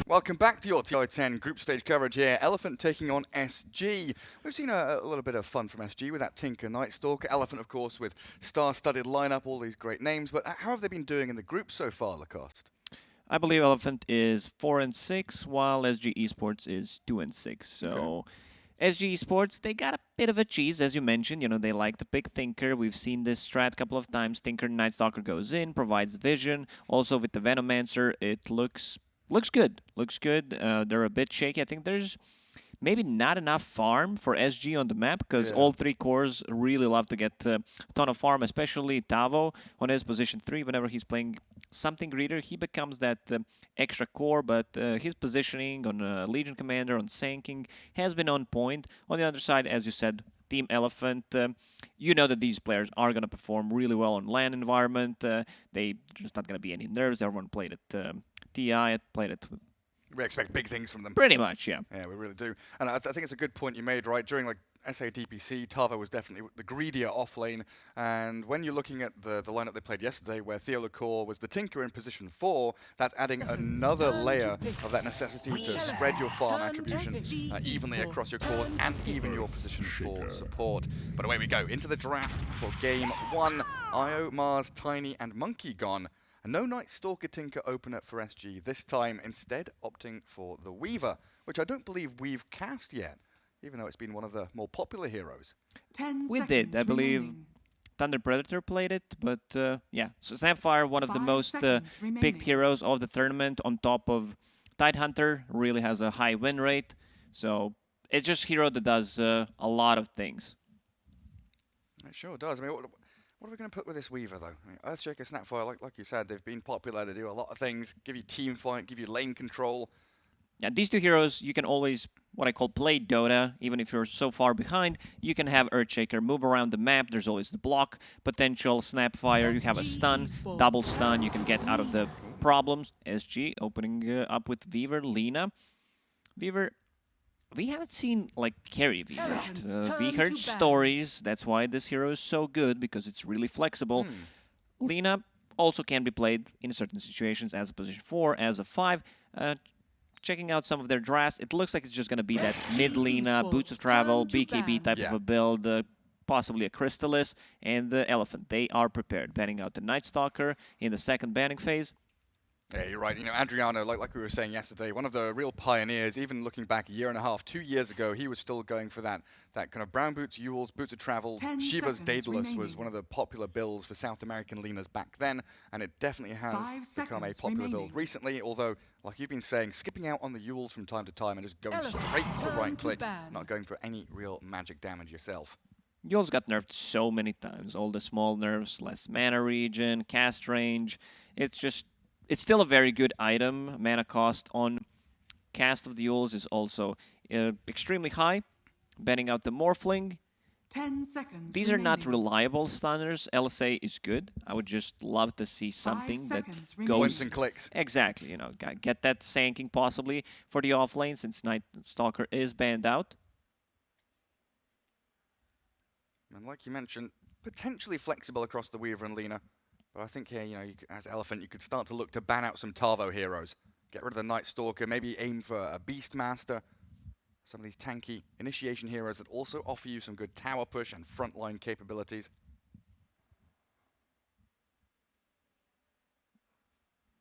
Welcome back to your TI10 group stage coverage here. Elephant taking on SG. We've seen a little bit of fun from SG with that Tinker Night Stalker. Elephant, of course, with star-studded lineup, all these great names. But how have they been doing in the group so far, Lacoste? I believe Elephant is 4-6, while SG Esports is 2-6. So SG Esports, they got a bit of a cheese, as you mentioned. You know, they like to pick Tinker. We've seen this strat a couple of times. Tinker Night Stalker goes in, provides vision. Also with the Venomancer, it looks good. Looks good. They're a bit shaky. I think there's maybe not enough farm for SG on the map because all three cores really love to get a ton of farm, especially Tavo on his position 3. Whenever he's playing something greater, he becomes that extra core, but his positioning on Legion Commander, on Sanking, has been on point. On the other side, as you said, Team Elephant, you know that these players are going to perform really well on land environment. They just not going to be any nerves. Everyone played at TI, played at We expect big things from them. pretty much, yeah. Yeah, we really do. And I think it's a good point you made, right? During like SA-DPC, Tavo was definitely the greedier off lane. And when you're looking at the lineup they played yesterday, where Theo Lacour was the Tinker in position 4, that's adding another layer of that necessity to spread your farm attribution evenly across your cores and even your position 4 support. But away we go into the draft for game 1. Io, Mars, Tiny, and Monkey gone. A no Night Stalker Tinker opener for SG, this time instead opting for the Weaver, which I don't believe we've cast yet, even though it's been one of the more popular heroes. We did, I believe. Thunder Predator played it, but yeah. So Snapfire, one of the most picked heroes of the tournament, on top of Tidehunter, really has a high win rate. So it's just a hero that does a lot of things. It sure does. I mean, what are we going to put with this Weaver, though? I mean, Earthshaker, Snapfire, like you said, they've been popular. They do a lot of things, give you team fight, give you lane control. Yeah, these two heroes, you can always, what I call, play Dota. Even if you're so far behind, you can have Earthshaker move around the map. There's always the block potential, Snapfire, you have a stun, double stun, you can get out of the problems. SG opening up with Weaver, Lina. Weaver, we haven't seen like carry Weaver. We heard stories. That's why this hero is so good, because it's really flexible. Lina also can be played in certain situations as a position 4, as a 5. Checking out some of their drafts, it looks like it's just going to be that mid Lina, Boots of Travel, BKB type of a build, possibly a Crystallis, and the Elephant. They are prepared. Banning out the Night Stalker in the second banning phase. Yeah, you're right. You know, Adriano, like we were saying yesterday, one of the real pioneers, even looking back a year and a half, 2 years ago, he was still going for that kind of brown boots, Yules, boots of travel. Shiva's Daedalus was one of the popular builds for South American Linas back then, and it definitely has become a popular build recently, although, like you've been saying, skipping out on the Yules from time to time and just going straight for right click, not going for any real magic damage yourself. Yules got nerfed so many times. All the small nerfs, less mana regen, cast range. It's still a very good item. Mana cost on cast of the Yules is also extremely high. Banning out the Morphling. 10 seconds These are not reliable stunners. LSA is good. I would just love to see something that goes... Points and clicks. Exactly, you know, get that Sanking possibly for the offlane, since Night Stalker is banned out. And like you mentioned, potentially flexible across the Weaver and Lina. But I think here, you know, as Elephant, you could start to look to ban out some Tavo heroes. Get rid of the Night Stalker, maybe aim for a Beastmaster. Some of these tanky initiation heroes that also offer you some good tower push and frontline capabilities.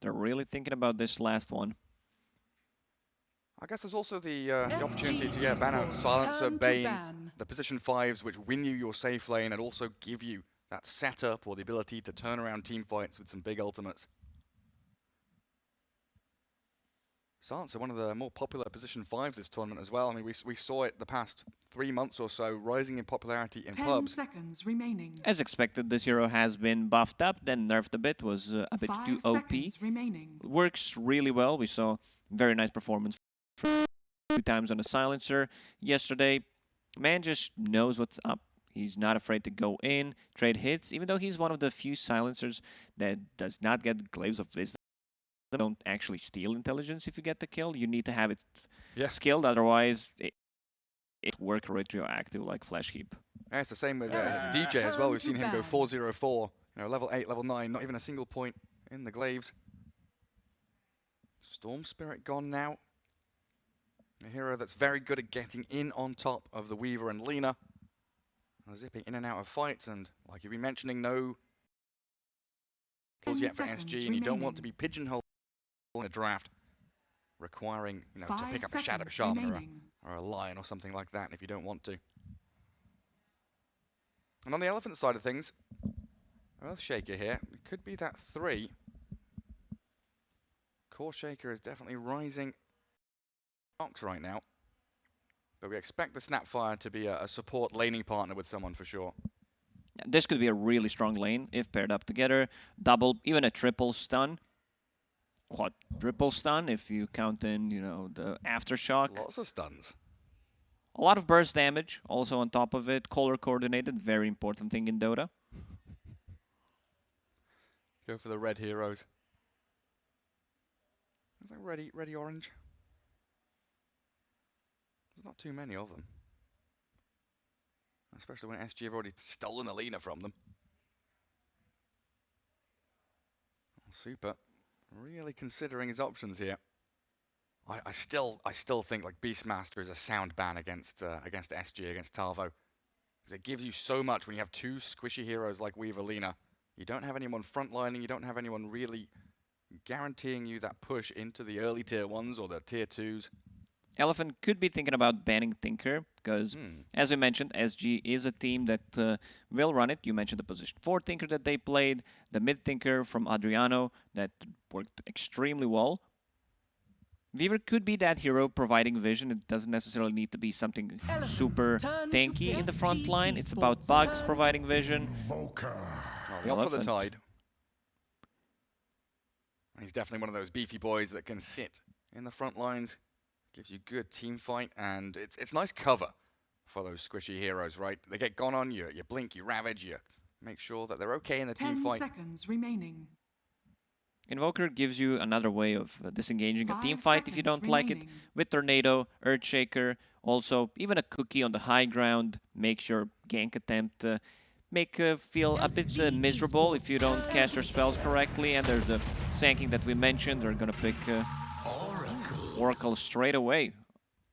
They're really thinking about this last one. I guess there's also the opportunity to ban out Silencer, Bane, the position 5s, which win you your safe lane and also give you that setup or the ability to turn around team fights with some big ultimates. Silencer, one of the more popular position 5s this tournament as well. I mean, we saw it the past 3 months or so, rising in popularity in 10 pubs. seconds remaining. As expected, this hero has been buffed up, then nerfed a bit, was a bit too OP. Works really well. We saw very nice performance 2 times on the Silencer yesterday. Man just knows what's up. He's not afraid to go in, trade hits, even though he's one of the few Silencers that does not get Glaives of Wisdom. Don't actually steal intelligence if you get the kill. You need to have it skilled, otherwise it work retroactive like Flash Heap. Yeah, it's the same with DJ as well. We've seen him go 4-0-4, you know, level 8, level 9, not even a single point in the Glaives. Storm Spirit gone now. A hero that's very good at getting in on top of the Weaver and Lina. Zipping in and out of fights, and like you've been mentioning, no kills 10 yet for seconds SG, and you don't want to remaining. be pigeonholed in a draft, requiring, to 5 pick up a Shadow seconds Shaman remaining. or a Lion or something like that if you don't want to. And on the Elephant side of things, Earthshaker here, it could be that 3. Core Shaker is definitely rising box right now. But we expect the Snapfire to be a support laning partner with someone for sure. This could be a really strong lane if paired up together. Double, even a triple stun. Quadruple stun if you count in, the aftershock. Lots of stuns. A lot of burst damage also on top of it. Color coordinated, very important thing in Dota. Go for the red heroes. Is that ready orange? There's not too many of them. Especially when SG have already stolen the Lina from them. Super. Really considering his options here. I still think like Beastmaster is a sound ban against SG, against Talvo. Because it gives you so much when you have 2 squishy heroes like Weaver Lina. You don't have anyone frontlining, you don't have anyone really guaranteeing you that push into the early tier 1s or the tier 2s. Elephant could be thinking about banning Tinker, because, as we mentioned, SG is a team that will run it. You mentioned the position 4 Tinker that they played, the mid Tinker from Adriano that worked extremely well. Weaver could be that hero providing vision. It doesn't necessarily need to be something super tanky in the front line. It's about bugs providing vision. Oh, the up for the Tide. He's definitely one of those beefy boys that can sit in the front lines. Gives you good team fight, and it's nice cover for those squishy heroes, right? They get gone on, you blink, you ravage, you make sure that they're okay in the team 10 fight. seconds remaining. Invoker gives you another way of disengaging a 5 team fight if you seconds don't like it. remaining. With Tornado, Earthshaker, also even a cookie on the high ground makes your gank attempt feel a bit miserable if you don't cast your spells correctly. And there's the sanking that we mentioned. They're going to pick Oracle straight away.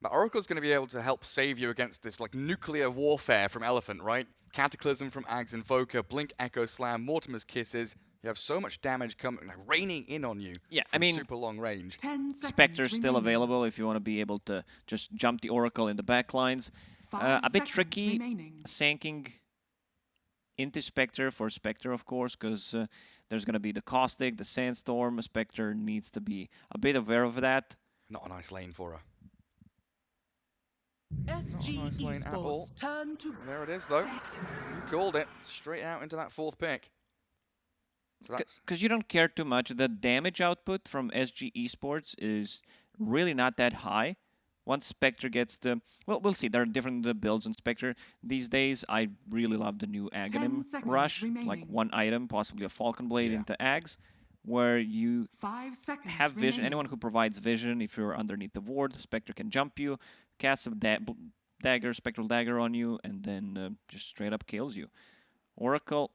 The Oracle's going to be able to help save you against this like nuclear warfare from Elephant, right? Cataclysm from Ag's Invoker, Blink, Echo Slam, Mortimer's Kisses. You have so much damage coming, like, raining in on you. Yeah, from super long range. 10 seconds Spectre's still remaining. available if you want to be able to just jump the Oracle in the back lines. 5 A bit seconds tricky remaining. sanking into Spectre for Spectre, of course, because there's going to be the Caustic, the Sandstorm. Spectre needs to be a bit aware of that. Not a nice lane for her. SG Not a nice lane at all. Esports turn to There it is, though. You called it. Straight out into that 4th pick. So that's Because you don't care too much. The damage output from SG Esports is really not that high. Once Spectre gets the... Well, we'll see. There are different builds on Spectre these days. I really love the new Aghanim seconds rush. remaining. Like one item, possibly a Falcon Blade Yeah. into Ags, where you 5 seconds have vision. remaining. Anyone who provides vision, if you're underneath the ward, Spectre can jump you, cast a dagger, spectral dagger on you, and then just straight up kills you. Oracle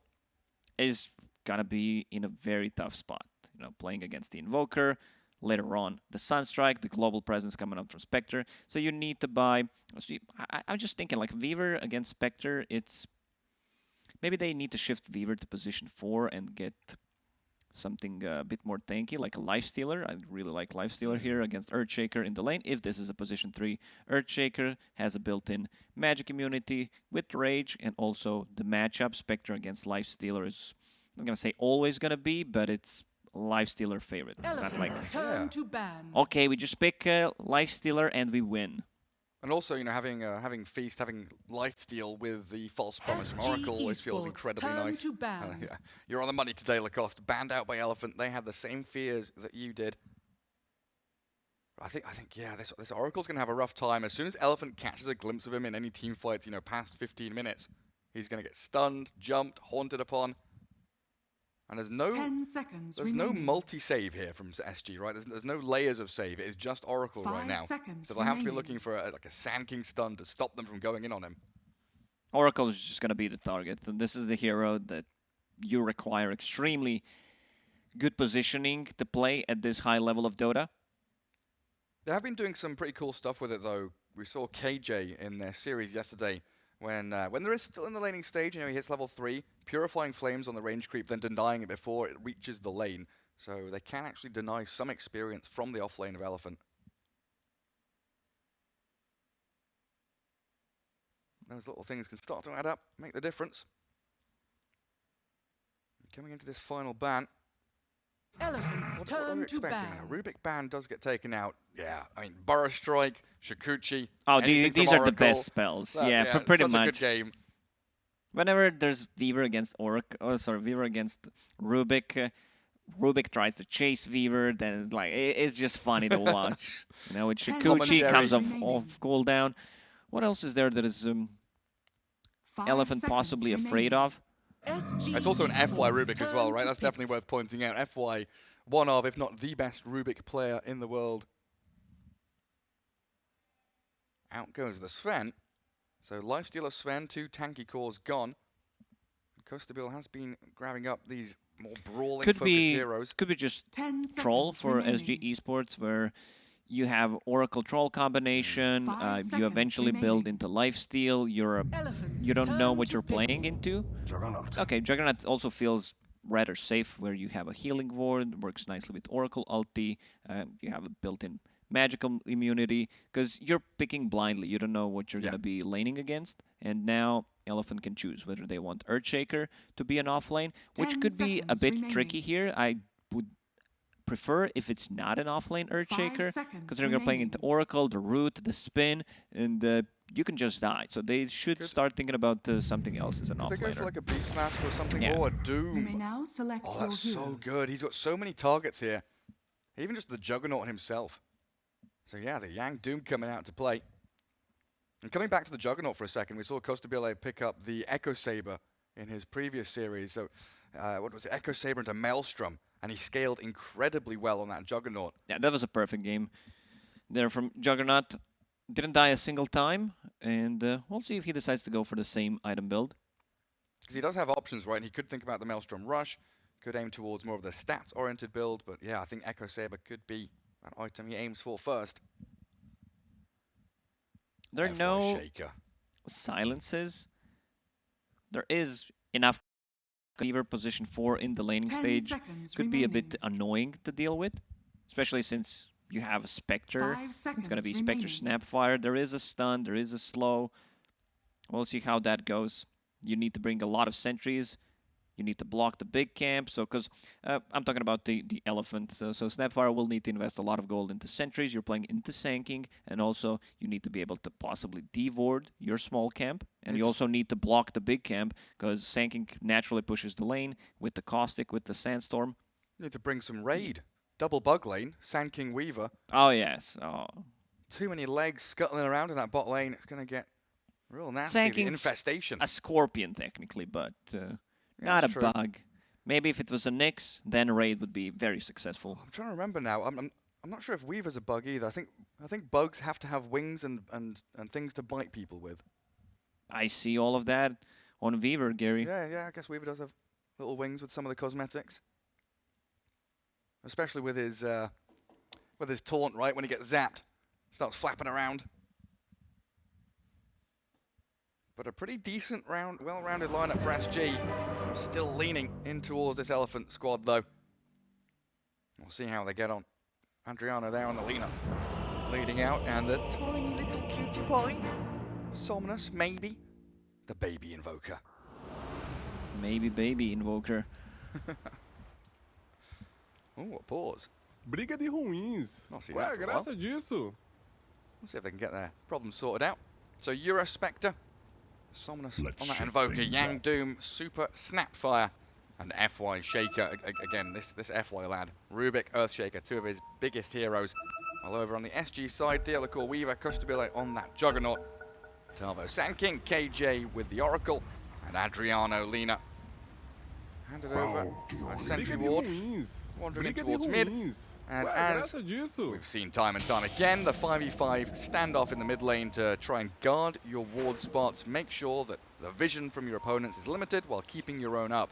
is gonna be in a very tough spot. Playing against the Invoker. Later on, the Sunstrike, the global presence coming up from Spectre. So you need to buy... I'm just thinking, like, Weaver against Spectre, it's... Maybe they need to shift Weaver to position 4 and get something a bit more tanky, like a Lifestealer. I really like Lifestealer here against Earthshaker in the lane. If this is a position 3, Earthshaker has a built-in magic immunity with Rage, and also the matchup, Spectre against Lifestealer is, I'm going to say always going to be, but it's Lifestealer favorite. It's not like, Elephants turn to ban. okay, we just pick Lifestealer and we win. And also, having Feast, having Lifesteal with the False Promise from SG Oracle always feels Esports incredibly turn nice. to ban. Yeah. You're on the money today, Lacoste. Banned out by Elephant. They had the same fears that you did. I think, yeah, this Oracle's going to have a rough time. As soon as Elephant catches a glimpse of him in any team fights, past 15 minutes, he's going to get stunned, jumped, haunted upon. And there's no 10 seconds there's remaining. no multi-save here from SG, right? There's no layers of save. It's just Oracle 5 right now. seconds So they'll have to be remaining. looking for a Sand King stun to stop them from going in on him. Oracle is just going to be the target. And this is the hero that you require extremely good positioning to play at this high level of Dota. They have been doing some pretty cool stuff with it, though. We saw KJ in their series yesterday when there is still in the laning stage, he hits level 3, purifying flames on the range creep, then denying it before it reaches the lane. So they can actually deny some experience from the off lane of Elephant. Those little things can start to add up, make the difference. Coming into this final ban, Elephant's what are we turn to expecting ban. now? Rubik ban does get taken out. Yeah, I mean, Burrow Strike, Shikuchi. Oh, anything these from are the Oracle. best spells. That- Yeah, pretty such much. a good game. Whenever there's Weaver against Weaver against Rubik, Rubik tries to chase Weaver, then it's like it's just funny to watch. You know, with 10 Shikuchi seconds comes remaining. off cooldown. What else is there that is 5 Elephant seconds possibly afraid remaining. of? SG It's also an FY Esports Rubik as well, turn right? to That's pick. definitely worth pointing out. FY, one of, if not the best Rubik player in the world. Out goes the Sven. So Lifestealer Sven, 2 tanky cores gone. Kostabil has been grabbing up these more brawling Could focused be heroes. just 10 troll seconds for remaining. SG Esports, where you have Oracle Troll combination. 5 You seconds eventually build remaining. into Lifesteal. Elephant's You don't know turn what to you're pick. playing into. Okay, Juggernaut also feels rather safe, where you have a healing ward, works nicely with Oracle ulti. You have a built-in magical immunity, because you're picking blindly. You don't know what you're Yeah. gonna be laning against, and now Elephant can choose whether they want Earthshaker to be an offlane, which 10 could be a seconds bit remaining. tricky here. I would prefer if it's not an offlane 5 Earthshaker, seconds considering you're playing into Oracle, the root, the spin, and you can just die. So they should Good. start thinking about something else as an Could they go for offlaner. like a Beast Mask or something? Yeah. Or a You may Doom? now select Oh, your that's heroes. so good. He's got so many targets here. Even just the Juggernaut himself. So yeah, the Yang Doom coming out to play. And coming back to the Juggernaut for a second, we saw Costabile pick up the Echo Saber in his previous series. So what was it? Echo Saber into Maelstrom. And he scaled incredibly well on that Juggernaut. Yeah, that was a perfect game there from Juggernaut. Didn't die a single time, and we'll see if he decides to go for the same item build. Because he does have options, right? And he could think about the Maelstrom Rush, could aim towards more of the stats-oriented build, but yeah, I think Echo Saber could be that item he aims for first. There are FY no Shaker. silences. There is enough Cleaver position 4 in the laning 10 stage. seconds Could be a bit remaining. annoying to deal with, especially since you have a Spectre. 5 It's going to seconds be Spectre remaining. Snapfire. There is a stun, there is a slow. We'll see how that goes. You need to bring a lot of sentries. You need to block the big camp. So, because I'm talking about the elephant. So Snapfire will need to invest a lot of gold into sentries. You're playing into Sanking. And also, you need to be able to possibly devord your small camp. And you also need to block the big camp, because Sanking naturally pushes the lane with the Caustic, with the Sandstorm. Need to bring some raid. Double bug lane, Sand King Weaver. Oh, yes. Oh. Too many legs scuttling around in that bot lane. It's going to get real nasty. Sand The King's infestation. a Scorpion, technically, but Yeah, not a that's true. bug. Maybe if it was a Nyx, then raid would be very successful. I'm trying to remember now. I'm not sure if Weaver's a bug either. I think bugs have to have wings and things to bite people with. I see all of that on Weaver, Gary. Yeah, I guess Weaver does have little wings with some of the cosmetics. Especially with his taunt, right? When he gets zapped, starts flapping around. But a pretty decent well-rounded lineup for SG. I'm still leaning in towards this Elephant squad, though. We'll see how they get on. Adriano there on the Lena, leading out, and the tiny little cutie pie. Somnus, maybe. The baby invoker. Maybe baby invoker. Oh, a pause. Briga de ruins. Not seen Qual é that a for a while. graça disso? We'll see if they can get their problem sorted out. So Eurospectre, Somnus Let's on that shake invoker, things Yang up. Doom, Super Snapfire, and FY Shaker. Again, this FY lad, Rubik, Earthshaker, two of his biggest heroes. While over on the SG side, Theolacor Weaver, Costabile on that Juggernaut. Talvo Sand King, KJ with the Oracle, and Adriano Lena. Handed over a Sentry Briga de Ward, ruins. wandering in Briga de towards mid. ruins. And Qual é a as graça disso? we've seen time and time again, the 5v5 standoff in the mid lane to try and guard your ward spots. Make sure that the vision from your opponents is limited while keeping your own up.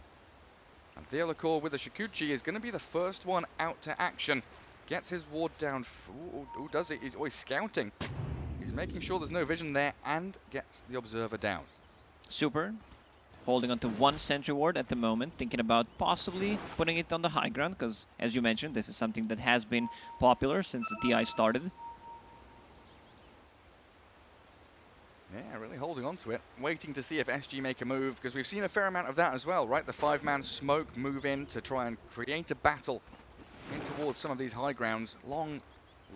And Theolacor with the Shikuchi is going to be the first one out to action. gets his ward down. Ooh, does it? He's always scouting. He's making sure there's no vision there and gets the observer down. Super. Holding on to one sentry ward at the moment, thinking about possibly putting it on the high ground, because as you mentioned, this is something that has been popular since the TI started. Yeah, really holding on to it, waiting to see if SG make a move, because we've seen a fair amount of that as well, right? The 5-man smoke move in to try and create a battle in towards some of these high grounds. Long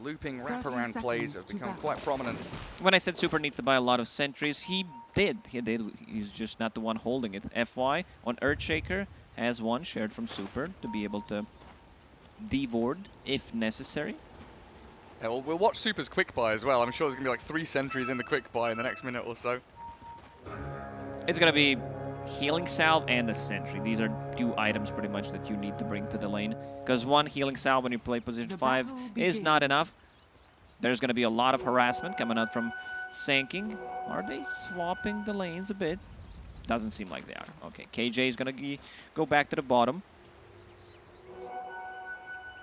looping 30 wraparound plays have seconds to become battle. quite prominent. When I said Super needs to buy a lot of sentries, he did. He's just not the one holding it. FY on Earthshaker has one shared from Super to be able to devord if necessary. Yeah, we'll watch Super's quick buy as well. I'm sure there's going to be like 3 sentries in the quick buy in the next minute or so. It's going to be Healing Salve and a Sentry. These are 2 items pretty much that you need to bring to the lane. Because 1 Healing Salve when you play position 5 is not enough. There's going to be a lot of harassment coming out from Sanking. Are they swapping the lanes a bit? Doesn't seem like they are. Okay, KJ is going to go back to the bottom.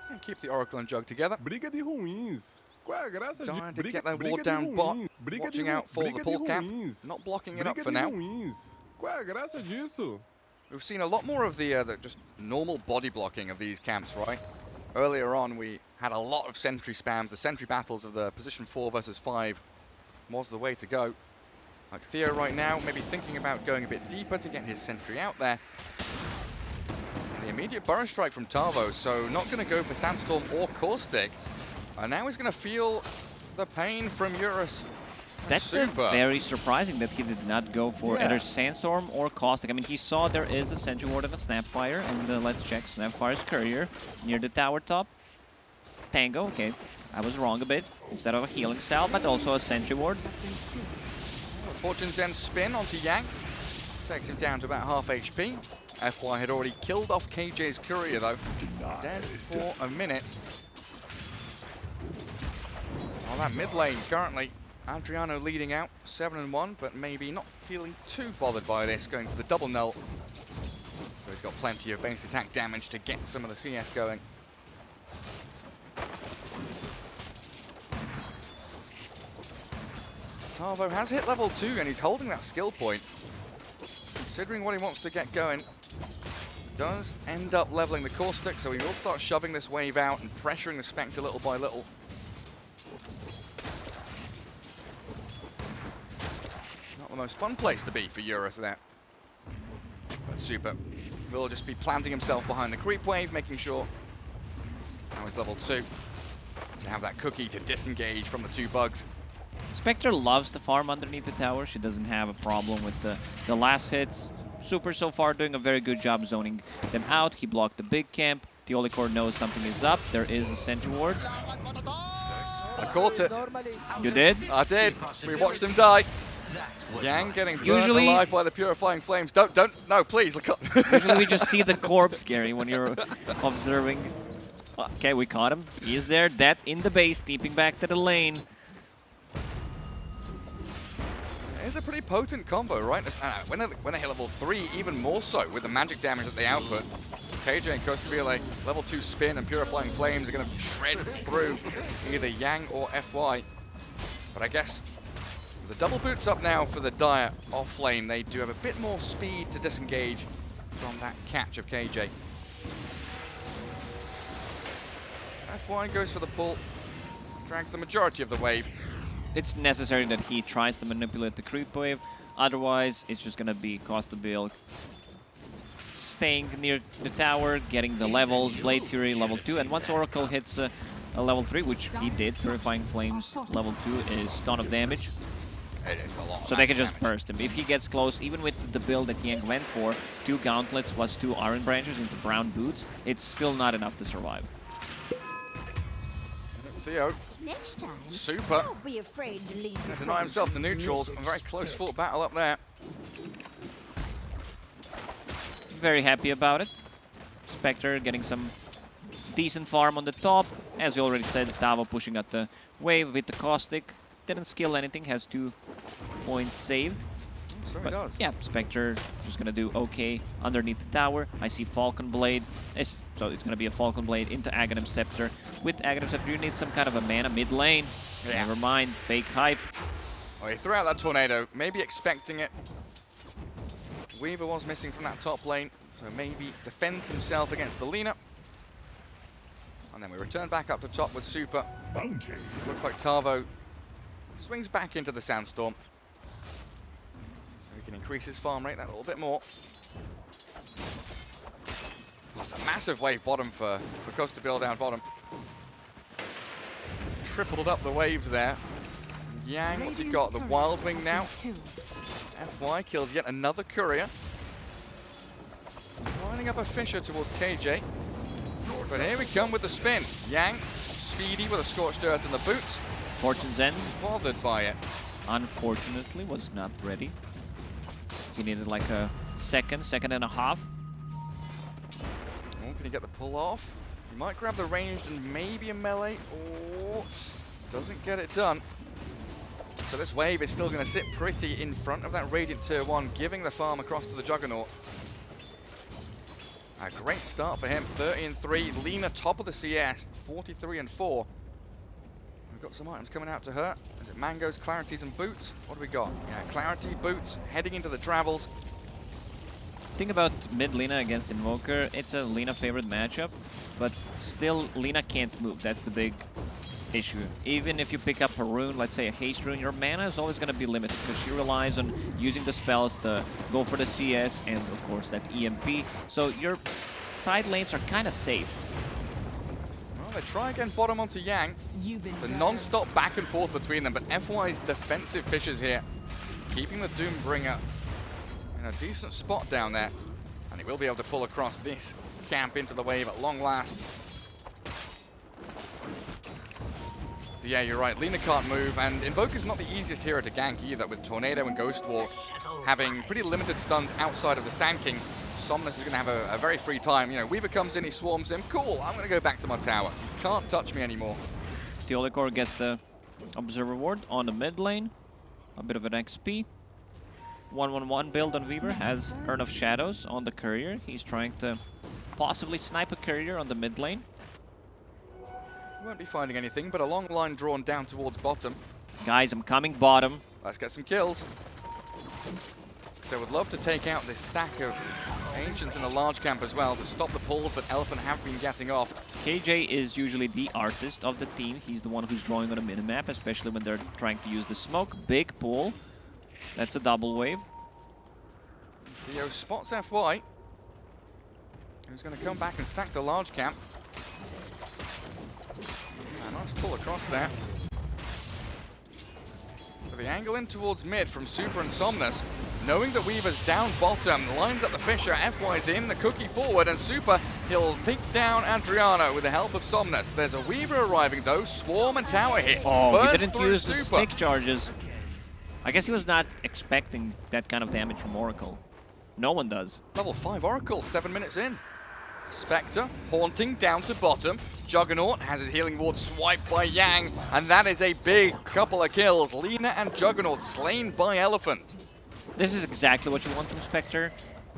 And keep the Oracle and Jug together. Briga de ruins. Qual é a graça de Dying to briga, get their briga ward de down bot. ruins? Briga Watching de, out for the briga de pull cap. ruins. Not blocking it up Briga for de now. ruins. Qual é a graça disso? We've seen a lot more of the just normal body blocking of these camps, right? Earlier on, we had a lot of sentry spams. The sentry battles of the position 4 versus 5 was the way to go. Like Theo right now, maybe thinking about going a bit deeper to get his sentry out there. The immediate burrow strike from Tavo, so not going to go for Sandstorm or Caustic. And now he's going to feel the pain from Eurus. That's Super. very surprising that he did not go for Yeah. either Sandstorm or Caustic. I mean, he saw there is a Sentry Ward and a Snapfire, and let's check Snapfire's Courier near the tower top. Tango, okay, I was wrong a bit. Instead of a Healing Salve, but also a Sentry Ward. Fortune's End spin onto Yang. Takes him down to about half HP. FY had already killed off KJ's Courier though. Dead for a minute. On that mid lane currently, Adriano leading out, 7-1, but maybe not feeling too bothered by this, going for the double null. So he's got plenty of base attack damage to get some of the CS going. Tavo has hit level 2 and he's holding that skill point. Considering what he wants to get going, does end up leveling the Caustic, so he will start shoving this wave out and pressuring the Spectre little by little. Not the most fun place to be for Eurus there. But Super will just be planting himself behind the creep wave, making sure now he's level 2 to have that cookie to disengage from the 2 bugs. Spectre loves to farm underneath the tower. She doesn't have a problem with the last hits. Super so far doing a very good job zoning them out. He blocked the big camp. The Holy Core knows something is up. There is a Sentry Ward. I caught it. You did? I did. We watched him die. Yang getting burned Usually- alive by the purifying flames. No, please, look up. Usually we just see the corpse, Gary, when you're observing. Okay, we caught him. He is there, dead in the base, steeping back to the lane. It's a pretty potent combo, right? When they hit level 3, even more so with the magic damage that they output. KJ and Costabile, level 2 spin and purifying flames are going to shred through either Yang or FY. But I guess the double boots up now for the Dire off lane. They do have a bit more speed to disengage from that catch of KJ. FY goes for the pull, drags the majority of the wave. It's necessary that he tries to manipulate the creep wave. Otherwise, it's just going to be Costabile staying near the tower, getting the levels, Blade Fury level 2, and once Oracle hits a level 3, which he did, Purifying Flames level 2 is ton of damage. It is a lot. So they can just burst him. If he gets close, even with the build that Yang went for, 2 gauntlets plus 2 iron branches into brown boots, it's still not enough to survive. Theo, Next time, Super. don't be afraid to leave Gonna your deny himself to neutrals. A very close fought battle up there. Very happy about it. Spectre getting some decent farm on the top. As you already said, Tavo pushing at the wave with the Caustic. Didn't skill anything, has 2 points saved. So he But does. yeah, Spectre just gonna do okay underneath the tower. I see Falcon Blade. So it's gonna be a Falcon Blade into Aghanim Scepter. With Aghanim Scepter, you need some kind of a mana mid lane. Yeah. Never mind, fake hype. Oh, he threw out that tornado, maybe expecting it. Weaver was missing from that top lane, so maybe defends himself against the Lina. And then we return back up to top with Super. Bounty. Looks like Tavo swings back into the Sandstorm. So he can increase his farm rate that little bit more. That's a massive wave bottom for Costa Bill down bottom. Tripled up the waves there. Yang, what's he got? The Wild Wing now. FY kills yet another courier. Lining up a Fisher towards KJ. But here we come with the spin. Yang, speedy with a Scorched Earth in the boots. Fortune's End, Bothered by it. unfortunately, was not ready. He needed like a second and a half. Oh, can he get the pull off? He might grab the ranged and maybe a melee. Oh, doesn't get it done. So this wave is still going to sit pretty in front of that Radiant Tier 1, giving the farm across to the Juggernaut. A great start for him, 30-3. Lina top of the CS, 43-4. We've got some items coming out to her. Is it mangoes, clarities, and boots? What do we got? Yeah, clarity, boots, heading into the travels. Thing about mid Lina against Invoker, it's a Lina favorite matchup, but still Lina can't move. That's the big issue. Even if you pick up a rune, let's say a haste rune, your mana is always going to be limited because she relies on using the spells to go for the CS and of course that EMP. So your side lanes are kind of safe. Well, they try again bottom onto Yang. The non-stop back and forth between them, but FY's defensive Fishers here, keeping the Doombringer in a decent spot down there. And he will be able to pull across this camp into the wave at long last. Yeah, you're right. Lina can't move, and Invoker's not the easiest hero to gank either, with Tornado and Ghost Wall having pretty limited stuns outside of the Sand King. Somnus is going to have a very free time. You know, Weaver comes in, he swarms him. Cool, I'm going to go back to my tower. You can't touch me anymore. Teolikor gets the Observer Ward on the mid lane. A bit of an XP. 1-1-1 build on Weaver has Urn of Shadows on the courier. He's trying to possibly snipe a courier on the mid lane. Won't be finding anything, but a long line drawn down towards bottom. Guys, I'm coming bottom. Let's get some kills. So would love to take out this stack of Ancients in the large camp as well to stop the pulls that Elephant have been getting off. KJ is usually the artist of the team. He's the one who's drawing on a minimap, especially when they're trying to use the smoke. Big pull. That's a double wave. Theo spots FY, who's going to come back and stack the large camp. A nice pull across there. So the angle in towards mid from Super and Somnus, knowing that Weaver's down bottom, lines up the Fisher, FY's in, the cookie forward, and Super, he'll take down Adriano with the help of Somnus. There's a Weaver arriving though, Swarm and Tower hit. Oh, he Burst didn't through use the Super. stick charges. I guess he was not expecting that kind of damage from Oracle. No one does. Level 5 Oracle, 7 minutes in. Spectre, haunting down to bottom. Juggernaut has his healing ward swiped by Yang, and that is a big couple of kills. Lina and Juggernaut slain by Elephant. This is exactly what you want from Spectre.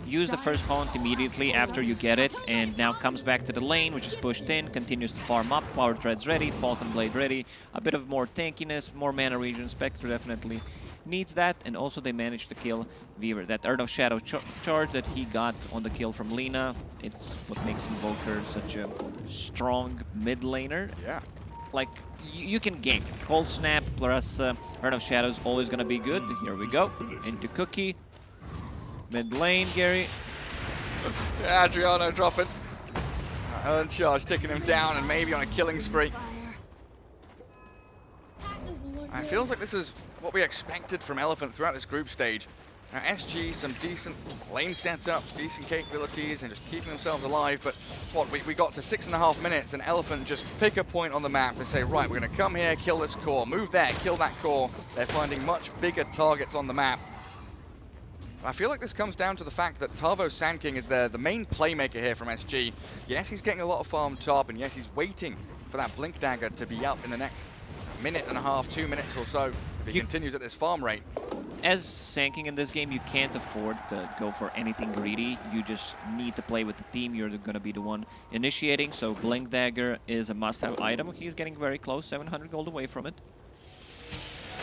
Use the first haunt immediately after you get it, and now comes back to the lane, which is pushed in, continues to farm up. Power Thread's ready, Falcon Blade ready. A bit of more tankiness, more mana regen. Spectre definitely needs that, and also they managed to kill Weaver. That Urn of Shadow charge that he got on the kill from Lina, it's what makes Invoker such a strong mid laner. Yeah. Like, you can gank. Cold Snap plus Urn of Shadow is always going to be good. Here we go. Into Cookie. Mid lane, Gary. Yeah, Adriano dropping. Earn charge taking him down and maybe on a killing spree. It feels like this is what we expected from Elephant throughout this group stage. Now SG, some decent lane setups, decent capabilities, and just keeping themselves alive, but what, we got to 6.5 minutes and Elephant just pick a point on the map. They say, right, we're going to come here, kill this core, move there, kill that core. They're finding much bigger targets on the map. I feel like this comes down to the fact that Tavo Sand King is the main playmaker here from SG. Yes, he's getting a lot of farm top, and yes, he's waiting for that Blink Dagger to be up in the next minute and a half, 2 minutes or so, if he continues at this farm rate. as Sanking in this game, you can't afford to go for anything greedy. You just need to play with the team. You're going to be the one initiating. So Blink Dagger is a must-have item. He's getting very close, 700 gold away from it.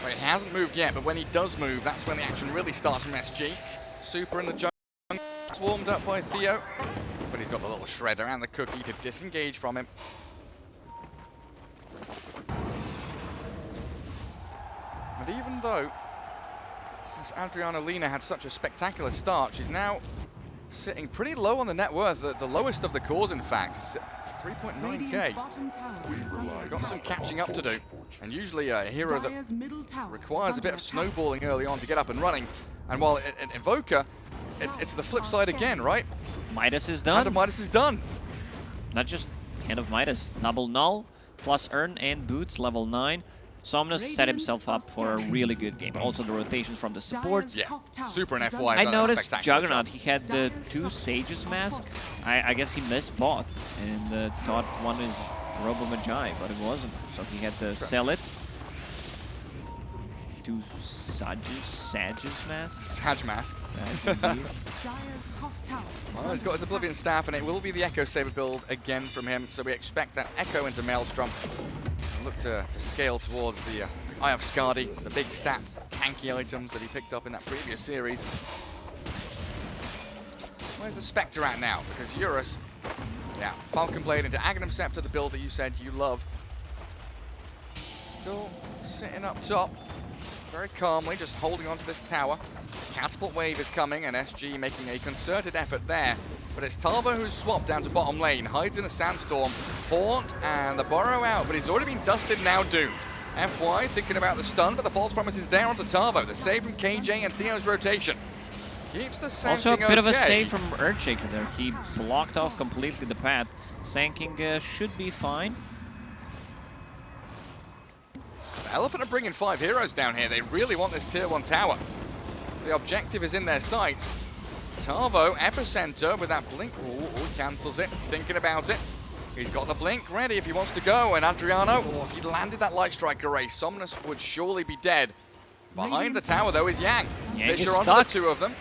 So he hasn't moved yet, but when he does move, that's when the action really starts from SG. Super in the jungle, swarmed up by Theo, but he's got the little shredder and the cookie to disengage from him. And even though this Adriana Lena had such a spectacular start, she's now sitting pretty low on the net worth, the lowest of the cores in fact, 3.9k. Got some catching up to do, and usually a hero that requires a bit of snowballing early on to get up and running. And while in Invoker, it's the flip side again, right? Midas is done. Hand of Midas is done. Not just Hand of Midas, double null, plus Earn and Boots, level 9. Somnus set himself up for a really good game. Also the rotations from the supports. Yeah, Super and FY. I noticed Juggernaut, he had the 2 Sages mask. I guess he missed bot and thought one is Robo Magi, but it wasn't. So he had to sell it. 2 Sages masks? Sag masks. Sag, indeed. Well, he's got his Oblivion Staff, and it will be the Echo Saber build again from him. So we expect that Echo into Maelstrom. Look to scale towards the Eye of Skadi, the big stats, tanky items that he picked up in that previous series. Where's the Spectre at now? Because Eurus, yeah, Falcon Blade into Aghanim Scepter, the build that you said you love. Still sitting up top, very calmly, just holding on to this tower. Catapult Wave is coming, and SG making a concerted effort there. But it's Talva who's swapped down to bottom lane, hides in the Sandstorm, Haunt, and the Burrow out, but he's already been dusted, now doomed. FY thinking about the stun, but the false promise is there onto Tarvo. The save from KJ and Theo's rotation. Keeps the Sanking Also a bit of a okay. save from Earthshaker there. He blocked off completely the path. Sanking should be fine. The Elephant are bringing 5 heroes down here. They really want this tier 1 tower. The objective is in their sights. Tarvo, Epicenter with that blink. Ooh, he cancels it, thinking about it. He's got the blink ready if he wants to go. And Adriano, if he'd landed that Light Strike array, Somnus would surely be dead. Behind the tower, though, is Yang. Yang Fisher is onto stuck. the 2 of them.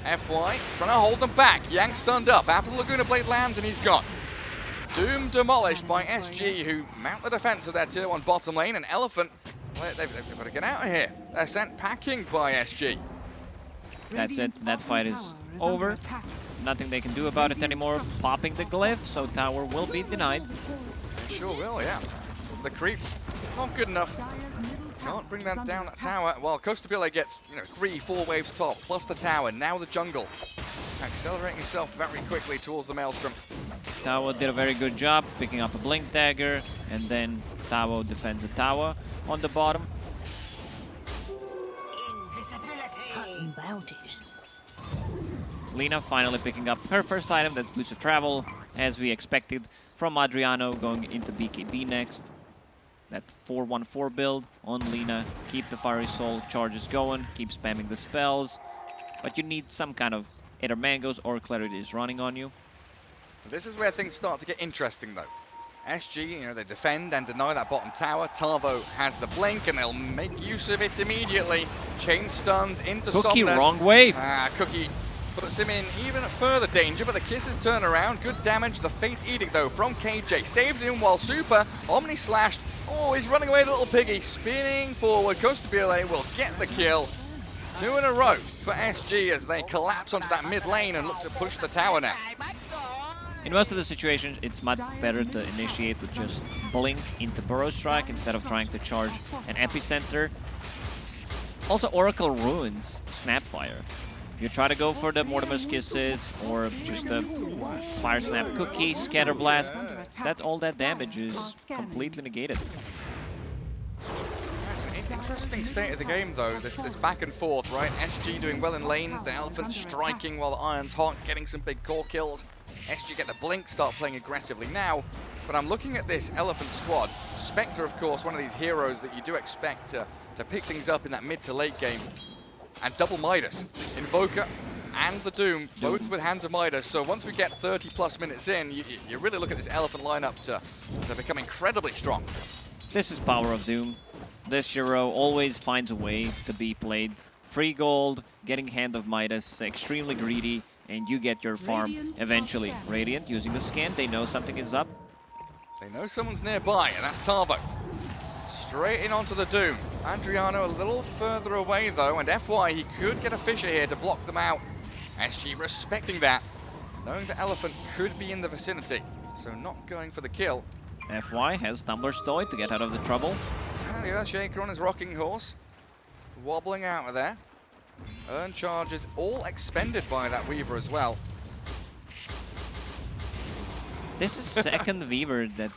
FY trying to hold them back. Yang stunned up. After the Laguna Blade lands, and he's gone. Doom demolished by SG, who mount the defense of their tier 1 bottom lane. And Elephant, well, they've got to get out of here. They're sent packing by SG. That's it. That fight is over. Nothing they can do about it anymore. Popping the glyph, so tower will be denied. They sure will, yeah. The creeps, not good enough. Can't bring that down, that tower. Well, Costabile gets, 3-4 waves top, plus the tower. Now the jungle. Accelerating himself very quickly towards the Maelstrom. Tao did a very good job picking up a Blink Dagger, and then Tao defends the tower on the bottom. Cutting bounties. Lena finally picking up her first item, that's Boots of Travel, as we expected from Adriano, going into BKB next. That 4-1-4 build on Lena. Keep the Fiery Soul charges going, keep spamming the spells, but you need some kind of either Mangoes or Clarities running on you. This is where things start to get interesting, though. SG, they defend and deny that bottom tower. Tarvo has the blink, and they'll make use of it immediately. Chain stuns into Cookie, Somnus. wrong way. Cookie puts him in even further danger, but the kisses turn around. Good damage. The Fate Edict, though, from KJ. Saves him while Super, Omni slashed. Oh, he's running away, the little piggy. Spinning forward. Costabile will get the kill. 2 in a row for SG as they collapse onto that mid lane and look to push the tower now. In most of the situations, it's much better to initiate with just Blink into Burrow Strike instead of trying to charge an Epicenter. Also, Oracle Ruins Snapfire. You try to go for the Mortimer's Kisses or just the Fire Snap Cookie, Scatter Blast. All that damage is completely negated. That's an interesting state of the game, though. This back and forth, right? SG doing well in lanes, the Elephant striking while the Iron's hot, getting some big core kills. SG get the blink, start playing aggressively now. But I'm looking at this Elephant squad. Spectre, of course, one of these heroes that you do expect to pick things up in that mid to late game. And double Midas, Invoker and the Doom, both with Hands of Midas. So once we get 30 plus minutes in, you really look at this Elephant lineup to become incredibly strong. This is Power of Doom. This hero always finds a way to be played free gold, getting Hand of Midas, extremely greedy, and you get your farm Radiant eventually. top Radiant using the scan, they know something is up. They know someone's nearby, and that's Tavo. Straight in onto the Doom. Adriano a little further away though, and FY, he could get a Fissure here to block them out. SG respecting that, knowing the Elephant could be in the vicinity, so not going for the kill. FY has Tumbler's Toy to get out of the trouble. Yeah, the Earthshaker on his rocking horse, wobbling out of there. Earn charges all expended by that Weaver as well. This is second Weaver that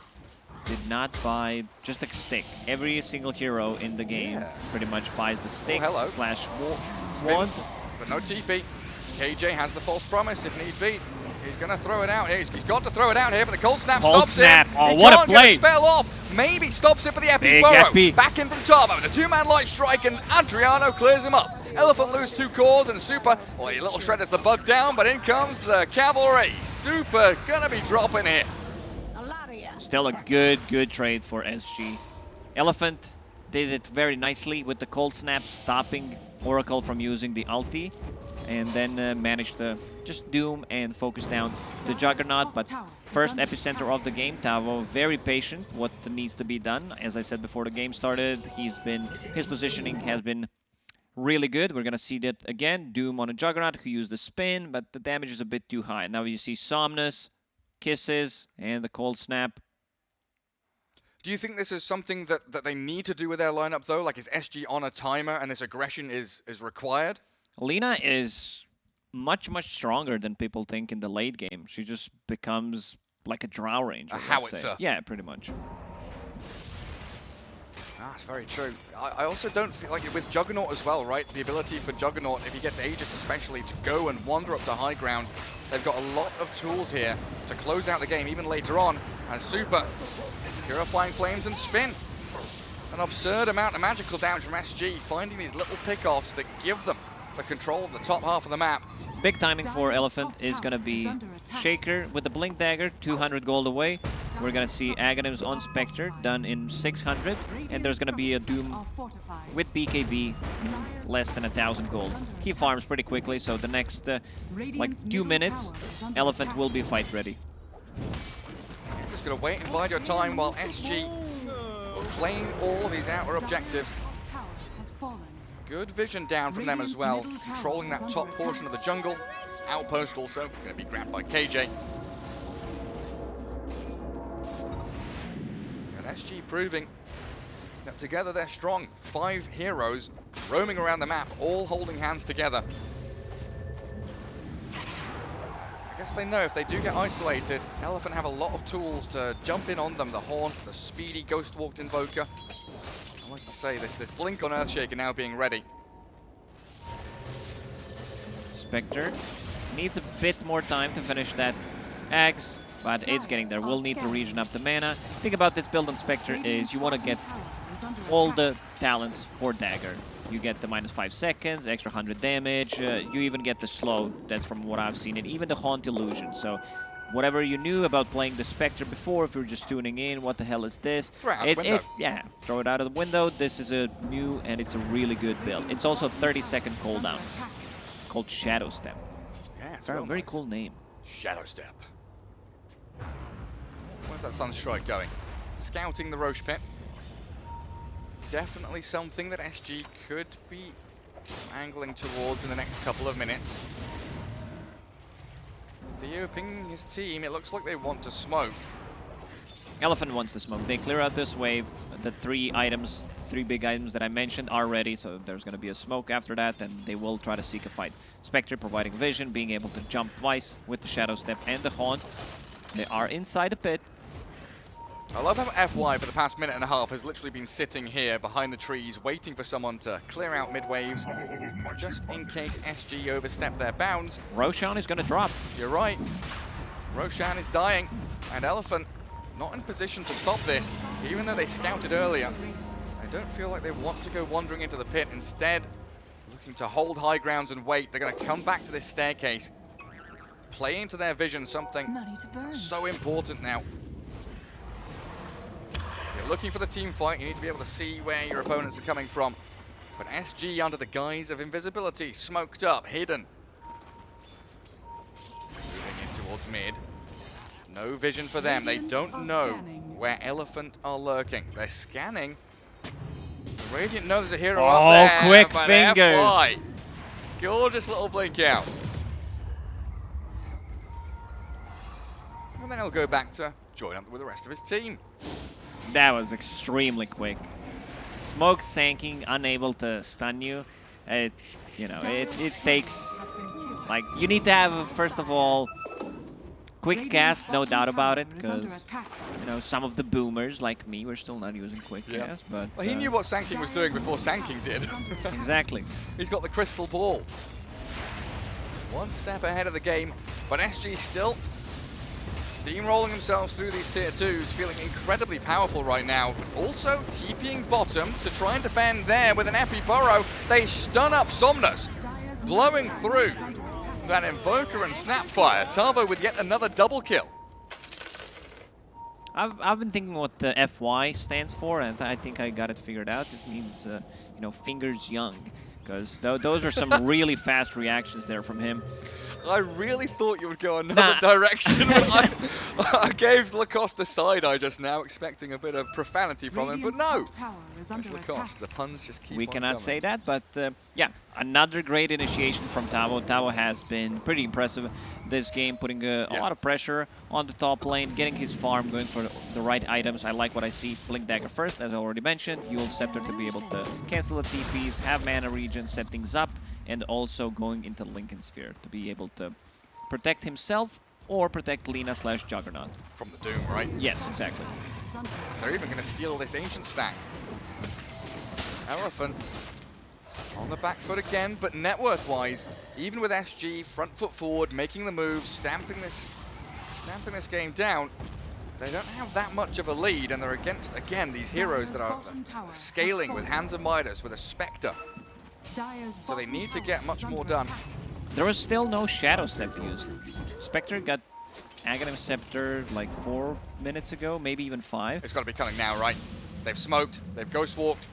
did not buy just a stick. Every single hero in the game pretty much buys the stick hello. slash Spin, wand. but no TP. KJ has the false promise if need be. He's going to throw it out here. He's got to throw it out here, but the cold snap Cold stops snap. him. Oh, He what a can't play. get a spell off. Maybe stops it for the epic Big burrow. epi. Back in from Tavo. The two-man light strike, and Adriano clears him up. Elephant lose 2 cores, and Super, well, a little shredders the bug down, but in comes the cavalry. Super going to be dropping here. A lot of ya. Still a good trade for SG. Elephant did it very nicely with the cold snap, stopping Oracle from using the ulti, and then managed to just Doom and focus down the Juggernaut. But first epicenter of the game, Tavo very patient. What needs to be done? As I said before the game started, his positioning has been really good. We're gonna see that again. Doom on a Juggernaut who used the spin, but the damage is a bit too high. Now you see Somnus, Kisses, and the cold snap. Do you think this is something that they need to do with their lineup, though? Like, is SG on a timer and this aggression is required? Lina is much stronger than people think in the late game. She just becomes like a Drow Ranger. A let's howitzer. say. Yeah, pretty much. That's very true. I also don't feel like with Juggernaut as well, right? The ability for Juggernaut, if he gets Aegis especially, to go and wander up to high ground. They've got a lot of tools here to close out the game, even later on. And Super, Purifying Flames and Spin. An absurd amount of magical damage from SG, finding these little pickoffs that give them the control of the top half of the map. Big timing for Elephant is going to be Shaker with the Blink Dagger, 200 gold away. We're going to see Aghanims on Spectre, done in 600. And there's going to be a Doom with BKB, less than 1,000 gold. He farms pretty quickly, so the next like 2 minutes, Elephant will be fight ready. Just going to wait and bide your time while SG will claim all these outer objectives. Good vision down from them as well, controlling that top portion of the jungle. Outpost also going to be grabbed by KJ. And SG proving that together they're strong. 5 heroes roaming around the map, all holding hands together. I guess they know if they do get isolated, Elephant have a lot of tools to jump in on them. The Haunt, the speedy Ghost Walked Invoker. Like I say, this blink on Earthshaker now being ready. Spectre needs a bit more time to finish that Axe, but it's getting there. We'll need to regen up the mana. Thing about this build on Spectre is you want to get all the talents for Dagger. You get the -5 seconds, extra 100 damage, you even get the slow, that's from what I've seen, and even the Haunt Illusion. So whatever you knew about playing the Spectre before, if you're just tuning in, what the hell is this? Throw it out the window. Yeah, throw it out of the window. This is a new and it's a really good build. It's also a 30-second cooldown called Shadow Step. Yeah, it's Very, real very nice. cool name. Shadow Step. Where's that Sunstrike going? Scouting the Roche Pit. Definitely something that SG could be angling towards in the next couple of minutes. Theo pinging his team. It looks like they want to smoke. Elephant wants to smoke. They clear out this wave. The 3 big items that I mentioned are ready, so there's going to be a smoke after that, and they will try to seek a fight. Spectre providing vision, being able to jump twice with the Shadow Step and the Haunt. They are inside the pit. I love how FY for the past minute and a half has literally been sitting here behind the trees waiting for someone to clear out mid-waves just in case SG overstep their bounds. Roshan is going to drop. You're right. Roshan is dying, and Elephant not in position to stop this, even though they scouted earlier. I don't feel like they want to go wandering into the pit. Instead, looking to hold high grounds and wait. They're going to come back to this staircase, play into their vision, something so important now. If you're looking for the team fight, you need to be able to see where your opponents are coming from. But SG under the guise of invisibility, smoked up, hidden. Moving in towards mid. No vision for them. They don't know where Elephant are lurking. They're scanning. Radiant know there's a hero up Oh, there. quick but fingers. FY, gorgeous little blink out. And then he'll go back to join up with the rest of his team. That was extremely quick. Smoke sanking, unable to stun you. It takes, like, you need to have, first of all, quick cast, no doubt about it, because, you know, some of the boomers like me were still not using quick cast, but... Well, he knew what Sanking was doing before Sanking did. Exactly. He's got the crystal ball. One step ahead of the game, but SG still steamrolling themselves through these tier 2s, feeling incredibly powerful right now. Also TPing bottom to try and defend there with an Epi Burrow. They stun up Somnus, blowing through that Invoker and Snapfire. Tavo with yet another double kill. I've been thinking what the FY stands for, and I think I got it figured out. It means, you know, fingers young, because those are some really fast reactions there from him. I really thought you would go another direction. But I gave Lacoste the side eye just now, expecting a bit of profanity from him, but no. It's Lacoste. The puns just keep We on cannot coming. say that, but yeah, another great initiation from Tavo. Tavo has been pretty impressive this game, putting a lot of pressure on the top lane, getting his farm, going for the right items. I like what I see. Blink Dagger first, as I already mentioned. Yule Scepter to be able to cancel the TPs, have mana regen, set things up, and also going into Lincoln Sphere to be able to protect himself or protect Lina/Juggernaut. From the Doom, right? Yes, exactly. They're even going to steal this Ancient stack. Elephant on the back foot again, but net worth-wise, even with SG front foot forward, making the moves, stamping this game down, they don't have that much of a lead, and they're against, again, these heroes that are scaling with Hands of Midas, with a Spectre. So they need to get much more done. There was still no Shadow Step used. Spectre got Aghanim Scepter like 4 minutes ago, maybe even 5. It's got to be coming now, right? They've smoked, they've ghost walked.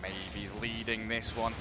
Maybe leading this one.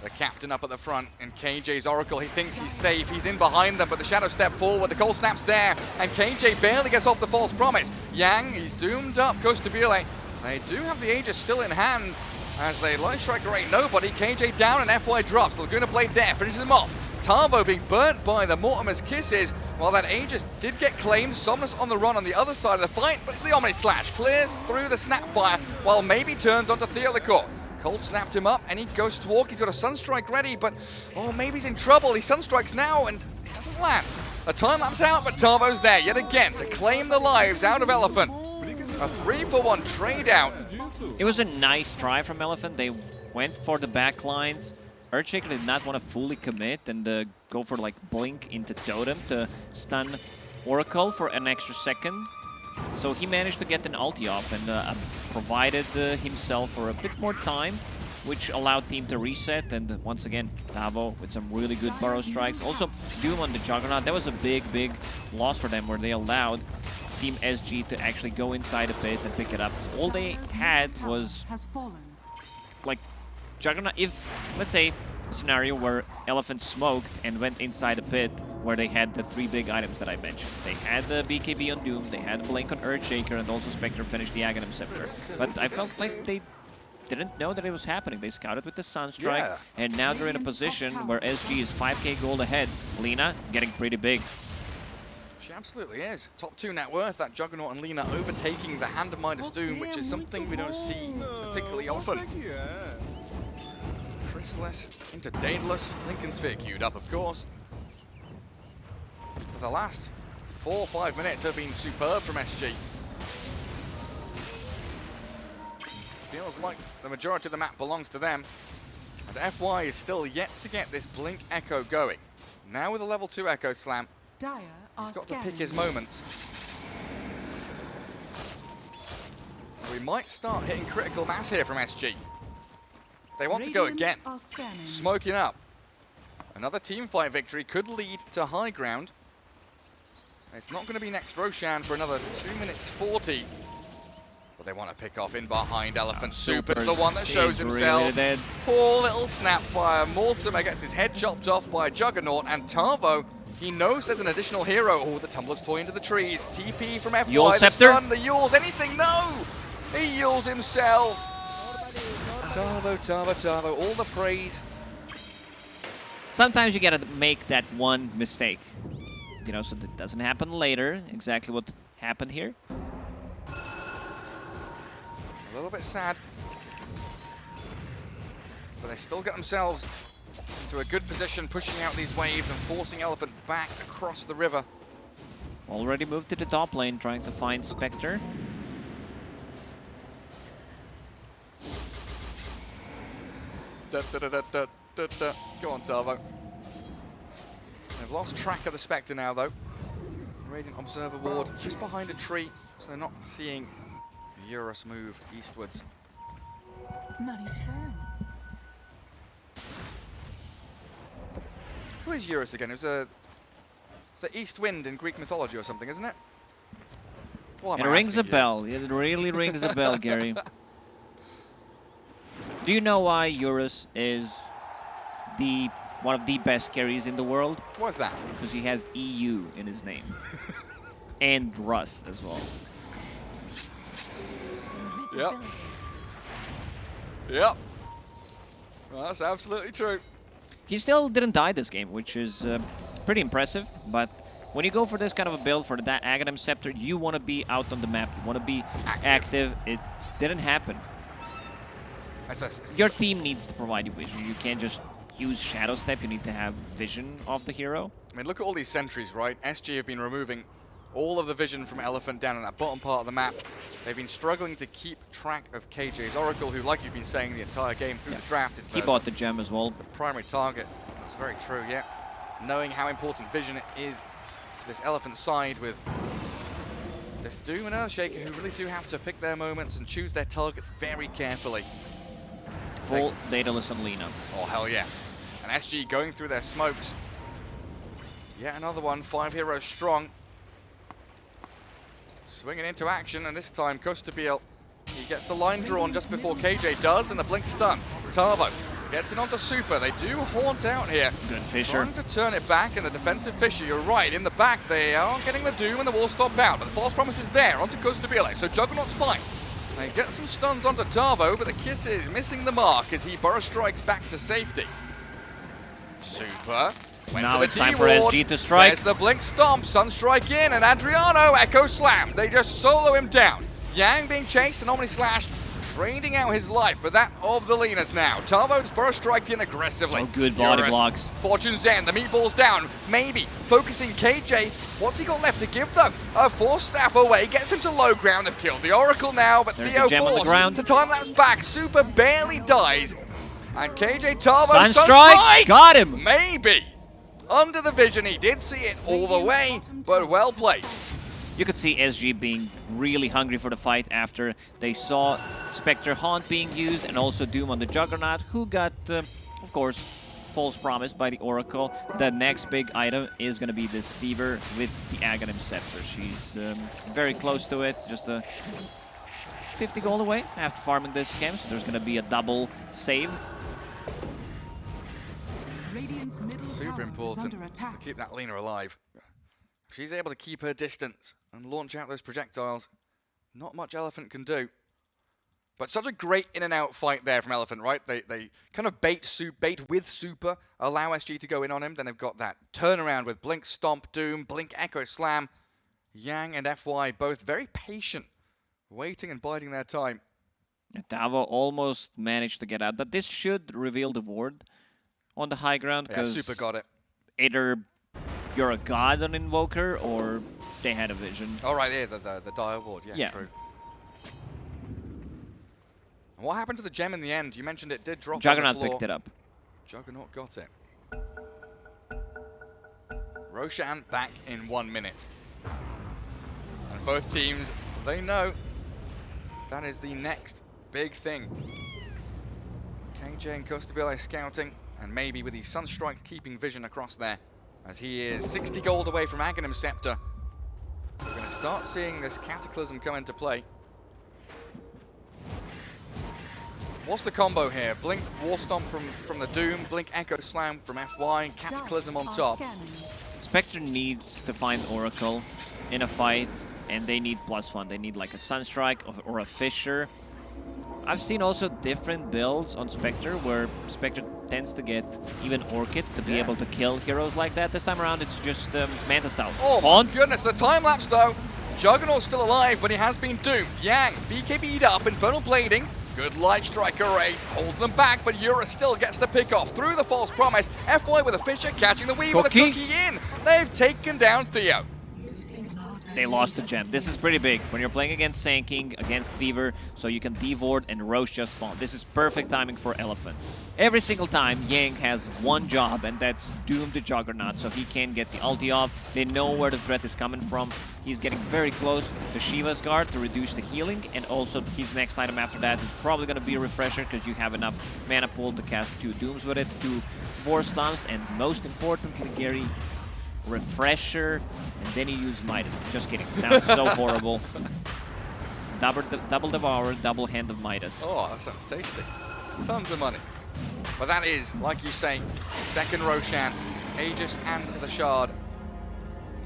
The captain up at the front, and KJ's Oracle, he thinks he's safe. He's in behind them, but the Shadow Step forward, the Cold Snap's there, and KJ barely gets off the false promise. Yang, he's doomed up, goes to Bule. They do have the Aegis still in hands, as they Light Striker ain't nobody. KJ down and FY drops. Laguna Blade there, finishes him off. Tavo being burnt by the Mortimer's kisses, while that Aegis did get claimed. Somnus on the run on the other side of the fight, but the Omni Slash clears through the Snapfire, while maybe turns onto Theolicor. Cold snapped him up, and he Ghost Walk. He's got a Sunstrike ready, but oh, maybe he's in trouble. He Sunstrikes now, and it doesn't land. A time lapse out, but Tavo's there yet again to claim the lives out of Elephant. A 3-for-1 trade out. It was a nice try from Elephant. They went for the back lines. Earthshaker did not want to fully commit and go for like Blink into Totem to stun Oracle for an extra second. So he managed to get an ulti off and provided himself for a bit more time, which allowed team to reset. And once again, Tavo with some really good burrow strikes. Also, Doom on the Juggernaut. That was a big, big loss for them, where they allowed Team SG to actually go inside a pit and pick it up. All they had was like Juggernaut. If, let's say, a scenario where Elephant smoked and went inside a pit where they had the 3 big items that I mentioned. They had the BKB on Doom, they had Blink on Earthshaker, and also Spectre finished the Aghanim Scepter. But I felt like they didn't know that it was happening. They scouted with the Sunstrike, and now they're in a position where SG is 5k gold ahead. Lina getting pretty big. She absolutely is. Top 2 net worth, that Juggernaut and Lina overtaking the Hand of Midas Doom, which is something we don't see particularly often. Chrysalis into Daedalus, Lincoln Sphere queued up, of course. The last 4 or 5 minutes have been superb from SG. Feels like the majority of the map belongs to them. And FY is still yet to get this Blink Echo going. Now with a level 2 Echo Slam, he's got to pick his moments. We might start hitting critical mass here from SG. They want to go again. Smoking up. Another team fight victory could lead to high ground. It's not going to be next Roshan for another 2 minutes 40. But they want to pick off in behind Elephant. Super Super's the one that shows is himself. really dead. Poor little Snapfire. Mortimer gets his head chopped off by Juggernaut, and Tavo, he knows there's an additional hero. Oh, the Tumbler's toy into the trees. TP from FY, Yule the Scepter. stun, the Yules, anything, no! He Yules himself. Tavo, all the praise. Sometimes you gotta make that one mistake, you know, so that doesn't happen later. Exactly what happened here. A little bit sad. But they still get themselves into a good position, pushing out these waves and forcing Elephant back across the river. Already moved to the top lane, trying to find Spectre. Go on, Tavo. They've lost track of the Spectre now, though. Radiant Observer Ward just behind a tree, so they're not seeing Eurus move eastwards. Muddy's burn. Who is Eurus again? It's the East Wind in Greek mythology or something, isn't it? Well, It rings a bell. It really rings a bell, Gary. Do you know why Eurus is one of the best carries in the world? What's that? Because he has EU in his name. And Russ as well. Yep. Yep. Well, that's absolutely true. He still didn't die this game, which is pretty impressive. But when you go for this kind of a build for that Aghanim Scepter, you want to be out on the map. You want to be active. It didn't happen. Your team needs to provide you vision. You can't just use Shadow Step. You need to have vision of the hero. I mean, look at all these sentries, right? SG have been removing all of the vision from Elephant down in that bottom part of the map. They've been struggling to keep track of KJ's Oracle, who, like you've been saying the entire game through the draft, is He bought the gem as well. the primary target. That's very true, yeah. Knowing how important vision is to this Elephant side with this Doom and Earthshaker, who really do have to pick their moments and choose their targets very carefully. Full Daedalus and Lina. Oh, hell yeah. And SG going through their smokes. Yet another one, 5 heroes strong. Swinging into action, and this time Kostabil, he gets the line drawn just before KJ does, and the blink stun. Tavo gets it onto Super. They do haunt out here. Good Fisher. Trying to turn it back, and the defensive Fisher, you're right, in the back they are getting the Doom and the wall stop out, but the false promise is there onto Kostabil, so Juggernaut's fine. They get some stuns onto Tavo, but the kiss is missing the mark as he burrow strikes back to safety. Super. Now it's time for SG to strike. There's the blink stomp, Sunstrike in, and Adriano Echo Slam. They just solo him down. Yang being chased and Omni Slash trading out his life for that of the Linas now. Tavo's burrow striked in aggressively. Oh, good body Eurus, blocks. Fortune's End, the meatball's down. Maybe focusing KJ. What's he got left to give though? A force staff away, gets him to low ground. They've killed the Oracle now, but There's Theo the gem on the forced ground. to time lapse back. Super barely dies. And KJ Tavo, Sunstrike! Got him! Maybe. Under the vision, he did see it all the way, but well placed. You could see SG being really hungry for the fight after they saw Spectre Haunt being used and also Doom on the Juggernaut, who got, of course, false promise by the Oracle. The next big item is going to be this Fever with the Aghanim Scepter. She's very close to it, just a 50 gold away after farming this game, so there's going to be a double save. Radiant's middle Super tower important is under to attack. keep that Lina alive. If she's able to keep her distance and launch out those projectiles, not much Elephant can do. But such a great in and out fight there from Elephant, right? They kind of bait with Super, allow SG to go in on him. Then they've got that turnaround with Blink Stomp, Doom, Blink Echo Slam. Yang and FY both very patient, waiting and biding their time. Tavo almost managed to get out, but this should reveal the ward on the high ground. Yeah, Super got it. Either you're a god on Invoker, or they had a vision. Oh, right, yeah, the Dire Ward. Yeah, true. And what happened to the gem in the end? You mentioned it did drop Juggernaut on the floor. picked it up. Juggernaut got it. Roshan back in 1 minute. And both teams, they know that is the next big thing. KJ and Kostabil scouting, and maybe with the Sunstrike keeping vision across there, as he is 60 gold away from Aghanim Scepter. We're going to start seeing this Cataclysm come into play. What's the combo here? Blink War Stomp from the Doom, Blink Echo Slam from FY, Cataclysm on top. Spectre needs to find Oracle in a fight, and they need +1. They need like a Sunstrike or a Fissure. I've seen also different builds on Spectre where Spectre tends to get even Orchid to be able to kill heroes like that. This time around, it's just Manta style. Oh my goodness, the time lapse though. Juggernaut's still alive, but he has been doomed. Yang, BKB'd up, Infernal Blading. Good Light Strike array, holds them back, but Yura still gets the pick off through the False Promise. FY with a Fissure, catching the Weave with a cookie in. They've taken down Theo. They lost the gem. This is pretty big when you're playing against Sanking, against Fever, so you can Devord and Roche just spawn. This is perfect timing for Elephant. Every single time, Yang has one job, and that's doom the Juggernaut, so he can get the ulti off. They know where the threat is coming from. He's getting very close to Shiva's Guard to reduce the healing, and also his next item after that is probably going to be a Refresher, because you have enough mana pool to cast 2 Dooms with it, 2 Force Stomps, and most importantly, Gary, Refresher, and then you use Midas. Just kidding. Sounds so horrible. Double Devour, double Hand of Midas. Oh, that sounds tasty. Tons of money. But that is, like you say, second Roshan, Aegis and the Shard.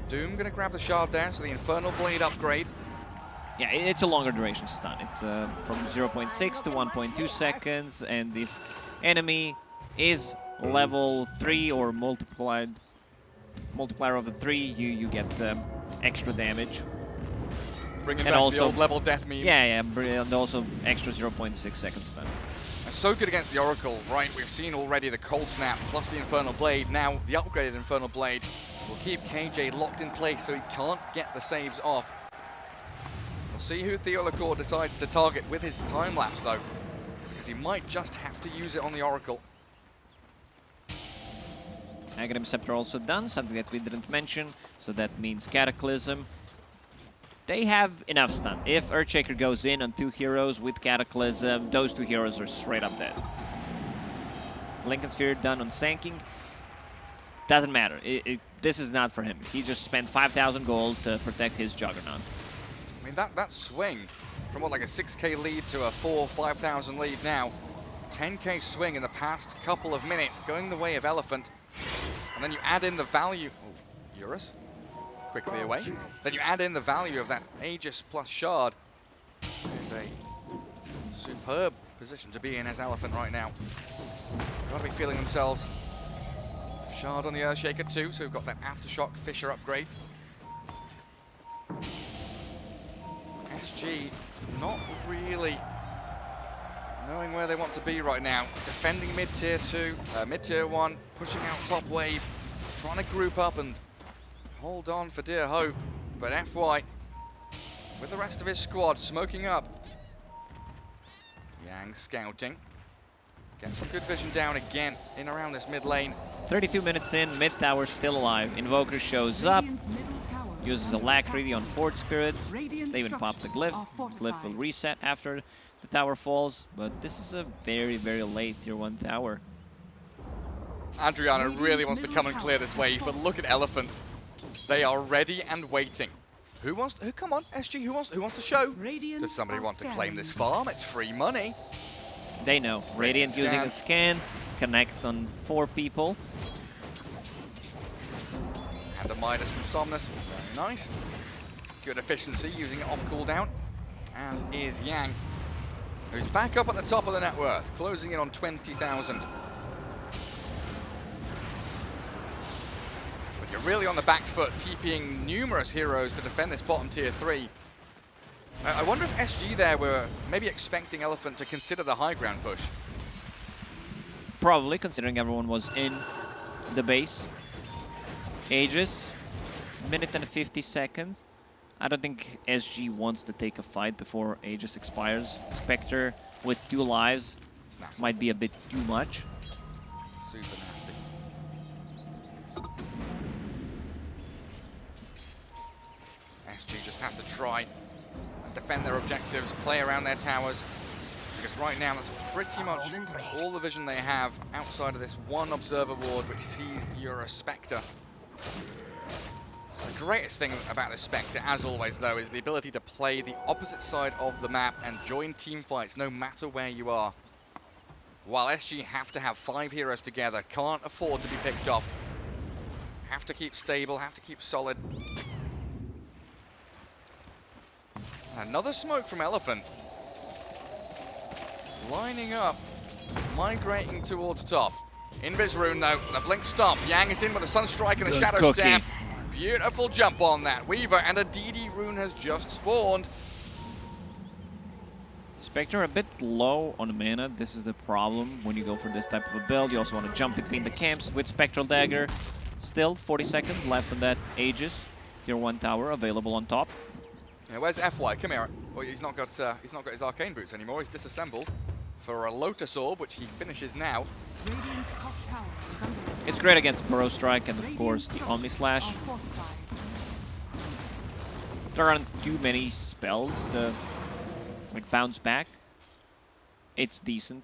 Doom gonna grab the Shard there, so the Infernal Blade upgrade. Yeah, it's a longer duration stun. It's from 0.6 to 1.2 seconds, and if enemy is level 3 or multiplier of the 3, you get extra damage. Bringing and back also, the old level death memes. Yeah, and also extra 0.6 seconds stun. And so good against the Oracle, right? We've seen already the Cold Snap plus the Infernal Blade. Now the upgraded Infernal Blade will keep KJ locked in place so he can't get the saves off. We'll see who Theolacor decides to target with his time lapse though, because he might just have to use it on the Oracle. Aghanim Scepter also done, something that we didn't mention, so that means Cataclysm. They have enough stun. If Earthshaker goes in on 2 heroes with Cataclysm, those 2 heroes are straight up dead. Lincoln Sphere done on Sanking. Doesn't matter. This is not for him. He just spent 5,000 gold to protect his Juggernaut. I mean, that swing from what, like a 6k lead to a 5,000 lead now. 10k swing in the past couple of minutes, going the way of Elephant. And then you add in the value, Eurus, quickly away. Then you add in the value of that Aegis plus Shard. It's a superb position to be in as Elephant right now. Gotta be feeling themselves. Shard on the Earthshaker too, so we've got that Aftershock Fissure upgrade. SG not really knowing where they want to be right now. Defending mid-tier 2, mid-tier 1, pushing out top wave, trying to group up and hold on for dear hope. But FY, with the rest of his squad, smoking up. Yang scouting. Gets some good vision down again in around this mid lane. 32 minutes in, mid tower still alive. Invoker shows up, uses Alacrity on Fort Spirits. They even pop the Glyph. Glyph will reset after the tower falls, but this is a very, very late tier 1 tower. Adriana really wants to come and clear this wave, but look at Elephant. They are ready and waiting. Who wants to, come on, SG, who wants to show? Does somebody want to claim this farm? It's free money. They know. Radiant using a scan, connects on 4 people. And a Midas from Somnus, very nice. Good efficiency using it off cooldown, as is Yang, who's back up at the top of the net worth, closing in on 20,000. But you're really on the back foot, TPing numerous heroes to defend this bottom tier 3. I wonder if SG there were maybe expecting Elephant to consider the high ground push. Probably, considering everyone was in the base. Aegis, minute and 50 seconds. I don't think SG wants to take a fight before Aegis expires. Spectre with 2 lives might be a bit too much. Super nasty. SG just has to try and defend their objectives, play around their towers, because right now that's pretty much all the vision they have outside of this one observer ward which sees you're a Spectre. The greatest thing about this Spectre, as always though, is the ability to play the opposite side of the map and join team fights no matter where you are. while SG have to have 5 heroes together, can't afford to be picked off. Have to keep stable, have to keep solid. Another smoke from Elephant. Lining up, migrating towards top. Invis rune though, the blink stomp. Yang is in with a Sunstrike and a Good Shadow cookie. Stab. Beautiful jump on that. Weaver and a DD rune has just spawned. Spectre a bit low on mana. This is the problem when you go for this type of a build. You also want to jump between the camps with Spectral Dagger. Still 40 seconds left on that Aegis. Tier 1 tower available on top. Yeah, where's FY? Come here. Well, he's not got his arcane boots anymore. He's disassembled for a Lotus Orb, which he finishes now. Radiant's top tower is under attack. It's great against Burrow Strike and of course the Radiant's Omni structures Slash. are fortified. There aren't too many spells to like bounce back. It's decent.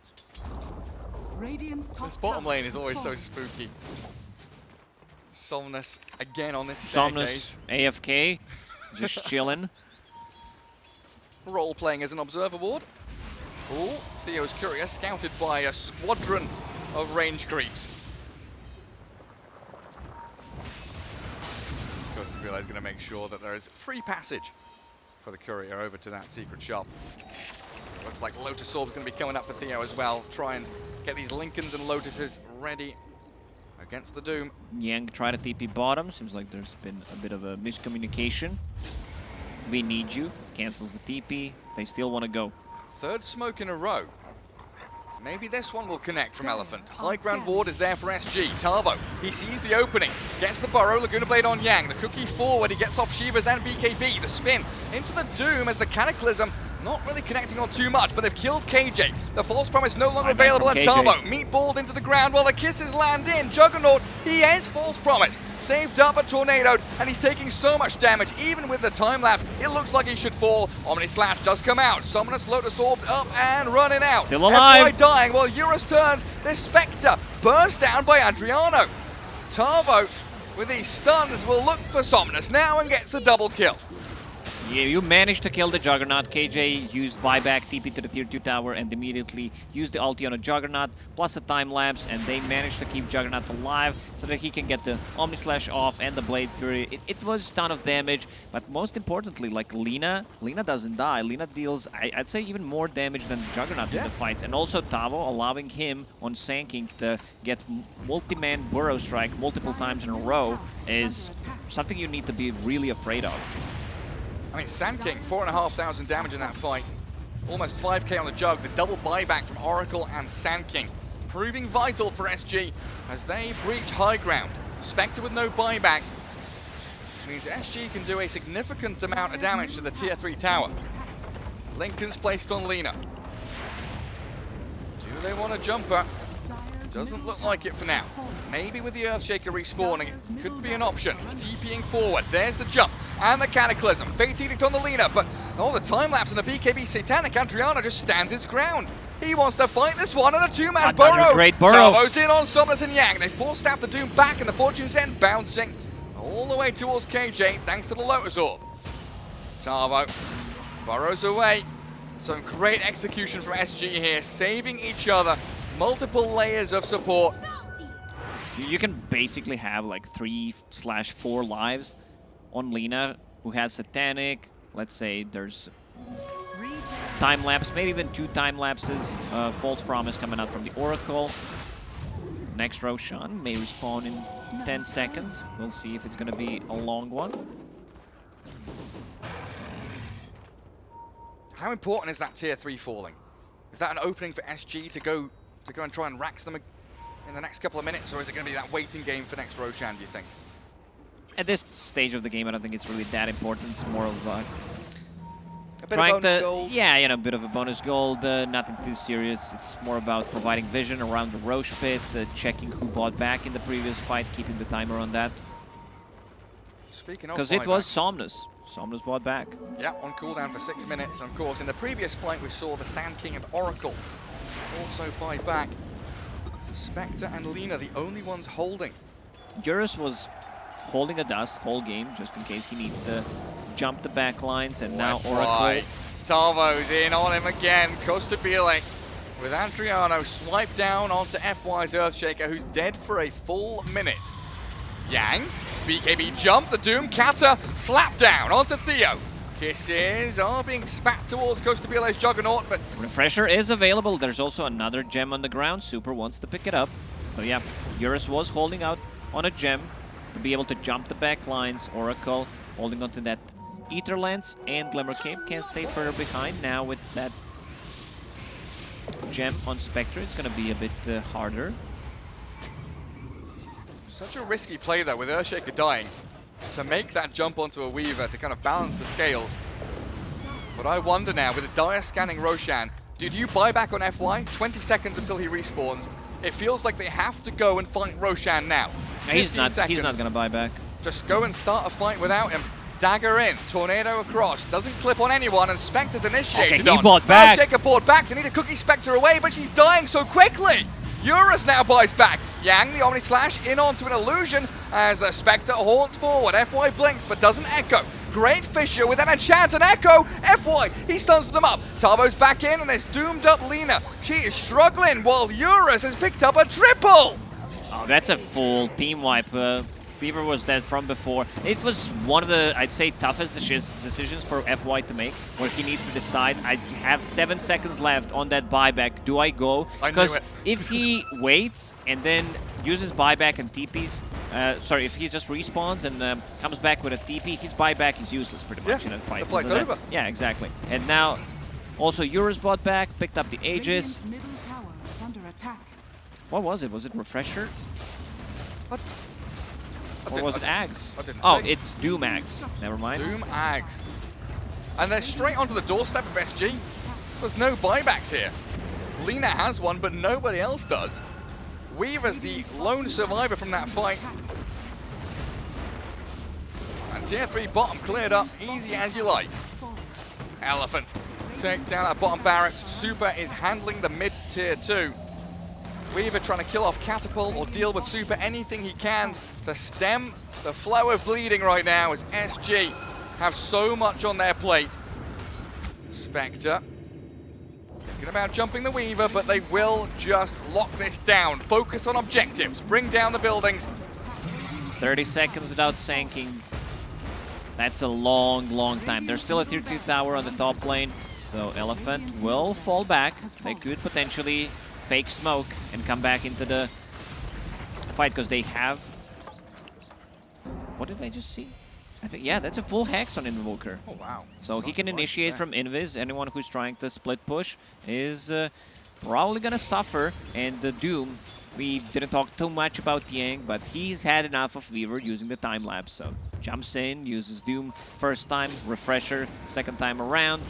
Radiant's top This bottom tower lane is always so falling. spooky. Somnus again on this Somnus staircase. AFK, just chilling. Role-playing as an observer ward. Oh, Theo's Courier scouted by a squadron of range creeps. Of course, the Relay is going to make sure that there is free passage for the Courier over to that secret shop. Looks like Lotus Orb's going to be coming up for Theo as well. Try and get these Lincolns and Lotuses ready against the Doom. Yang try to TP bottom. Seems like there's been a bit of a miscommunication. We need you. Cancels the TP. They still want to go. Third smoke in a row. Maybe this one will connect from Elephant. High ground ward is there for SG. Tarvo, he sees the opening. Gets the burrow, Laguna Blade on Yang. The cookie forward, he gets off Shivas and BKB. The spin into the Doom as the Cataclysm not really connecting on too much, but they've killed KJ. The false promise no longer Bye back available, from and KJ. Tarvo meatballed into the ground while the kisses land in. Juggernaut, he is false promised. Saved up but tornadoed, and he's taking so much damage, even with the time lapse. It looks like he should fall. Omni Slash does come out. Summonus Lotus Orb up and running out. Still alive. FY dying while Eurus turns. This Spectre burst down by Adriano. Tarvo, with these stuns, will look for Somnus now and gets a double kill. Yeah, you managed to kill the Juggernaut. KJ used buyback, TP to the tier 2 tower, and immediately used the ulti on a Juggernaut, plus a time lapse, and they managed to keep Juggernaut alive so that he can get the Omni Slash off and the Blade Fury. It was a ton of damage, but most importantly, like Lina doesn't die. Lina deals, I'd say, even more damage than Juggernaut in the fights, and also Tavo allowing him on Sanking to get multi-man Burrow Strike multiple times in a row is something you need to be really afraid of. I mean, Sand King, 4,500 damage in that fight. Almost 5k on the Jug. The double buyback from Oracle and Sand King, proving vital for SG as they breach high ground. Spectre with no buyback means SG can do a significant amount of damage to the tier 3 tower. Lincoln's placed on Lina. Do they want to jump her? Doesn't look like it for now. Maybe with the Earthshaker respawning, it could be an option. He's TPing forward. There's the jump and the Cataclysm. Fate Edict on the Lina, but the time lapse and the BKB Satanic. Adriano just stands his ground. He wants to fight this one, and a two-man burrow. Great burrow. Tavo's in on Somnus and Yang. They forced out the Doom back, and the Fortune's End bouncing all the way towards KJ, thanks to the Lotus Orb. Tavo burrows away. Some great execution from SG here, saving each other. Multiple layers of support. You can basically have like 3/4 lives on Lina, who has Satanic. Let's say there's time lapse, maybe even 2 time lapses. False promise coming out from the Oracle. Next Roshan may respawn in 10 seconds. We'll see if it's going to be a long one. How important is that tier 3 falling? Is that an opening for SG to go and try and rax them in the next couple of minutes, or is it going to be that waiting game for next Roshan, do you think? At this stage of the game, I don't think it's really that important. It's more of A bit trying of bonus to, gold? yeah, a bit of a bonus gold, nothing too serious. It's more about providing vision around the Roche pit, checking who bought back in the previous fight, keeping the timer on that. Speaking of Because it buyback, was Somnus. Somnus bought back. yeah, on cooldown for 6 minutes. And of course, in the previous fight, we saw the Sand King and Oracle also buy back. Spectre and Lina, the only ones holding. Eurus was holding a dust whole game, just in case he needs to jump the back lines, and now Right. Oracle. Tavo's in on him again. Kostabile with Adriano swiped down onto FY's Earthshaker, who's dead for a full minute. Yang, BKB jump, the Doom, Kata, slap down onto Theo. Kisses are being spat towards Ghost to BLA's Juggernaut, but Refresher is available. There's also another gem on the ground. Super wants to pick it up. So yeah, Eurus was holding out on a gem to be able to jump the back lines. Oracle holding onto that Ether Lens, and Glimmer Cape can stay further behind. Now with that gem on Spectre, it's going to be a bit harder. such a risky play though, with Earthshaker dying, to make that jump onto a Weaver to kind of balance the scales. But I wonder now, with a dire scanning Roshan, do you buy back on FY? 20 seconds until he respawns. It feels like they have to go and fight Roshan now. He's not seconds. going to buy back. Just go and start a fight without him. Dagger in, tornado across, doesn't clip on anyone, and Spectre's initiated Okay, he on. bought back. Earthshaker bought back, they need to cookie Spectre away, but she's dying so quickly! Eurus now buys back. Yang, the Omni Slash, in onto an illusion as the Spectre haunts forward. FY blinks, but doesn't echo. Great Fissure with an enchant and echo. FY, he stuns them up. Tavo's back in, and there's doomed up Lina. She is struggling, while Eurus has picked up a triple! Oh, that's a full team wipe. Fever was dead from before. It was one of the, I'd say, toughest decisions for FY to make, where he needs to decide. I have 7 seconds left on that buyback. Do I go? Because if he waits and then uses buyback and TPs, sorry, if he just respawns and comes back with a TP, his buyback is useless pretty much in a fight. The fight's over. Yeah, exactly. And now, also Eurus bought back, picked up the Aegis. Radiant's middle tower is under attack. What was it? Was it Refresher? What? Or was it Ags? I didn't Oh, say. it's Doom Ags. Never mind. Doom Ags. And they're straight onto the doorstep of SG. There's no buybacks here. Lina has one, but nobody else does. Weaver's the lone survivor from that fight. And tier 3 bottom cleared up, easy as you like. Elephant take down that bottom barracks. Super is handling the mid tier 2. Weaver trying to kill off Catapult or deal with Super, anything he can to stem the flow of bleeding right now as SG have so much on their plate. Spectre thinking about jumping the Weaver, but they will just lock this down. Focus on objectives, bring down the buildings. 30 seconds without sanking. That's a long, long time. There's still a tier 2 tower on the top lane, so Elephant will fall back. They could potentially fake smoke and come back into the fight because they have... What did I just see? I think, yeah, that's a full Hex on Invoker. Oh, wow. So he can initiate from Invis. Anyone who's trying to split push is probably going to suffer. And the Doom, we didn't talk too much about Yang, but he's had enough of Weaver using the time lapse. So jumps in, uses Doom first time, Refresher second time around,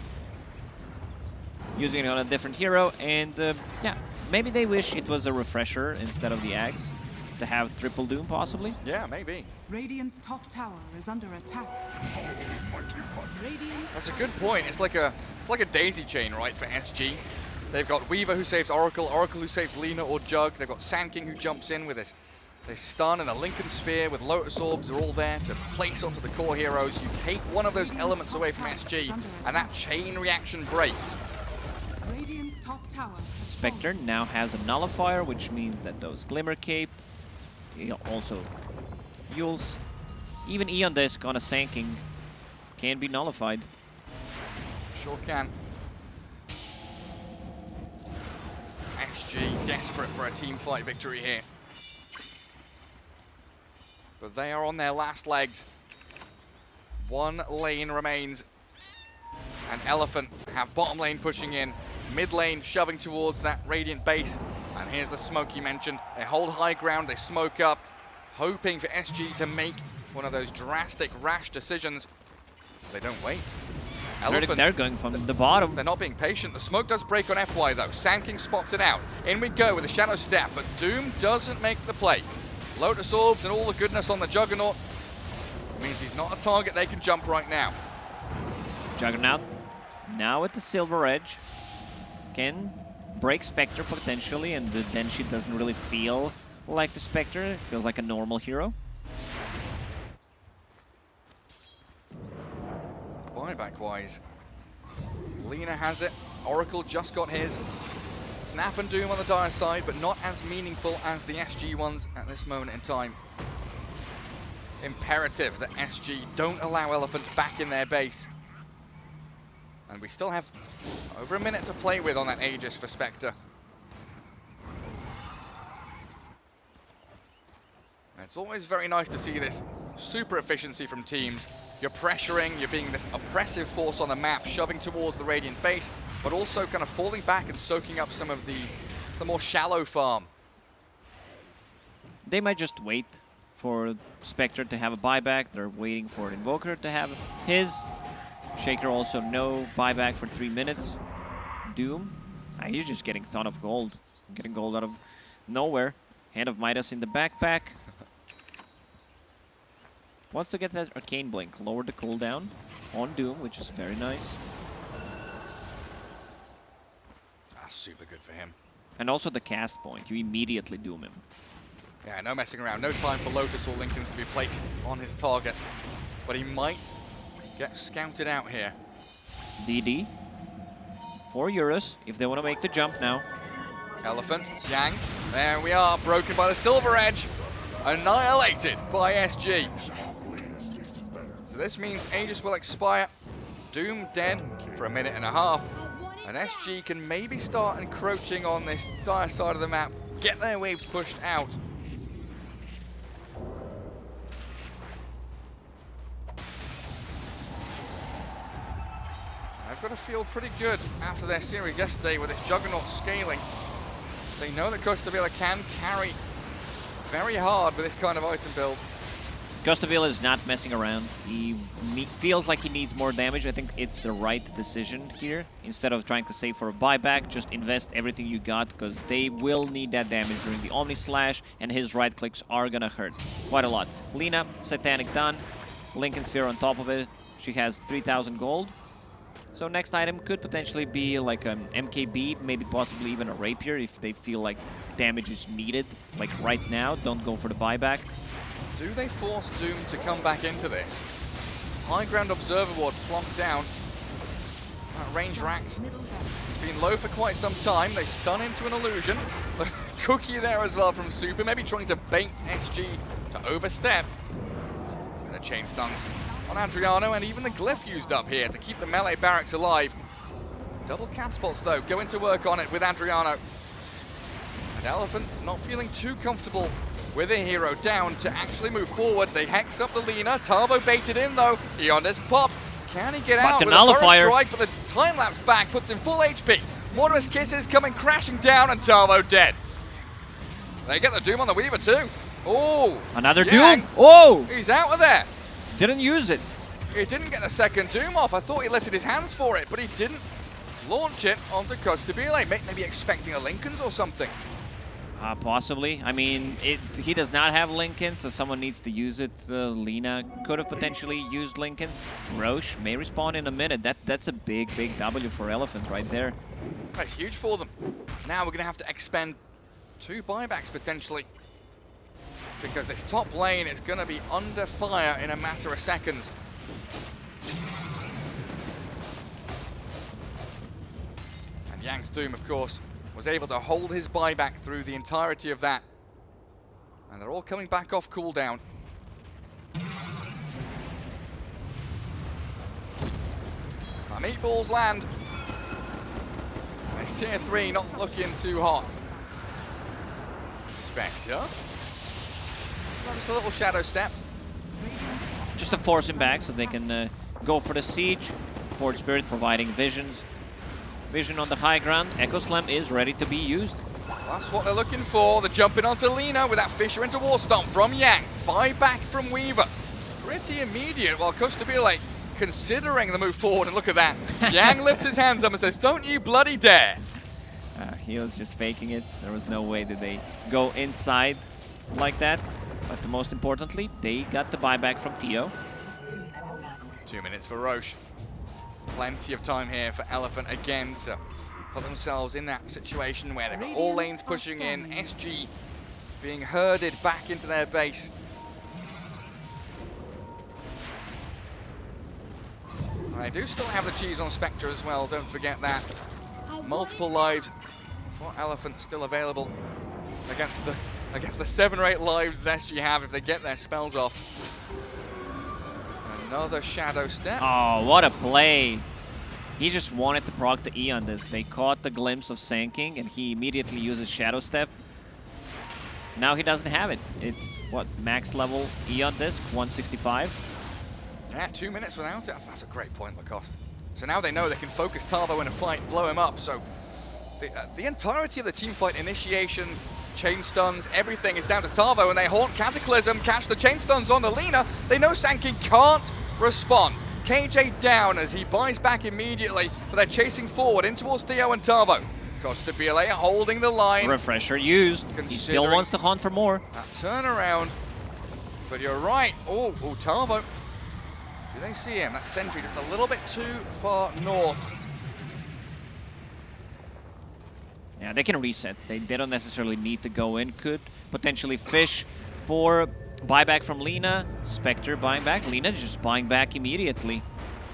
using it on a different hero. And yeah, maybe they wish it was a Refresher instead of the Axe to have triple Doom possibly. Yeah, maybe. Radiant's top tower is under attack. Radiant That's a good point. It's like a daisy chain, right, for SG. They've got Weaver who saves Oracle, Oracle who saves Lina or Jug. They've got Sand King who jumps in with this stun and the Lincoln Sphere with Lotus Orbs are all there to place onto the core heroes. You take one of those elements away from SG and that chain reaction breaks. Radiant's top tower has Spectre now has a nullifier, which means that those Glimmer Cape, also Yules, even Eon Disc on a Sanking can be nullified. Sure can. SG desperate for a team fight victory here. But they are on their last legs. One lane remains. And Elephant have bottom lane pushing in, mid lane shoving towards that Radiant base. And here's the smoke you mentioned. They hold high ground, they smoke up, hoping for SG to make one of those drastic, rash decisions. They don't wait. Elephant, They're going from the bottom. they're not being patient. The smoke does break on FY though. Sand King spots it out. In we go with a Shadow Step, but Doom doesn't make the play. Lotus Orbs and all the goodness on the Juggernaut means he's not a target they can jump right now. Juggernaut now at the Silver Edge can break Spectre potentially, and then she doesn't really feel like the Spectre. It feels like a normal hero. Buyback wise, Lina has it. Oracle just got his. Snap and Doom on the Dire side, but not as meaningful as the SG ones at this moment in time. Imperative that SG don't allow Elephants back in their base. And we still have over a minute to play with on that Aegis for Spectre. It's always very nice to see this super efficiency from teams. You're pressuring, you're being this oppressive force on the map, shoving towards the Radiant base, but also kind of falling back and soaking up some of the more shallow farm. They might just wait for Spectre to have a buyback. They're waiting for Invoker to have his. Shaker also no buyback for 3 minutes. Doom, he's just getting a ton of gold. Getting gold out of nowhere. Hand of Midas in the backpack. Wants to get that Arcane Blink. Lower the cooldown on Doom, which is very nice. That's super good for him. And also the cast point. You immediately Doom him. Yeah, no messing around. No time for Lotus or Lincoln to be placed on his target. But he might get scouted out here. DD. 4 euros if they want to make the jump now. Elephant, Yang. There we are, broken by the Silver Edge. Annihilated by SG. So this means Aegis will expire. Doom dead for a minute and a half. And SG can maybe start encroaching on this Dire side of the map. Get their waves pushed out. I've got to feel pretty good after their series yesterday with this Juggernaut scaling. They know that Costa Villa can carry very hard with this kind of item build. Costa Villa is not messing around. He feels like he needs more damage. I think it's the right decision here. Instead of trying to save for a buyback, just invest everything you got, because they will need that damage during the Omni Slash, and his right clicks are gonna hurt quite a lot. Lina, Satanic done. Lincoln Sphere on top of it. She has 3,000 gold. So next item could potentially be like an MKB, maybe possibly even a Rapier if they feel like damage is needed. Like right now, don't go for the buyback. Do they force Doom to come back into this? High ground Observer Ward plonked down. That range Rax, it's been low for quite some time. They stun into an illusion. The cookie there as well from Super, maybe trying to bait SG to overstep. And the chain stuns on Adriano, and even the glyph used up here to keep the melee barracks alive. Double catapults though, going to work on it with Adriano. And Elephant not feeling too comfortable with a hero down to actually move forward. They hex up the Lina. Tarvo baited in though. Eondis pop. Can he get out the with nullifier. a strike? But the time lapse back puts him full HP. Mortimer's Kisses coming crashing down, and Tarvo dead. They get the Doom on the Weaver too. Oh, Another Yang, Doom. Oh, he's out of there. didn't use it. He didn't get the second Doom off. I thought he lifted his hands for it, but he didn't launch it onto Costabile. Maybe expecting a Lincoln's or something. Possibly. I mean, he does not have Lincoln, so someone needs to use it. Lina could have potentially used Lincolns. Roche may respawn in a minute. That's a big W for Elephant right there. That's huge for them. Now we're going to have to expend 2 buybacks potentially, because this top lane is going to be under fire in a matter of seconds. And Yang's Doom, of course, was able to hold his buyback through the entirety of that. And they're all coming back off cooldown. Our meatballs land. This tier 3 not looking too hot. Spectre. Just a little shadow step. Just to force him back so they can go for the siege. Fort Spirit providing visions. Vision on the high ground. Echo Slam is ready to be used. That's what they're looking for. They're jumping onto Lina with that Fissure into Warstomp from Yang. Buyback from Weaver. Pretty immediate while Costabile considering the move forward, and look at that. Yang lifts his hands up and says, "Don't you bloody dare." He was just faking it. There was no way that they go inside like that. But the most importantly, they got the buyback from Tio. 2 minutes for Roche. Plenty of time here for Elephant again to put themselves in that situation where they've got all lanes pushing in, SG being herded back into their base. And they do still have the cheese on Spectre as well, don't forget that. Multiple lives For Elephant still available against the 7 or 8 lives that SG have if they get their spells off. Another Shadow Step. Oh, what a play. He just wanted to proc the E on this. They caught the glimpse of Sanking, and he immediately uses Shadow Step. Now he doesn't have it. It's, what, max level E on disc, 165. Yeah, 2 minutes without it. That's a great point, Lacoste. So now they know they can focus Tarvo in a fight, blow him up. So the entirety of the team fight, initiation, chain stuns, everything is down to Tarvo, and they haunt Cataclysm, catch the chain stuns on the Lina. They know Sanking can't respond. KJ down as he buys back immediately, but they're chasing forward in towards Theo and Tarvo. Costabile holding the line. Refresher used. He still wants to hunt for more. That turnaround. But you're right. Oh, Tarvo. Do they see him? That sentry just a little bit too far north. Yeah, they can reset. They don't necessarily need to go in. Could potentially fish for buyback from Lina. Spectre buying back. Lina just buying back immediately.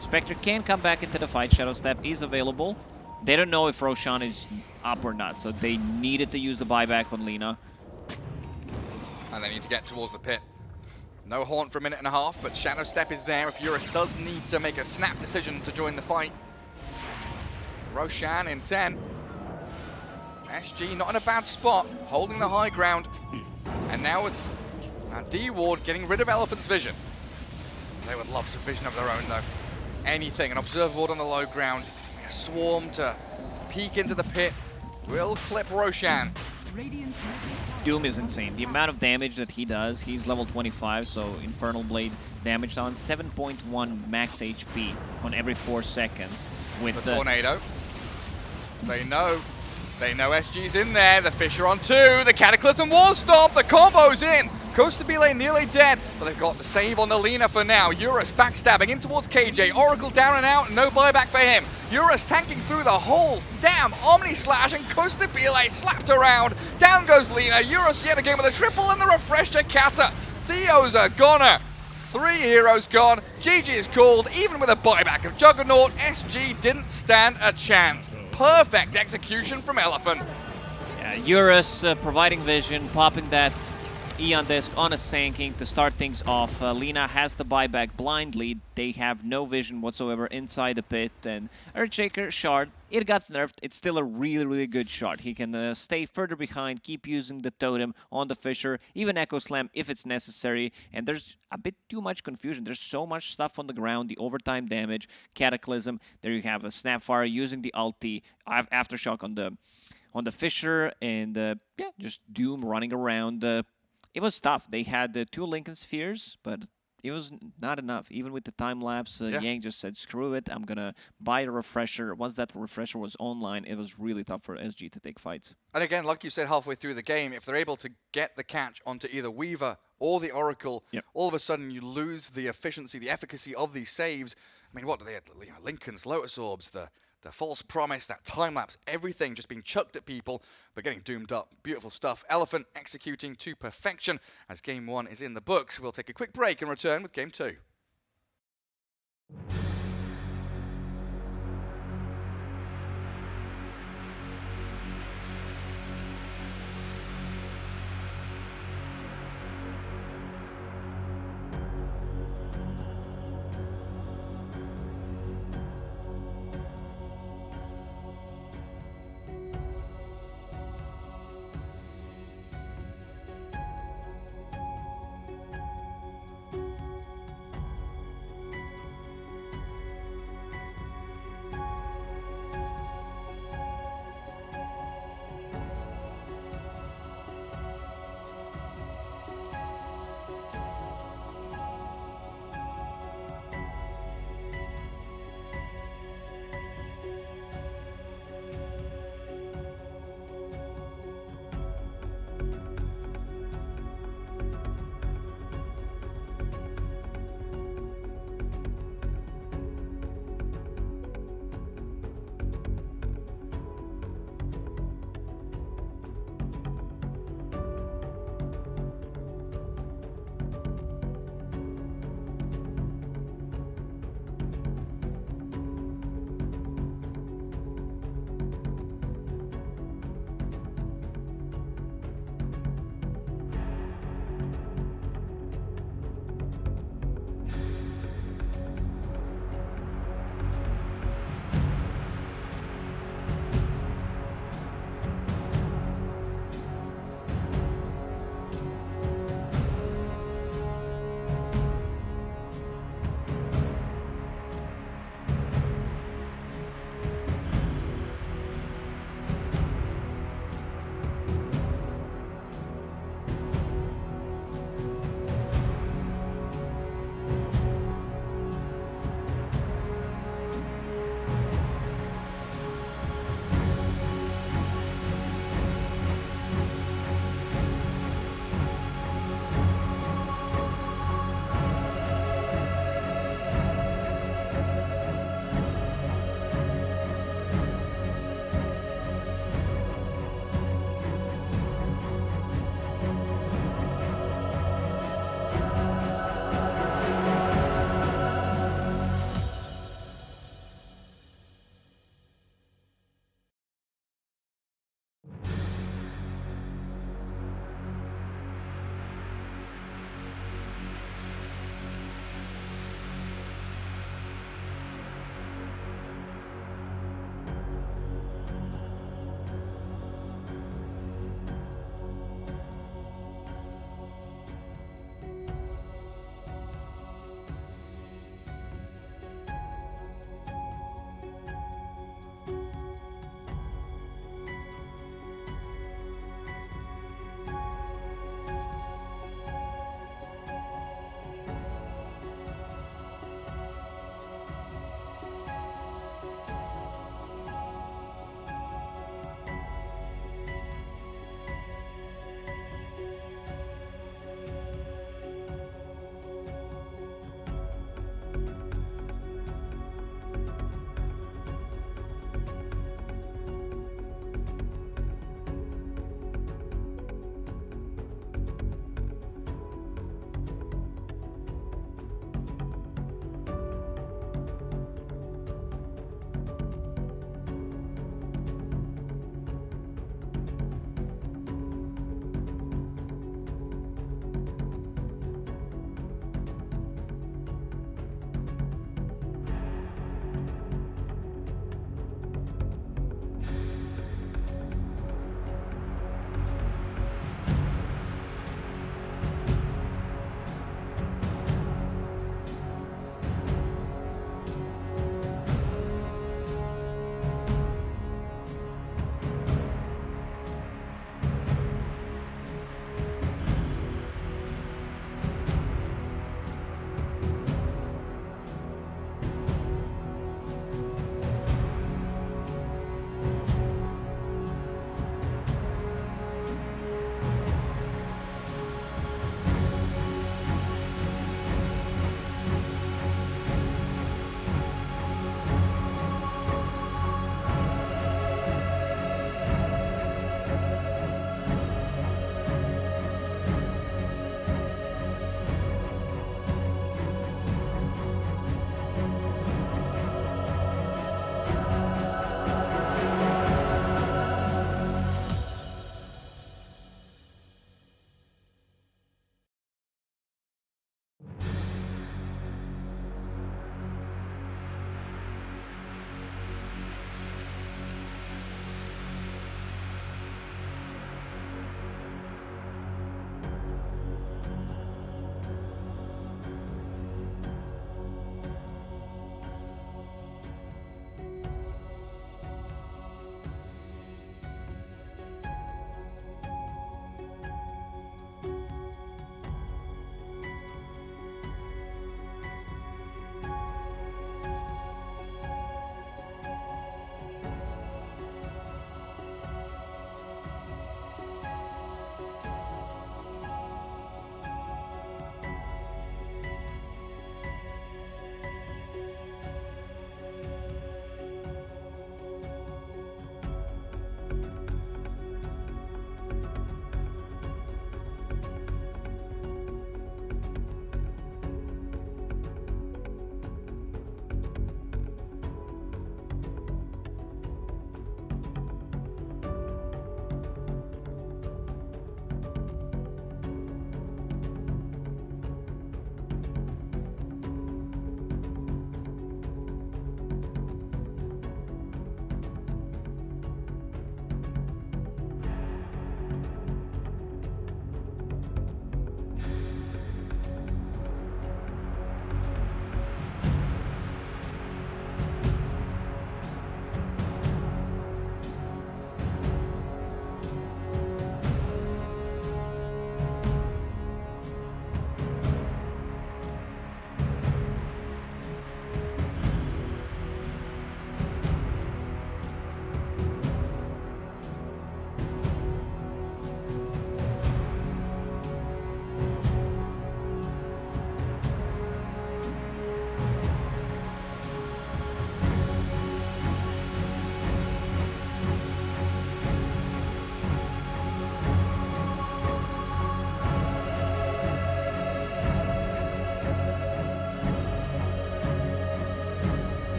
Spectre can come back into the fight. Shadow Step is available. They don't know if Roshan is up or not, so they needed to use the buyback on Lina. And they need to get towards the pit. No haunt for a minute and a half, but Shadow Step is there if Eurus does need to make a snap decision to join the fight. Roshan in 10. SG not in a bad spot, holding the high ground. And now with D-Ward getting rid of Elephant's vision. They would love some vision of their own though. Anything, an Observer Ward on the low ground. A swarm to peek into the pit. Will clip Roshan. Radiant's middle tower Doom is insane. The amount of damage that he does, he's level 25, so Infernal Blade damage on 7.1 max HP on every 4 seconds. With The tornado. They know SG's in there. The Fisher on 2. The Cataclysm War Stop. The combo's in. Costabile nearly dead, but they've got the save on the Lina for now. Eurus backstabbing in towards KJ. Oracle down and out, no buyback for him. Eurus tanking through the whole damn Omni Slash, and Costabile slapped around. Down goes Lina. Eurus yet again with a triple and the refresher Kata. Theo's a goner. 3 heroes gone. GG is called. Even with a buyback of Juggernaut, SG didn't stand a chance. Perfect execution from Elephant. Yeah, Eurus providing vision, popping that Eon disc on a Sanking to start things off. Lina has the buyback blindly. They have no vision whatsoever inside the pit. And Earthshaker shard, it got nerfed. It's still a really, really good shard. He can stay further behind, keep using the totem on the Fisher, even Echo Slam if it's necessary. And there's a bit too much confusion. There's so much stuff on the ground. The overtime damage, Cataclysm. There you have a Snapfire using the ulti, Aftershock on the Fisher, and yeah, just Doom running around. It was tough. They had 2 Lincoln Spheres, but it was not enough. Even with the time lapse, Yang just said, screw it, I'm going to buy a refresher. Once that refresher was online, it was really tough for SG to take fights. And again, like you said halfway through the game, if they're able to get the catch onto either Weaver or the Oracle, all of a sudden you lose the efficiency, the efficacy of these saves. I mean, what do they have? You know, Lincoln's, Lotus Orbs, the false promise, that time lapse, everything just being chucked at people, but getting doomed up. Beautiful stuff. Elephant executing to perfection as game 1 is in the books. We'll take a quick break and return with game 2.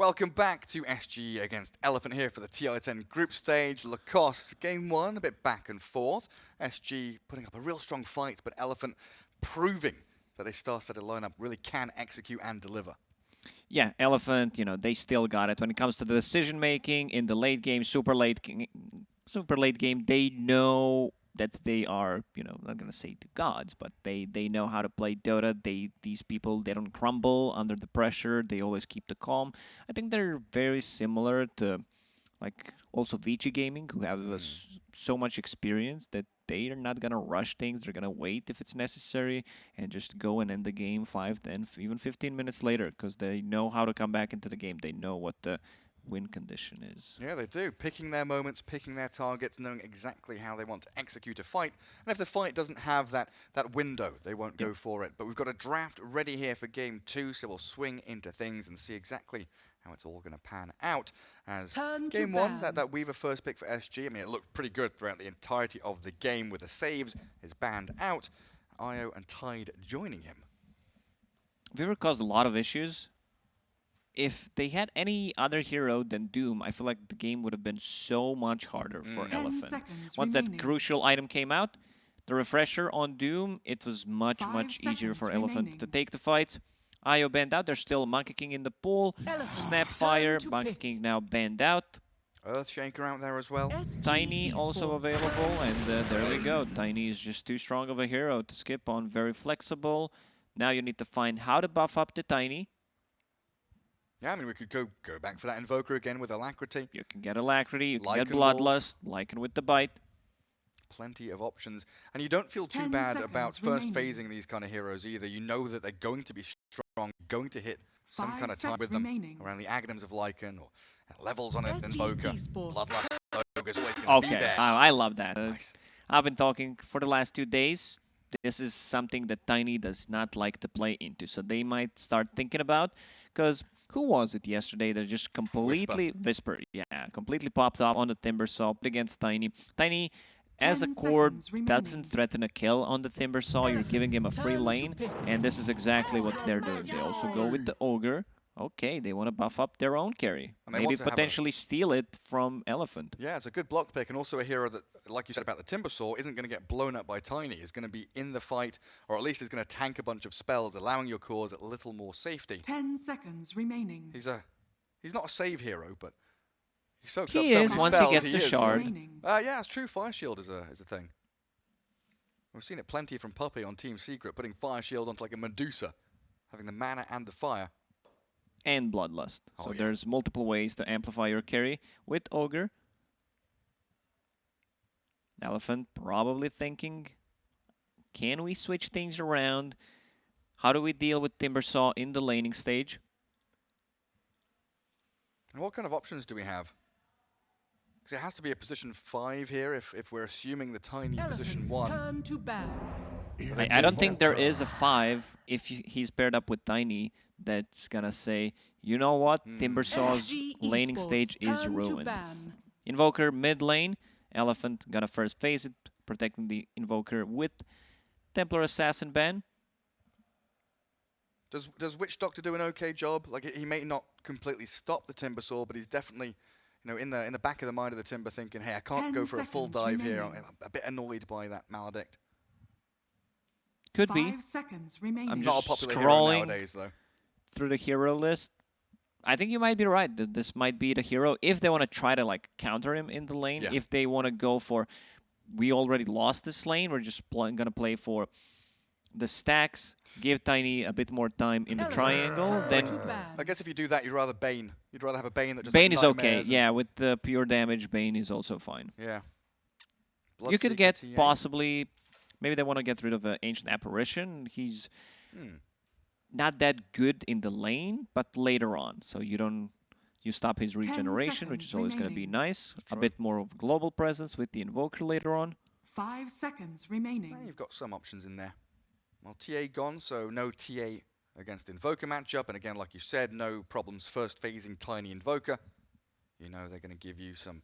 welcome back to SG against Elephant here for the TI10 group stage. Lacoste, game one, a bit back and forth. SG putting up a real strong fight, but Elephant proving that their star-studded lineup really can execute and deliver. Yeah, Elephant, they still got it. When it comes to the decision making in the late game, super late game, they know that they are, not gonna say the gods, but they know how to play Dota. These people, they don't crumble under the pressure. They always keep the calm. I think they're very similar to like also Vici Gaming, who have so much experience that they are not gonna rush things. They're gonna wait if it's necessary and just go and end the game 5, 10, even 15 minutes later, because they know how to come back into the game. They know what the win condition is. Yeah, they do. Picking their moments, picking their targets, knowing exactly how they want to execute a fight. And if the fight doesn't have that window, they won't go for it. But we've got a draft ready here for game 2, so we'll swing into things and see exactly how it's all going to pan out. As game 1, that Weaver first pick for SG, I mean, it looked pretty good throughout the entirety of the game with the saves, is banned out. Io and Tide joining him. Weaver caused a lot of issues. If they had any other hero than Doom, I feel like the game would have been so much harder for Elephant. Once that crucial item came out, the refresher on Doom, it was much easier for Elephant to take the fights. Io banned out. There's still Monkey King in the pool. Snapfire, Monkey King now banned out. Earthshaker out there as well. Tiny also available, and there we go. Tiny is just too strong of a hero to skip on. Very flexible. Now you need to find how to buff up the Tiny. Yeah, I mean, we could go back for that Invoker again with Alacrity. You can get Alacrity, you can get Lycan Bloodlust, Lycan with the Bite. Plenty of options. And you don't feel too bad about first phasing these kind of heroes either. You know that they're going to be strong, going to hit some kind of time with them around the Aghanims of Lycan or levels on an Invoker. Bloodlust is always going to be there. I love that. Nice. I've been talking for the last 2 days. This is something that Tiny does not like to play into. So they might start thinking about, because who was it yesterday that just completely Whisper, completely popped off on the Timbersaw against Tiny. Tiny, as a core, doesn't threaten a kill on the Timbersaw. You're giving him a free lane, and this is exactly what they're doing. They also go with the Ogre. Okay, they want to buff up their own carry. Maybe potentially steal it from Elephant. Yeah, it's a good block pick, and also a hero that, like you said about the Timbersaw, isn't going to get blown up by Tiny. Is going to be in the fight, or at least is going to tank a bunch of spells, allowing your cores a little more safety. 10 seconds remaining. He's not a save hero, but he soaks up so many once spells. he gets the shard. Yeah, it's true. Fire Shield is a thing. We've seen it plenty from Puppy on Team Secret, putting Fire Shield onto like a Medusa, having the mana and the fire. And Bloodlust. So there's multiple ways to amplify your carry with Ogre. Elephant probably thinking, can we switch things around? How do we deal with Timbersaw in the laning stage? And what kind of options do we have? Because it has to be a position 5 here if we're assuming the Tiny position 1. I don't think there is a 5 if he's paired up with Tiny that's gonna say, you know what, Timbersaw's laning stage is ruined. Invoker mid lane, Elephant gonna first phase it, protecting the Invoker with Templar Assassin ban. Does Witch Doctor do an okay job? Like, he may not completely stop the Timbersaw, but he's definitely, in the back of the mind of the Timber thinking, hey, I can't go for a full dive here. I'm a bit annoyed by that Maledict. Could be. 5 seconds remaining. I'm Not just a popular scrolling hero nowadays, though. Through the hero list. I think you might be right that this might be the hero if they want to try to counter him in the lane. Yeah. If they want to go for, we already lost this lane, we're just gonna play for the stacks, give Tiny a bit more time in the triangle. Then I guess if you do that, you'd rather Bane. You'd rather have a Bane that just Bane is okay. Yeah, with the pure damage, Bane is also fine. Yeah. You could get possibly. Maybe they want to get rid of an Ancient Apparition. He's not that good in the lane, but later on. So you stop his regeneration, which is always going to be nice. A bit more of global presence with the Invoker later on. 5 seconds remaining. Well, you've got some options in there. Well, TA gone, so no TA against Invoker matchup. And again, like you said, no problems first phasing Tiny Invoker. They're going to give you some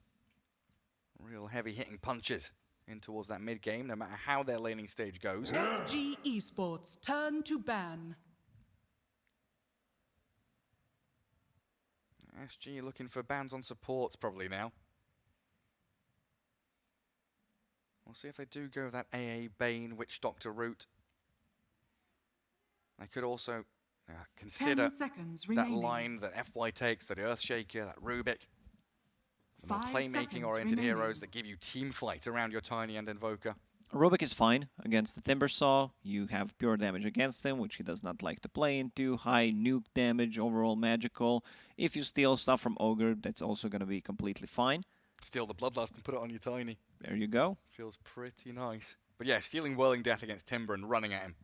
real heavy hitting punches in towards that mid game, no matter how their laning stage goes. SG Esports turn to ban. SG looking for bans on supports probably now. We'll see if they do go that AA Bane Witch Doctor route. They could also consider 10 seconds that remaining. line that FY takes, that Earthshaker, that Rubik. The more 5 playmaking seconds oriented remaining. heroes that give you team fight around your Tiny and Invoker. Rubik is fine against the Timbersaw. You have pure damage against him, which he does not like to play into. High nuke damage, overall magical. If you steal stuff from Ogre, that's also going to be completely fine. Steal the Bloodlust and put it on your Tiny. There you go. Feels pretty nice. But yeah, stealing Whirling Death against Timber and running at him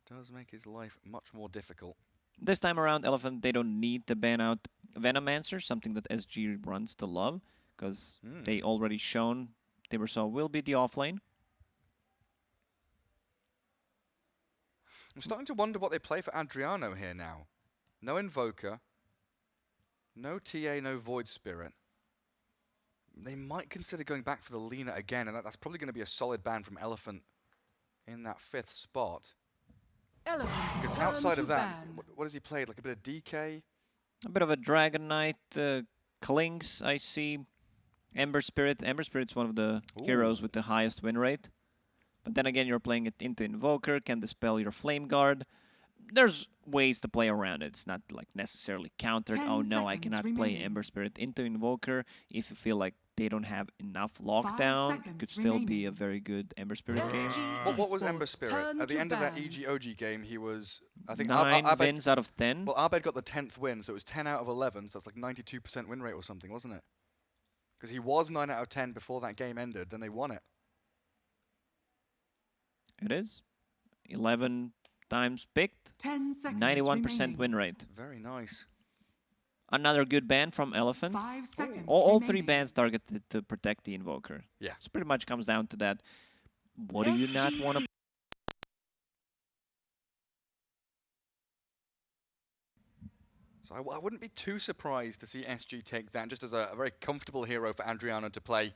does make his life much more difficult. This time around, Elephant, they don't need to ban out Venomancer, something that SG runs to love, because they already shown Timbersaw will be the offlane. I'm starting to wonder what they play for Adriano here now. No Invoker, no TA, no Void Spirit. They might consider going back for the Lina again, and that's probably going to be a solid ban from Elephant in that 5th spot. Elephants Because turn outside to of that, ban. what has he played? Like a bit of DK? A bit of a Dragon Knight, Clings, I see. Ember Spirit. Ember Spirit's one of the heroes with the highest win rate. But then again, you're playing it into Invoker, can dispel your Flame Guard. There's ways to play around it. It's not like necessarily countered. 10 Oh no, I seconds cannot play remaining. Ember Spirit into Invoker. If you feel like they don't have enough lockdown, seconds could still be a remaining. very good Ember Spirit game. SG What was Ember Esports Spirit? turn At the to end of that ban. EG-OG game, he was, I think, 9 Abed, wins out of 10. well, Abed got the 10th win, so it was 10 out of 11, so that's like 92% win rate or something, wasn't it? Because he was 9 out of 10 before that game ended, then they won it. It is. 11 times picked. 10 seconds 91% remaining. win rate. Very nice. Another good ban from Elephant. 5 seconds All 3 remaining. bans targeted to protect the Invoker. Yeah. So pretty much comes down to that. What do you not want to... So I wouldn't be too surprised to see SG take that just as a very comfortable hero for Adriano to play.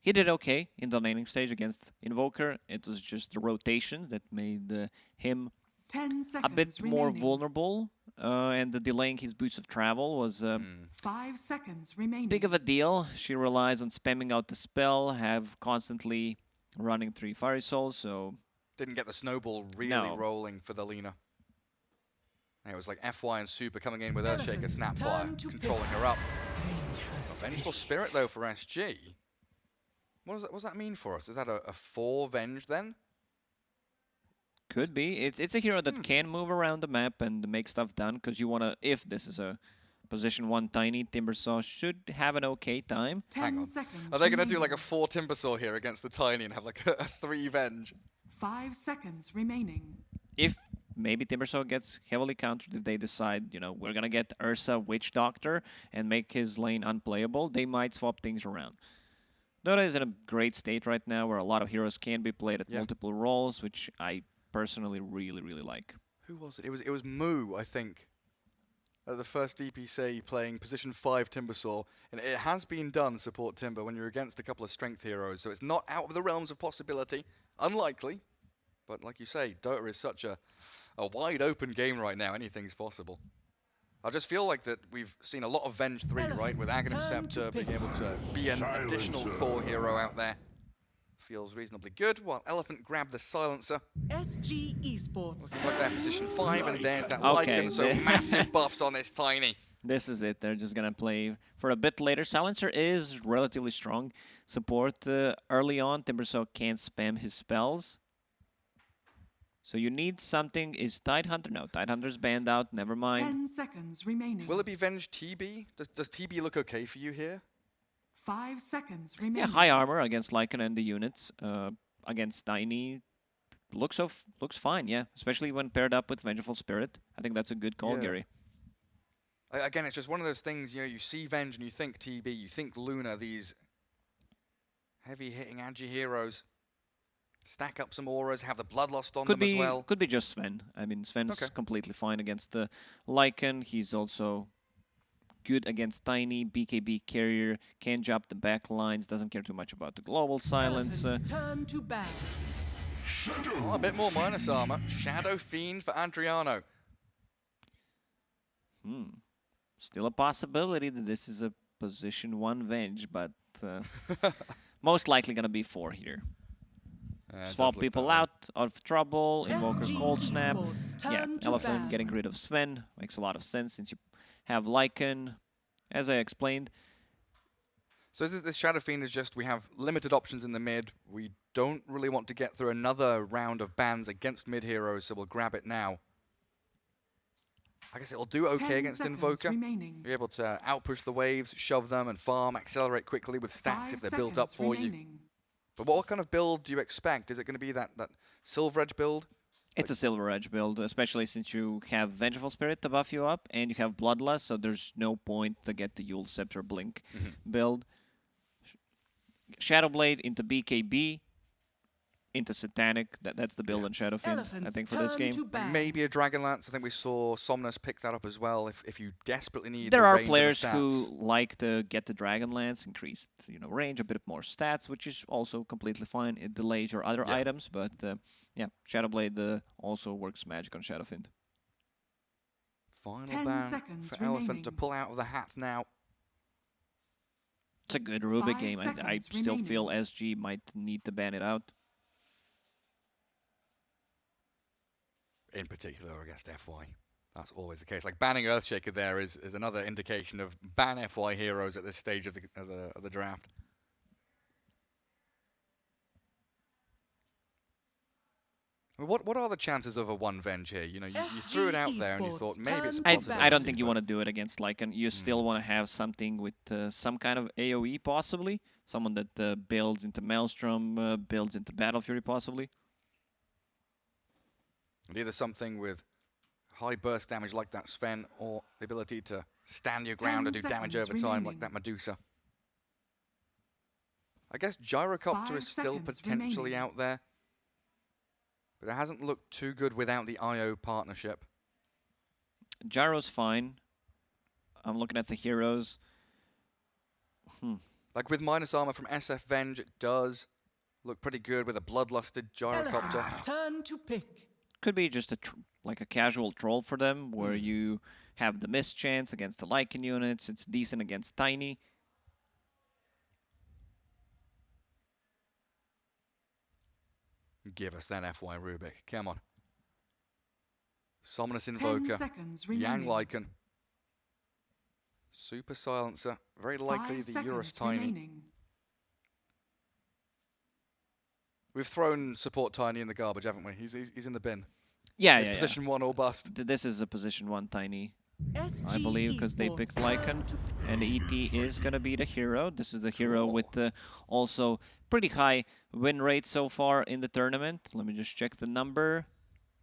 He did okay in the laning stage against Invoker. It was just the rotation that made him 10 a seconds bit more remaining. vulnerable. And the delaying his boots of travel was 5 seconds remaining. big of a deal. She relies on spamming out the spell, have constantly running 3 Fiery Souls, so... Didn't get the snowball really No. rolling for the Lina. It was like FY and Super coming in with Earthshaker, Elephants Snapfire, turn to controlling her up. A Vengeful Spirit, though, for SG. What does that mean for us? Is that a 4 Venge, then? Could be. It's a hero that can move around the map and make stuff done, because you want to... If this is a position 1 Tiny, Timbersaw should have an okay time. 10 Hang on. seconds Are they going to do remaining. like a 4 Timbersaw here against the Tiny and have like a 3 Venge? 5 seconds remaining. If maybe Timbersaw gets heavily countered, if they decide, you know, we're going to get Ursa Witch Doctor and make his lane unplayable, they might swap things around. Dota is in a great state right now where a lot of heroes can be played at multiple roles, which I personally really, really like. Who was it? It was Moo, I think. The first DPC playing position 5 Timbersaw. And it has been done, support Timber, when you're against a couple of strength heroes. So it's not out of the realms of possibility. Unlikely. But like you say, Dota is such a wide open game right now. Anything's possible. I just feel like that we've seen a lot of Venge 3, right? With Aghanim Scepter being able to be an additional core hero out there. Feels reasonably good. While Elephant grabbed the Silencer. SG Esports. Looking like they're position 5, and there's that Okay. Lycan. So massive buffs on this Tiny. This is it. They're just going to play for a bit later. Silencer is relatively strong support. Early on, Timbersaw can't spam his spells. So you need something. Is Tidehunter? No, Tidehunter's banned out. Never mind. 10 seconds remaining. Will it be Venge TB? Does TB look okay for you here? 5 seconds remaining. Yeah, high armor against Lycan and the units. Against Tiny, looks fine, yeah. Especially when paired up with Vengeful Spirit. I think that's a good call, Yeah. Gary. Again, it's just one of those things, you know, you see Venge and you think TB, you think Luna, these heavy-hitting agi heroes. Stack up some auras, have the Bloodlust on them as well. Could be just Sven. I mean, Sven's completely fine against the Lycan. He's also good against Tiny, BKB carrier, can jump the back lines, doesn't care too much about the global silence. Elephants turn to ban. Oh, a bit more minus armor. Shadow Fiend for Adriano. Still a possibility that this is a position 1 Venge, but most likely going to be 4 here. It does Swap look people that way. out of trouble, Invoker SG Cold Snap. Esports, Yeah, turn to Elephant ban. getting rid of Sven makes a lot of sense since you have Lycan, as I explained. So this Shadow Fiend is just, we have limited options in the mid. We don't really want to get through another round of bans against mid heroes, so we'll grab it now. I guess it'll do okay 10 against seconds Invoker. remaining. You're able to outpush the waves, shove them, and farm, accelerate quickly with stacks 5 if they're built up seconds for you. remaining. But what kind of build do you expect? Is it going to be that Silver Edge build? It's a Silver Edge build, especially since you have Vengeful Spirit to buff you up, and you have Bloodlust, so there's no point to get the Yule Scepter Blink build. Shadowblade into BKB, into Satanic. That's the build on Shadowfiend, I Elephants think, for this turn game. to ban. Maybe a Dragonlance. I think we saw Somnus pick that up as well. If you desperately need There the are range and the players stats. who like to get the Dragonlance, increased range, a bit more stats, which is also completely fine. It delays your other Yeah. items, but yeah, Shadowblade also works magic on Shadowfiend. Final 10 ban seconds for Elephant to remaining. pull out of the hat now. It's a good Rubik 5 game. I seconds still feel remaining. SG might need to ban it out. In particular against FY. That's always the case. Like banning Earthshaker there is another indication of ban FY heroes at this stage of the draft. What are the chances of a 1 Venge here? You threw it out there and you thought maybe it's a I possibility. I don't think you but want to do it against Lycan. You still want to have something with some kind of AoE, possibly. Someone that builds into Maelstrom, builds into Battle Fury, possibly. and either something with high burst damage like that Sven, or the ability to stand your ground and do 10 damage seconds over time like remaining. that Medusa. I guess Gyrocopter 5 is still seconds potentially remaining. out there. But it hasn't looked too good without the IO partnership. Gyro's fine. I'm looking at the heroes. Like with minus armor from SF Venge, it does look pretty good with a bloodlusted Gyrocopter. Elephants turn to pick. Could be just like a casual troll for them, where you have the miss chance against the Lycan units. It's decent against Tiny. Give us that FY Rubik. Come on. Somnus 10 Invoker. seconds Yang remaining. Lycan. Super Silencer. Very likely 5 the Eurus seconds Tiny. remaining. We've thrown support Tiny in the garbage, haven't we? He's in the bin. Yeah, He's yeah, position 1 or bust. This is a position 1 Tiny, SG I believe, because they Esports, picked turn Lycan. to pick. And ET is going to be the hero. This is the hero Cool. with also pretty high win rate so far in the tournament. Let me just check the number.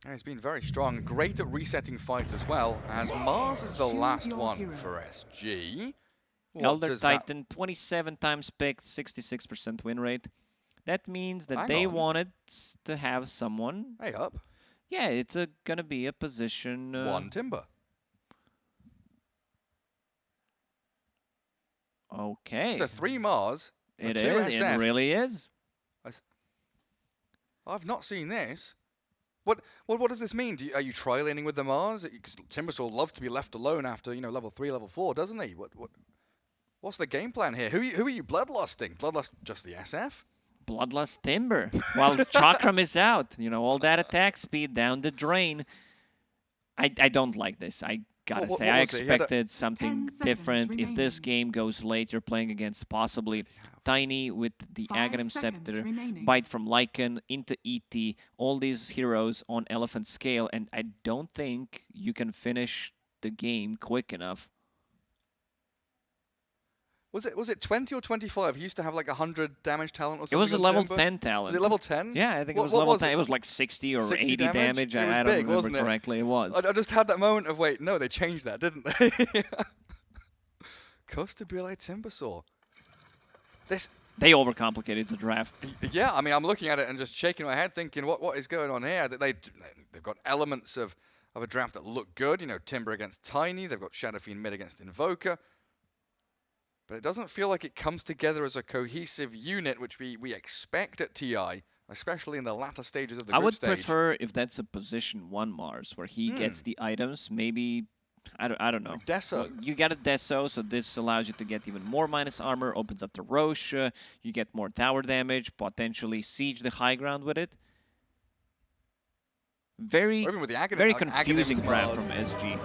Yeah, he's been very strong. Great at resetting fights as well, as Mars is the Choose last your one hero. for SG. What Elder does that- Titan, 27 times picked, 66% win rate. That means that Hang they on. wanted to have someone. Hey, up. Yeah, it's going to be a position. 1 Timber. Okay. So 3 Mars. It 2 is. It SF. really is. I've not seen this. What does this mean? Are you tri-laning with the Mars? Because Timbersaw loves to be left alone after level 3, level 4, doesn't he? What's the game plan here? Who are you bloodlusting? Bloodlust just the SF? Bloodlust Timber. While Chakram is out. All that attack speed down the drain. I don't like this. I gotta What say, I was it? He had a- expected something 10 seconds different. If this remaining. game goes late, you're playing against possibly Tiny with the 5 Aghanim seconds Scepter, remaining. Bite from Lycan into ET, all these heroes on Elephant scale, and I don't think you can finish the game quick enough. Was it 20 or 25? He used to have like 100 damage talent or It something. was a on level Timber. 10 talent. Was it level 10? Yeah, I think it What- was what level was 10. it? It was like 60 or 60 80 damage. It was I don't big, remember wasn't it? correctly. It was. I just had that moment of, wait, no, they changed that, didn't they? Costa Bile Timbersaw. They overcomplicated the draft. Yeah, I mean, I'm looking at it and just shaking my head thinking, what is going on here? They've got elements of a draft that look good. Timber against Tiny. They've got Shadowfiend mid against Invoker. But it doesn't feel like it comes together as a cohesive unit, which we expect at TI, especially in the latter stages of the I group would stage. prefer if that's a position 1 Mars, where he gets the items, maybe I don't know. Deso. Well, you got a Deso, so this allows you to get even more minus armor, opens up the Roche, you get more tower damage, potentially siege the high ground with it. Very, Or even with the very Aghanim confusing as brand well. from SG.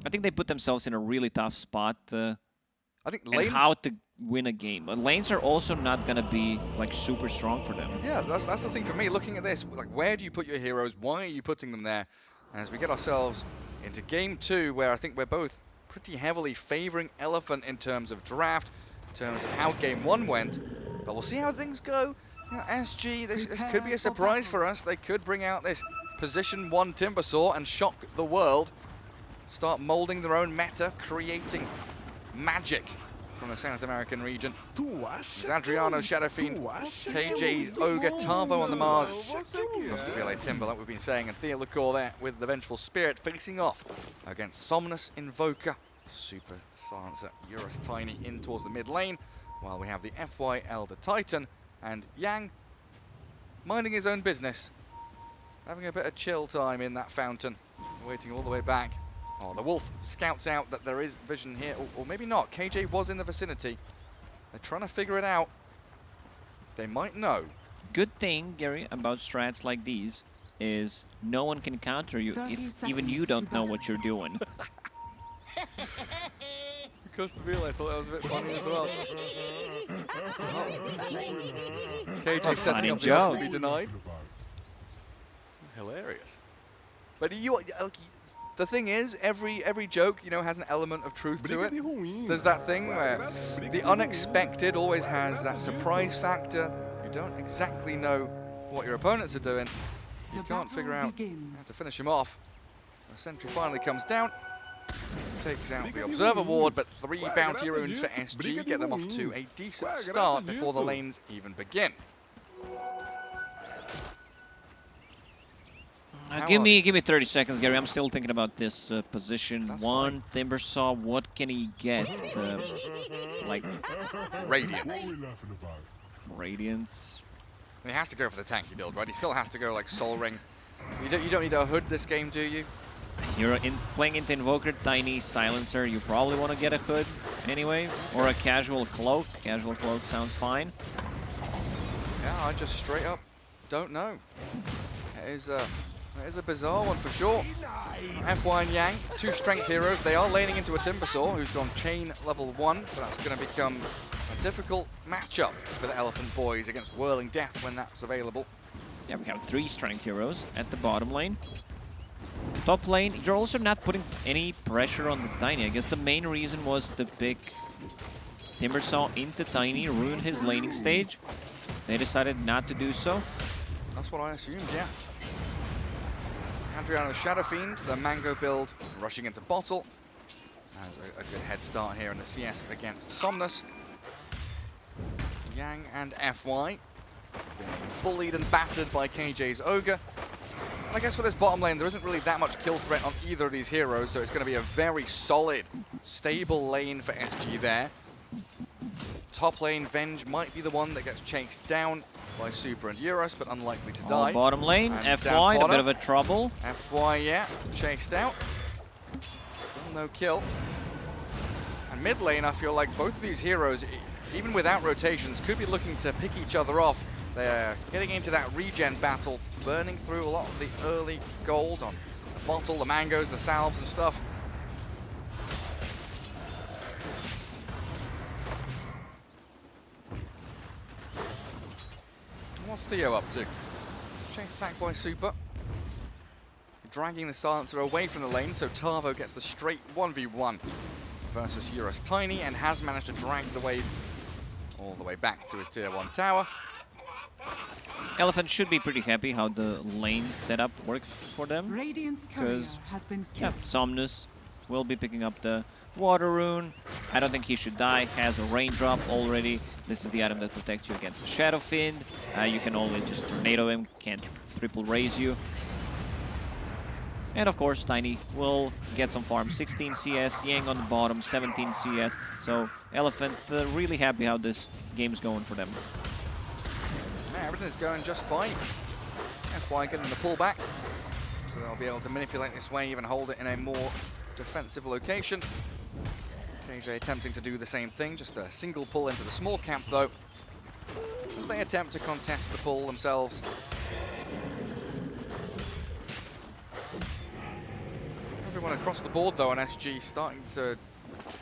I think they put themselves in a really tough spot I think and lanes. how to win a game. But lanes are also not going to be like super strong for them. Yeah, that's the thing for me. Looking at this, like, where do you put your heroes? Why are you putting them there? As we get ourselves into game 2, where I think we're both pretty heavily favoring Elephant in terms of draft, in terms of how game 1 went. But we'll see how things go. You know, SG, this could be a surprise for us. They could bring out this position 1 Timbersaw and shock the world. Start molding their own meta, creating magic from the South American region. There's Adriano, Shadowfiend, KJ's Ogre, Tavo on the Mars. Just to relay Timber, like we've been saying, and Theolacor there with the Vengeful Spirit facing off against Somnus Invoker, Super Silencer, Eurus Tiny in towards the mid lane, while we have the FY Elder Titan and Yang minding his own business, having a bit of chill time in that fountain, waiting all the way back. Oh, the Wolf scouts out that there is vision here, or maybe not. KJ was in the vicinity. They're trying to figure it out. They might know. Good thing, Gary, about strats like these is no one can counter you 30 if even you seconds don't to know battle. what you're doing. Because to be, I thought that was a bit funny as well. KJ setting funny up the joke. odds to be denied. Hilarious. But the thing is, every joke, you know, has an element of truth to it. There's that thing where the unexpected always has that surprise factor. You don't exactly know what your opponents are doing. You The can't figure out how begins. to finish him off. The sentry finally comes down, takes out the Observer Ward, but 3 bounty runes for SG get them off to a decent start before the lanes even begin. How Give are me these 30 seconds, Gary. I'm still thinking about this position. That's 1 Timbersaw. What can he get? Like Radiance. Radiance. And he has to go for the tanky build, right? He still has to go like Soul Ring. You don't need a hood this game, do you? You're playing into Invoker, Tiny, Silencer. You probably want to get a hood anyway, or a casual cloak. Casual cloak sounds fine. Yeah, I just straight up don't know. It is a bizarre one for sure. FY and Yang, 2 strength heroes. They are laning into a Timbersaw who's gone chain level 1, but that's going to become a difficult matchup for the Elephant Boys against Whirling Death when that's available. Yeah, we have 3 strength heroes at the bottom lane. Top lane, you're also not putting any pressure on the Tiny. I guess the main reason was to pick Timbersaw into Tiny, ruin his laning stage. They decided not to do so. That's what I assumed, yeah. Adriano Shadowfiend, the Mango build, rushing into bottle. Has a good head start here in the CS against Somnus. Yang and FY being bullied and battered by KJ's Ogre. And I guess with this bottom lane, there isn't really that much kill threat on either of these heroes, so it's going to be a very solid, stable lane for SG there. Top lane, Venge might be the one that gets chased down by Super and Eurus, but unlikely to die. Bottom lane, And FY, down a bit of bottom. a trouble. FY, yeah, chased out. Still no kill. And mid lane, I feel like both of these heroes, even without rotations, could be looking to pick each other off. They're getting into that regen battle, burning through a lot of the early gold on the bottle, the mangoes, the salves and stuff. What's Theo up to? Chased back by Super. Dragging the Silencer away from the lane, so Tavo gets the straight 1v1 versus Eurus Tiny and has managed to drag the wave all the way back to his tier 1 tower. Elephant should be pretty happy how the lane setup works for them. Radiant's courier 'Cause, has been Yeah, killed. Somnus will be picking up the Water Rune. I don't think he should die. Has a Raindrop already. This is the item that protects you against the Shadowfiend. You can only just tornado him, can't triple raise you. And of course, Tiny will get some farm. 16 CS, Yang on the bottom, 17 CS. So Elephant really happy how this game's going for them. Yeah, everything is going just fine. FY getting the pullback, so they'll be able to manipulate this wave and hold it in a more defensive location. KJ attempting to do the same thing, just a single pull into the small camp though. As they attempt to contest the pull themselves. Everyone across the board though on SG starting to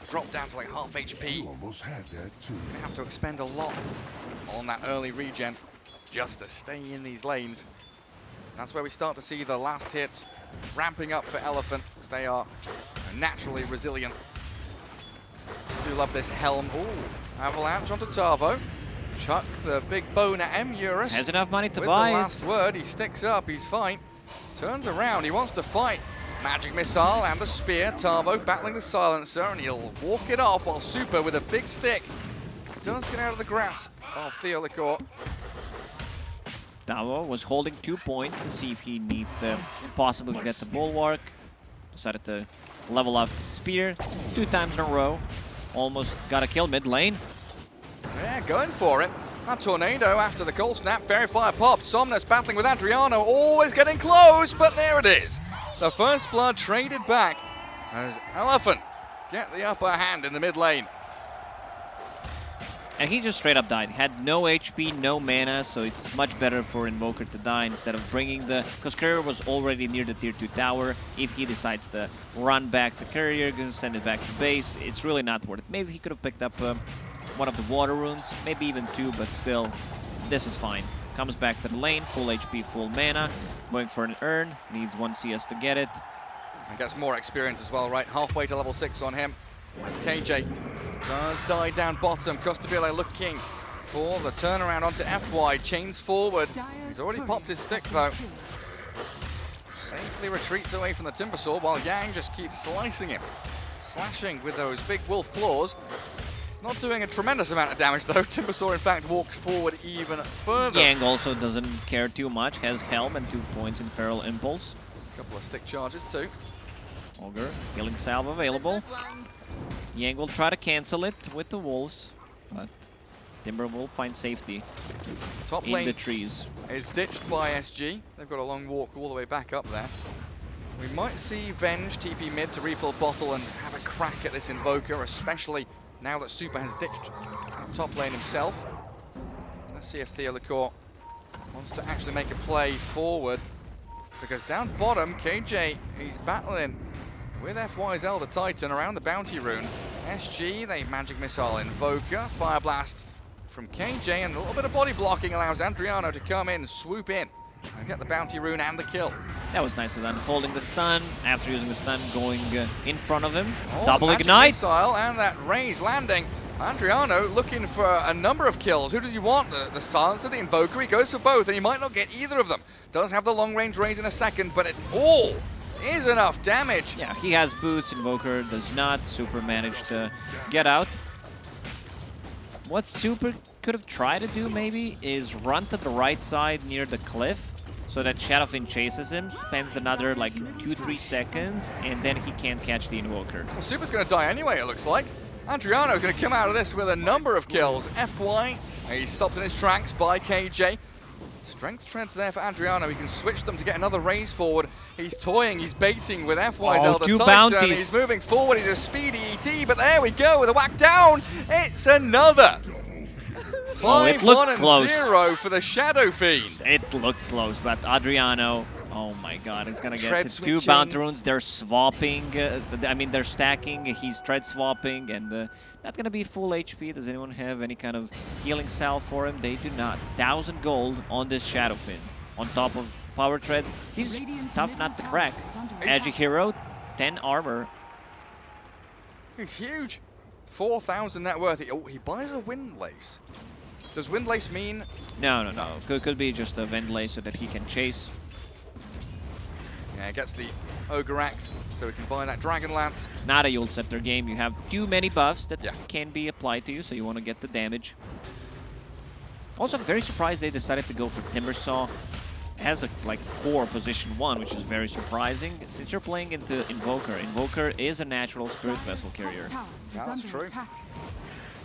drop down to like half HP. Almost had that too. They have to expend a lot on that early regen just to stay in these lanes. That's where we start to see the last hits ramping up for Elephant, because they are naturally resilient. I do love this helm. Ooh, avalanche onto Tavo. Chuck the big bone at M. Eurus. Has enough money to With buy the it. last word, he sticks up, he's fine. Turns around, he wants to fight. Magic missile and the spear. Tavo battling the silencer, and he'll walk it off while Super with a big stick does get out of the grasp of Theolicore. Tavo was holding 2 points to see if he needs to possibly get the bulwark. Decided to level up spear 2 times in a row. Almost got a kill mid lane. Yeah, going for it. That tornado after the cold snap. Fairy Fire popped. Somnus battling with Adriano. Always getting close, but there it is. The first blood traded back as Elephant get the upper hand in the mid lane. And he just straight up died. Had no HP, no mana, so it's much better for Invoker to die instead of bringing the... Because Courier was already near the tier 2 tower. If he decides to run back the Courier, send it back to base, it's really not worth it. Maybe he could have picked up one of the water runes, maybe even 2, but still, this is fine. Comes back to the lane, full HP, full mana, going for an urn, needs 1 CS to get it. And gets more experience as well, right? Halfway to level 6 on him. As KJ does die down bottom. Costabile looking for the turnaround onto FY. Chains forward. He's already popped his stick though. Safely retreats away from the Timbersaw while Yang just keeps slicing him. Slashing with those big wolf claws. Not doing a tremendous amount of damage though. Timbersaw in fact walks forward even further. Yang also doesn't care too much, has Helm and 2 points in Feral Impulse. Couple of stick charges too. Ogre, healing salve available. Yang will try to cancel it with the wolves, but Timber will find safety Top in lane the trees. is ditched by SG. They've got a long walk all the way back up there. We might see Venge TP mid to refill bottle and have a crack at this Invoker, especially now that Super has ditched top lane himself. Let's see if Theolicore wants to actually make a play forward, because down bottom, KJ, he's battling with FY's Elder Titan around the bounty rune. SG, they magic missile Invoker, Fire Blast from KJ, and a little bit of body blocking allows Adriano to come in, swoop in, and get the bounty rune and the kill. That was nicely done. Holding the stun, after using the stun, going in front of him. Oh, Double magic ignite. missile and that raise landing. Adriano looking for a number of kills. Who does he want? The silencer, the Invoker? He goes for both, and he might not get either of them. Does have the long range raise in a second, but it all is enough damage. Yeah, he has boots. Invoker does not. Super managed to get out. What Super could have tried to do maybe is run to the right side near the cliff so that Shadowfin chases him, spends another like 2-3 seconds, and then he can't catch the Invoker. Well, Super's going to die anyway, it looks like. Adriano's going to come out of this with a number of kills. FY, he's stopped in his tracks by KJ. Strength treads there for Adriano. He can switch them to get another raise forward. He's toying, he's baiting with FY's Elder 2 Titan. bounties. He's moving forward, he's a speedy ET, but there we go with a whack down. It's another. Oh, it 5-1 looked and close. 0 for the Shadow Fiend. It looked close, but Adriano, oh my god, he's gonna Tread get to 2 switching. bounty runes. They're swapping, I mean they're stacking, he's tread swapping, and not gonna be full HP. Does anyone have any kind of healing salve for him? They do not. 1,000 gold on this Shadowfin. On top of power treads. He's tough not to crack. Edgy hero, 10 armor. He's huge. 4,000 net worth. Oh, he buys a Windlace. Does Windlace mean... No. Could be just a Vendlay so that he can chase. Yeah, he gets the Ogre Axe, so he can buy that Dragon Lance. Not a Yule Scepter game. You have too many buffs that Yeah. can be applied to you, so you want to get the damage. Also, I'm very surprised they decided to go for Timbersaw as a core position 1, which is very surprising. Since you're playing into Invoker, Invoker is a natural Spirit Vessel carrier. Yeah, that's true.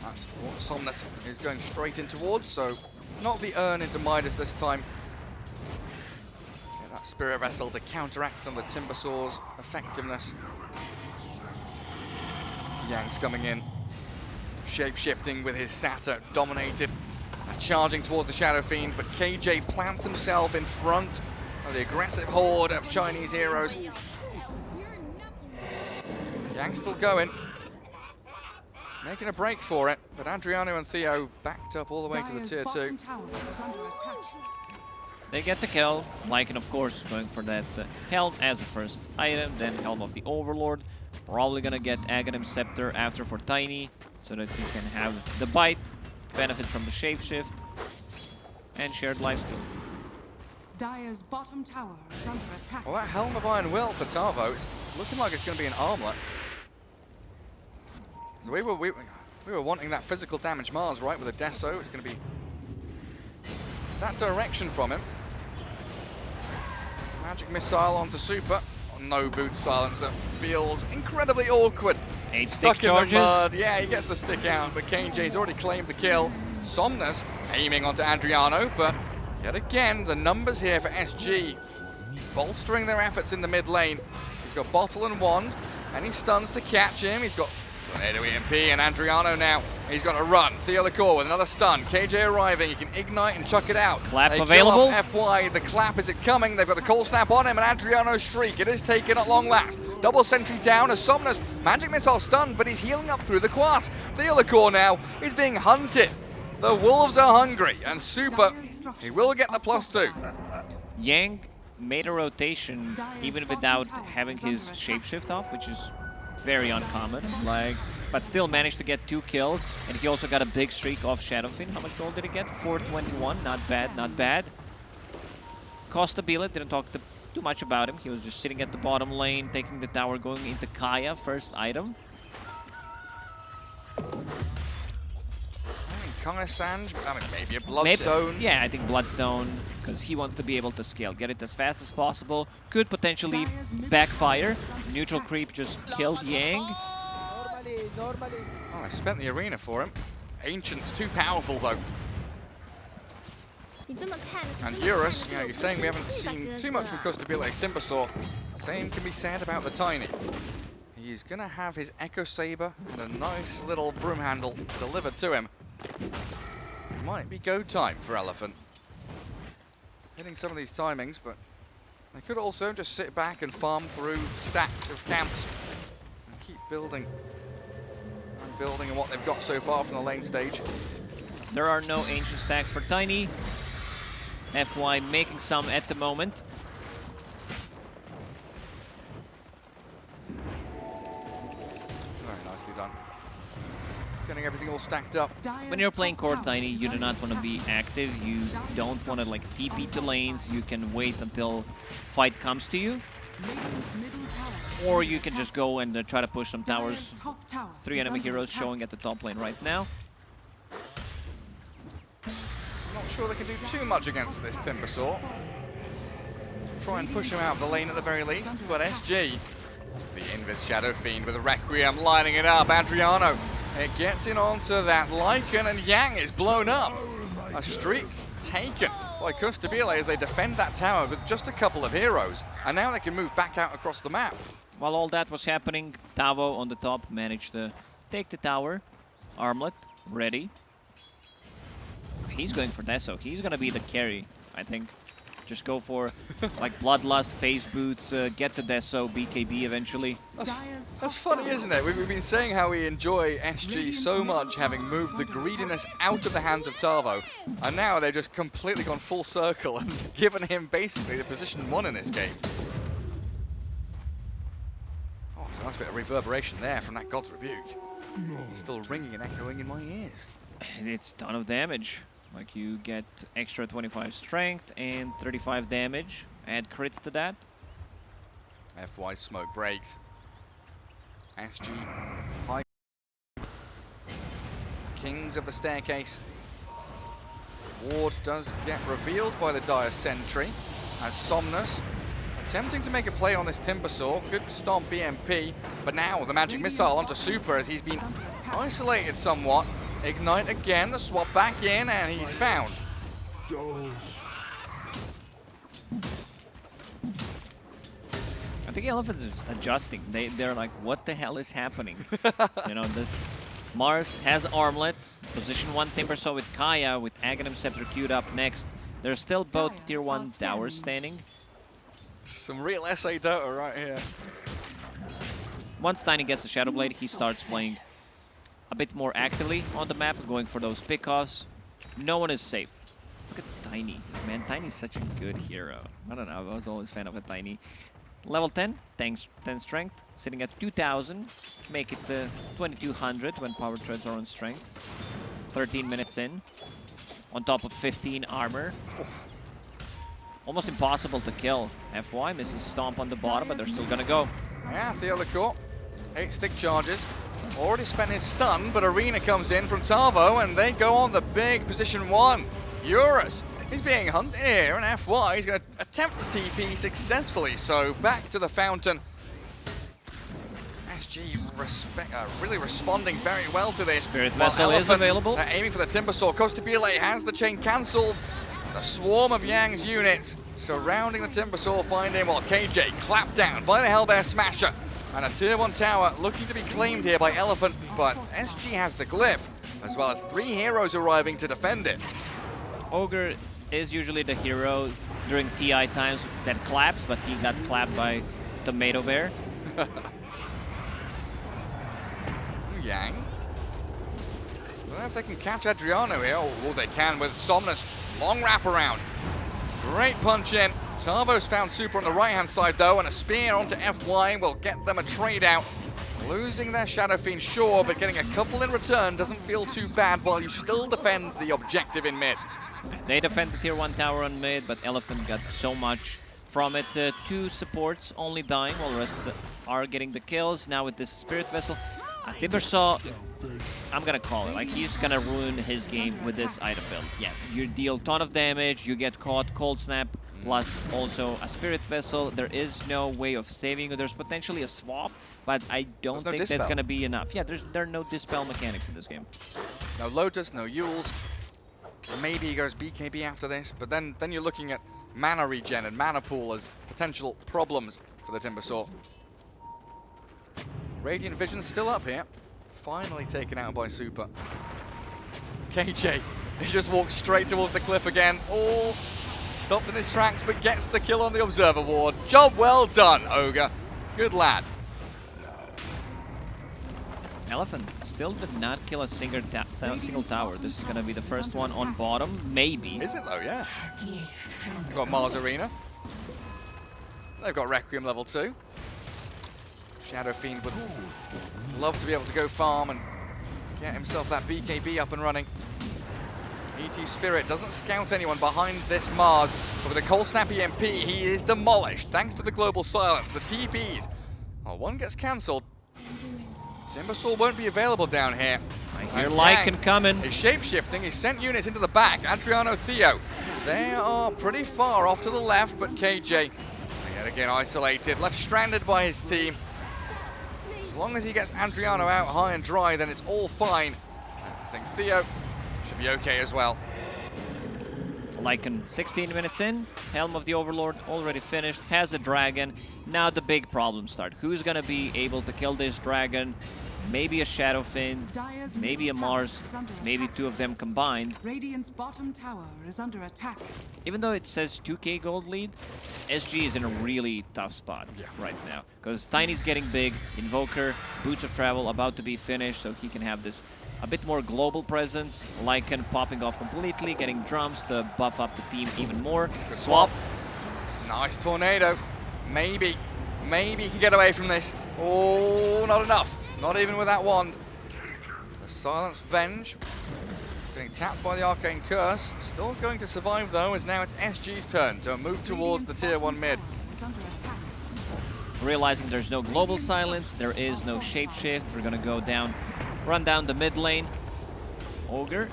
That's what Somnus is going straight in towards, so not the urn into Midas this time. Yeah, that Spirit Vessel to counteract some of the Timbersaw's effectiveness. Yang's coming in, shape-shifting with his Sata, dominated, and charging towards the Shadow Fiend, but KJ plants himself in front of the aggressive horde of Chinese heroes. Yang's still going, making a break for it, but Adriano and Theo backed up all the way to the tier 2. They get the kill. Lycan, of course, going for that helm as the first item, then Helm of the Overlord. Probably gonna get Aghanim's Scepter after for Tiny, so that he can have the bite, benefit from the shapeshift, and shared lifesteal. Dire's bottom tower is under attack. Well, that Helm of Iron Will for Tavo, it's looking like it's going to be an armlet. So we were wanting that physical damage Mars, right, with a Deso. It's going to be that direction from him. Magic Missile onto Super. Oh, no boot silencer. Feels incredibly awkward. 8 Stuck stick in charges. the mud. Yeah, he gets the stick out, but KJ's already claimed the kill. Somnus aiming onto Adriano, but yet again, the numbers here for SG bolstering their efforts in the mid lane. He's got Bottle and Wand, and he stuns to catch him. He's got Tornado EMP, and Adriano now, he's got to run. Theo the Core with another stun. KJ arriving, he can ignite and chuck it out. Clap They available. kill off FY, the clap, is it coming? They've got the cold snap on him, and Adriano's streak, it is taken at long last. Double sentry down as Somnus, Magic Missile stunned, but he's healing up through the quas. Theo the Core now is being hunted. The wolves are hungry, and Super, he will get the +2. Yang made a rotation even without having his shapeshift off, which is very uncommon. But still managed to get 2 kills, and he also got a big streak off Shadowfin. How much gold did he get? 421. Not bad, not bad. Costa Billet didn't talk too much about him. He was just sitting at the bottom lane, taking the tower, going into Kaya, first item. Sanj, I mean, maybe a Bloodstone. Maybe, yeah, I think Bloodstone, because he wants to be able to scale, get it as fast as possible. Could potentially backfire. Neutral creep just killed Yang. Oh, I spent the arena for him. Ancient's too powerful though. And Eurus, you know, you're saying we haven't seen too much from Costa Bile's Timbersaw. Same can be said about the Tiny. He's gonna have his Echo Saber and a nice little broom handle delivered to him. It might be go time for Elephant. Hitting some of these timings, but they could also just sit back and farm through stacks of camps and keep building and building on what they've got so far from the lane stage. There are no ancient stacks for Tiny. FY making some at the moment. Very nicely done. Getting everything all stacked up. When you're playing core Tiny, you do not want to be active. You don't want to like TP to lanes. You can wait until fight comes to you. Or you can just go and try to push some towers. 3 enemy heroes showing at the top lane right now. Not sure they can do too much against this Timbersaw. Try and push him out of the lane at the very least, but SG, the Invis Shadow Fiend with a Requiem lining it up. Adriano, it gets in onto that Lycan, and Yang is blown up. A streak taken by Costabile as they defend that tower with just a couple of heroes, and now they can move back out across the map. While all that was happening, Tavo on the top managed to take the tower. Armlet ready. He's going for Deso. He's going to be the carry, I think. Just go for like Bloodlust, Phase Boots, get the Deso, BKB eventually. That's funny, isn't it? We've been saying how we enjoy SG so much, having moved the greediness out of the hands of Tavo, and now they've just completely gone full circle and given him basically the position 1 in this game. Oh, it's a nice bit of reverberation there from that God's Rebuke. It's still ringing and echoing in my ears. It's a ton of damage. Like you get extra 25 strength and 35 damage. Add crits to that. FY smoke breaks. SG high. Kings of the Staircase. Ward does get revealed by the Dire Sentry as Somnus attempting to make a play on this Timbersaw. Good stomp EMP, but now the Magic Missile onto Super as he's been isolated somewhat. Ignite again, the swap back in, and he's found. I think Elephant is adjusting. They're like, what the hell is happening? You know, this Mars has Armlet. Position 1 Timbersaw with Kaya, with Aghanim Scepter queued up next. There's still both tier 1 towers standing. Some real SA Dota right here. Once Tiny gets the Shadow Blade, he starts playing a bit more actively on the map, going for those pickoffs. No one is safe. Look at Tiny. Man, Tiny's such a good hero. I don't know, I was always a fan of a Tiny. Level 10, 10 strength, sitting at 2000. Make it 2200 when power treads are on strength. 13 minutes in. On top of 15 armor. Almost impossible to kill. FY misses Stomp on the bottom, but they're still gonna go. Yeah, Theodore, 8 stick charges. Already spent his stun, but Arena comes in from Tavo, and they go on the big position 1. Eurus is being hunted here, and FY is going to attempt the TP successfully. So back to the fountain. SG really responding very well to this. Spirit Vessel is available. Aiming for the Timbersaw. Costabile has the chain cancelled. The swarm of Yang's units surrounding the Timbersaw find him, while KJ clapped down by the Hellbear Smasher. And a tier 1 tower looking to be claimed here by Elephant, but SG has the glyph, as well as 3 heroes arriving to defend it. Ogre is usually the hero during TI times that claps, but he got clapped by Tomato Bear. Yang. I don't know if they can catch Adriano here. Oh, they can with Somnus. Long wraparound. Great punch in. Tavo's found Super on the right-hand side, though, and a spear onto FY will get them a trade out. Losing their Shadow Fiend, sure, but getting a couple in return doesn't feel too bad while you still defend the objective in mid. They defend the tier 1 tower on mid, but Elephant got so much from it. 2 supports only dying, while the rest are getting the kills. Now with this Spirit Vessel, Timbersaw, I'm gonna call it, like he's gonna ruin his game with this item build. Yeah, you deal ton of damage, you get caught, Cold Snap, plus also a Spirit Vessel. There is no way of saving you. There's potentially a swap, but I don't think that's gonna be enough. Yeah, there are no dispel mechanics in this game. No Lotus, no Yules. Maybe he goes BKB after this, but then you're looking at mana regen and mana pool as potential problems for the Timbersaw. Radiant Vision still up here. Finally taken out by Super. KJ, he just walks straight towards the cliff again. Oh, stopped in his tracks, but gets the kill on the Observer Ward. Job well done, Ogre. Good lad. Elephant still did not kill a single tower. This is going to be the first one on bottom, maybe. Is it though? Yeah. Got Mars Arena. They've got Requiem level 2. Shadow Fiend would love to be able to go farm and get himself that BKB up and running. ET Spirit doesn't scout anyone behind this Mars, but with a Cold Snap EMP, he is demolished thanks to the global silence. The TPs. Well, one gets cancelled. Timbersaw won't be available down here. I hear Lycan coming. He's shape-shifting. He's sent units into the back. Adriano, Theo. They are pretty far off to the left, but KJ, yet again isolated, left stranded by his team. As long as he gets Adriano out high and dry, then it's all fine. I think Theo should be okay as well. Lycan 16 minutes in, Helm of the Overlord already finished, has a dragon. Now the big problems start. Who's gonna be able to kill this dragon? Maybe a Shadow Fiend, maybe a Mars, maybe 2 of them combined. Radiant's bottom tower is under attack. Even though it says 2k gold lead, SG is in a really tough spot right now. Because Tiny's getting big, Invoker, Boots of Travel about to be finished, so he can have this a bit more global presence. Lycan popping off completely, getting drums to buff up the team even more. Good swap. Nice tornado. Maybe he can get away from this. Oh, not enough. Not even with that wand. The Silence Venge. Getting tapped by the Arcane Curse. Still going to survive though, as now it's SG's turn to move towards the tier 1 mid. Realizing there's no global silence, there is no shapeshift. We're gonna go down, run down the mid lane. Ogre,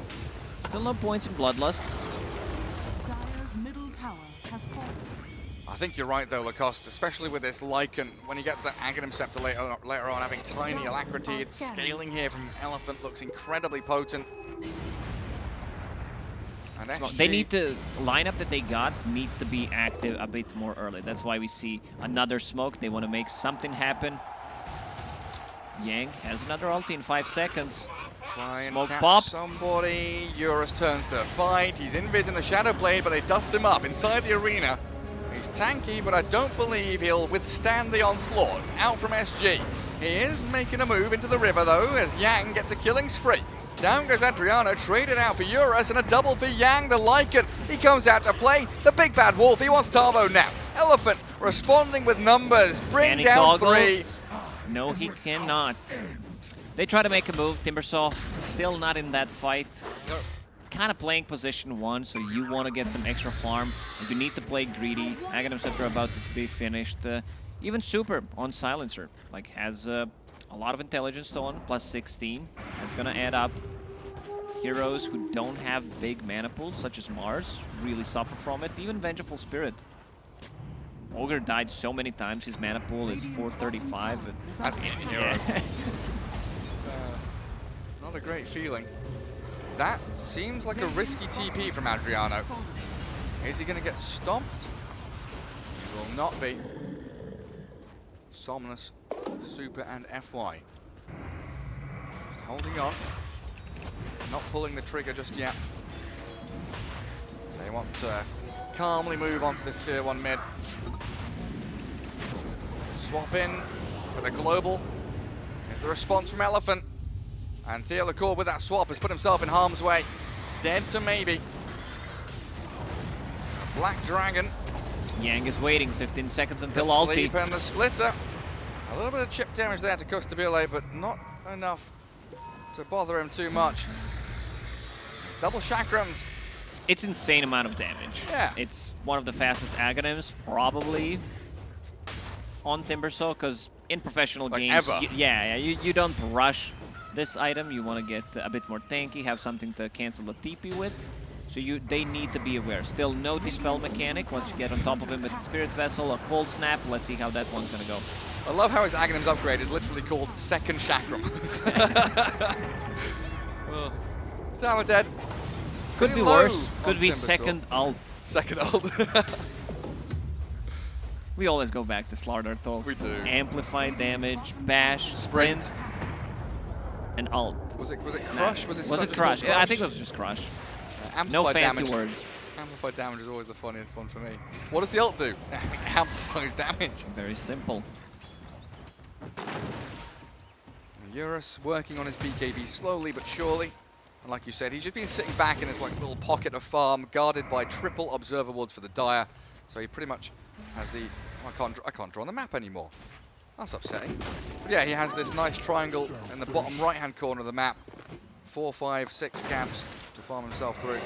still no points in Bloodlust. Dire's middle tower has fallen. I think you're right though, Lacoste, especially with this Lycan, when he gets that Aghanim Scepter later on, having tiny alacrity. Scaling here from Elephant looks incredibly potent. And They SG need to lineup that they got needs to be active a bit more early. That's why we see another smoke. They want to make something happen. Yang has another ulti in 5 seconds. try and Smoke catch pop. somebody. Eurus turns to fight. He's invis in the Shadow Blade, but they dust him up inside the arena. He's tanky, but I don't believe he'll withstand the onslaught. Out from SG. He is making a move into the river, though, as Yang gets a killing spree. Down goes Adriano, traded out for Eurus, and a double for Yang, the Lycan. He comes out to play the big bad wolf. He wants Tarvo now. Elephant responding with numbers. Bring Can he down toggle? 3. No, he cannot. They try to make a move. Timbersaw still not in that fight. Kind of playing position 1, so you want to get some extra farm. And you need to play greedy. Aghanim Scepter about to be finished. Even Super on Silencer, like, has a lot of intelligence stolen, plus 16. That's gonna add up. Heroes who don't have big mana pools, such as Mars, really suffer from it. Even Vengeful Spirit. Ogre died so many times, his mana pool is 435. That's Yeah. Not a great feeling. That seems like a risky TP from Adriano. Is he going to get stomped? He will not be. Somnus, Super, and FY. Just holding on. Not pulling the trigger just yet. They want to calmly move on to this tier 1 mid. Swap in with a global. Is the response from Elephant. And Theo Lacour with that swap has put himself in harm's way. Dead to maybe. Black Dragon. Yang is waiting 15 seconds The until ulti. sleep and the splitter. A little bit of chip damage there to Costabile, but not enough to bother him too much. Double chakrams. It's insane amount of damage. Yeah. It's one of the fastest Aghanims, probably, on Timbersaw, because in professional Like games, ever. you don't rush this item. You want to get a bit more tanky, have something to cancel the TP with. So they need to be aware. Still no Dispel mechanic. Once you get on top of him with the Spirit Vessel, a Cold Snap, let's see how that one's going to go. I love how his Aghanim's upgrade is literally called Second Chakram. Tower dead. Could Pretty be low worse. Could on be Timbersaw. second ult. Second ult. We always go back to Slardar talk. We do. Amplified damage, bash, sprint, and ult. Was it crush? Was it Was it crush? Yeah, I think it was just crush. No Amplified fancy damage. words. Amplified damage is always the funniest one for me. What does the ult do? Amplifies damage. Very simple. Eurus working on his BKB slowly but surely. And like you said, he's just been sitting back in his like little pocket of farm, guarded by triple observer wards for the Dire. So he pretty much has the... Oh, I can't draw on the map anymore. That's upsetting. But yeah, he has this nice triangle in the bottom right-hand corner of the map. 4, 5, 6 camps to farm himself through.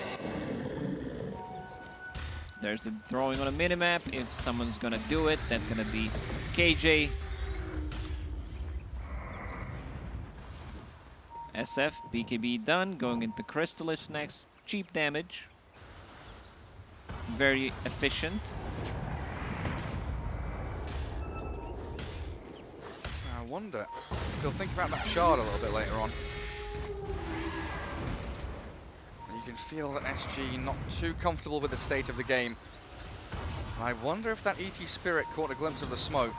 There's the throwing on a minimap. If someone's gonna do it, that's gonna be KJ. SF, BKB done. Going into Crystallis next. Cheap damage. Very efficient. I wonder if they'll think about that shard a little bit later on. And you can feel that SG not too comfortable with the state of the game. And I wonder if that ET Spirit caught a glimpse of the smoke.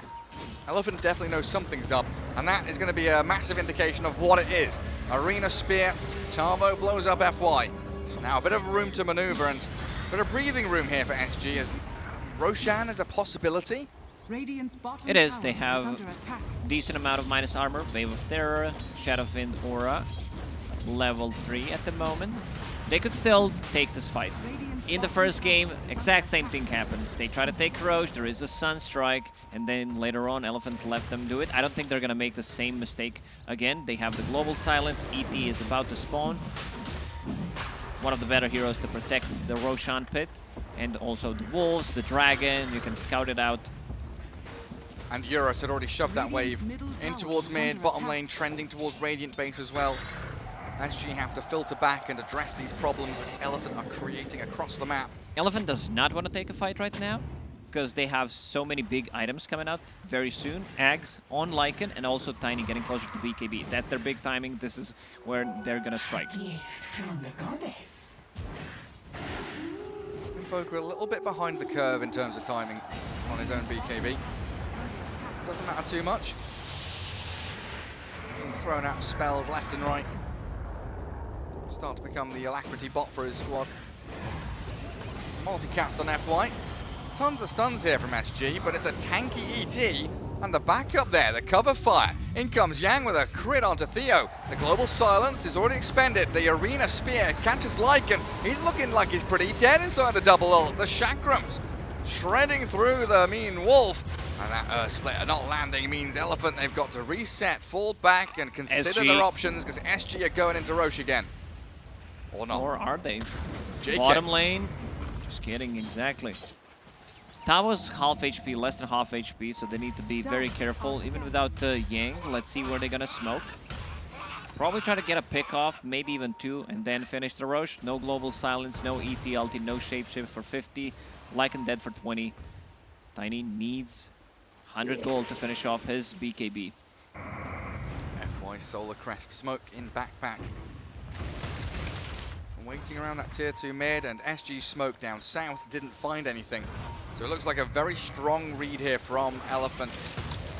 Elephant definitely knows something's up, and that is going to be a massive indication of what it is. Arena Spear, Tarvo blows up FY. Now a bit of room to maneuver and a bit of breathing room here for SG. As Roshan is a possibility. Radiant's bottom It is. tower They have under attack. decent amount of minus armor. Wave of Terror, Shadowfiend Aura, level 3 at the moment. They could still take this fight. In the first game, exact same thing happened. They try to take Roche, there is a Sunstrike, and then later on, Elephant let them do it. I don't think they're gonna make the same mistake again. They have the Global Silence, ET is about to spawn. One of the better heroes to protect the Roshan pit. And also the Wolves, the Dragon, you can scout it out. And Eurus had already shoved that wave in towards mid, bottom lane, trending towards Radiant base as well. SG have to filter back and address these problems that Elephant are creating across the map. Elephant does not want to take a fight right now, because they have so many big items coming out very soon. Ags on Lycan and also Tiny getting closer to BKB. That's their big timing. This is where they're gonna strike. Gift from the goddess. Invoker a little bit behind the curve in terms of timing on his own BKB. Doesn't matter too much. He's thrown out spells left and right. Start to become the alacrity bot for his squad. Multi-cast on FY. Tons of stuns here from SG, but it's a tanky ET. And the backup there, the cover fire. In comes Yang with a crit onto Theo. The global silence is already expended. The arena spear catches Lycan. He's looking like he's pretty dead inside the double ult. The chakrams shredding through the mean wolf. And that Earth Splitter not landing means Elephant, they've got to reset, fall back, and consider SG. their options, because SG are going into Roche again. Or not. Or are they? JK. Bottom lane. Just kidding, exactly. Tavo's half HP, less than half HP, so they need to be very careful. Even without Yang, let's see where they're gonna smoke. Probably try to get a pick off, maybe even 2, and then finish the Roche. No global silence, no ET ulti, no shapeshift for 50. Lycan dead for 20. Tiny needs 100 gold to finish off his BKB. FY Solar Crest smoke in backpack. Waiting around that tier 2 mid, and SG smoke down south didn't find anything. So it looks like a very strong read here from Elephant.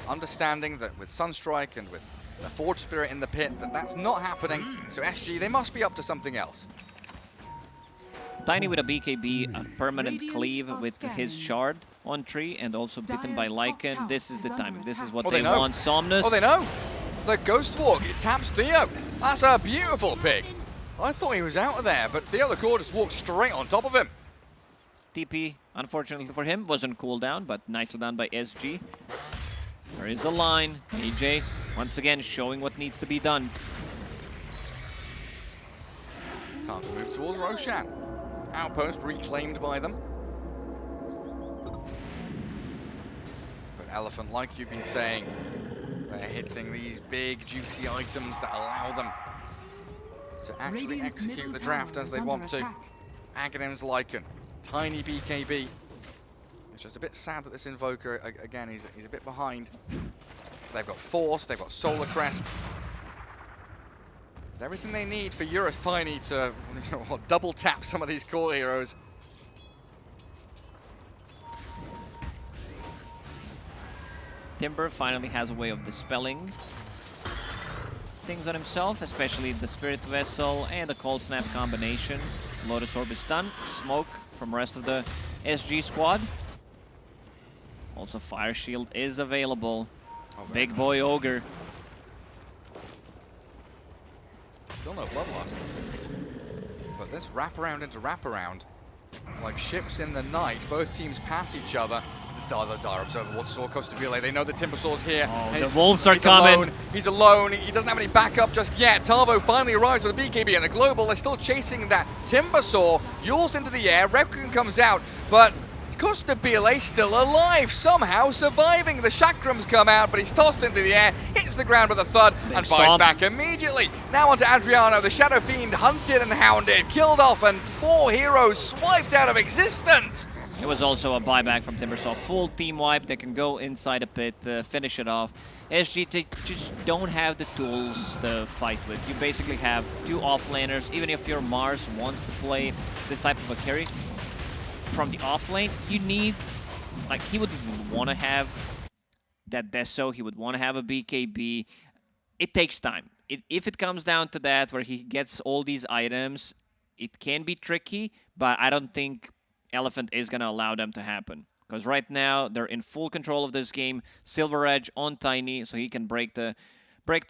Understanding that with Sunstrike and with the Forge Spirit in the pit, that's not happening. So SG, they must be up to something else. Tiny with a BKB, a permanent cleave with his shard on tree, and also bitten by Lycan. This is the time. This is what they want. Somnus. Oh, they know. The Ghost Walk, it taps Theo. That's a beautiful pick. I thought he was out of there, but Theo the Core just walked straight on top of him. TP, unfortunately for him, wasn't cooldown, but nicely done by SG. There is a line. AJ, once again, showing what needs to be done. Time to move towards Roshan. Outpost reclaimed by them. But Elephant, like you've been saying, they're hitting these big, juicy items that allow them to actually execute the draft as they want to. Aghanim's Lycan, tiny BKB. It's just a bit sad that this Invoker, again, he's a bit behind. They've got Force, they've got Solar Crest. Everything they need for Eurus Tiny to double tap some of these core heroes. Timber finally has a way of dispelling things on himself, especially the Spirit Vessel and the Cold Snap combination. Lotus Orb is done. Smoke from the rest of the SG squad. Also, Fire Shield is available. Oh, Big boy Ogre. Still no Bloodlust. But this wraparound into wraparound, like ships in the night, both teams pass each other. The Dire Observer wants to Costa Bile. They know the Timbersaur's here. Oh, the wolves are coming. Alone. He's alone. He doesn't have any backup just yet. Tavo finally arrives with a BKB and the Global. They're still chasing that Timbersaur. Yule's into the air. Requiem comes out, but Costa Bile still alive, somehow surviving. The chakrams come out, but he's tossed into the air, hits the ground with a thud, and buys back immediately. Now onto Adriano, the Shadow Fiend, hunted and hounded, killed off, and 4 heroes swiped out of existence. It was also a buyback from Timbersaw. Full team wipe. They can go inside a pit, finish it off. SG, they just don't have the tools to fight with. You basically have 2 offlaners. Even if your Mars wants to play this type of a carry, from the offlane, you need, like, he would want to have that Deso. He would want to have a BKB. It takes time. If it comes down to that, where he gets all these items, it can be tricky, but I don't think Elephant is going to allow them to happen. Because right now, they're in full control of this game. Silver Edge on Tiny, so he can break the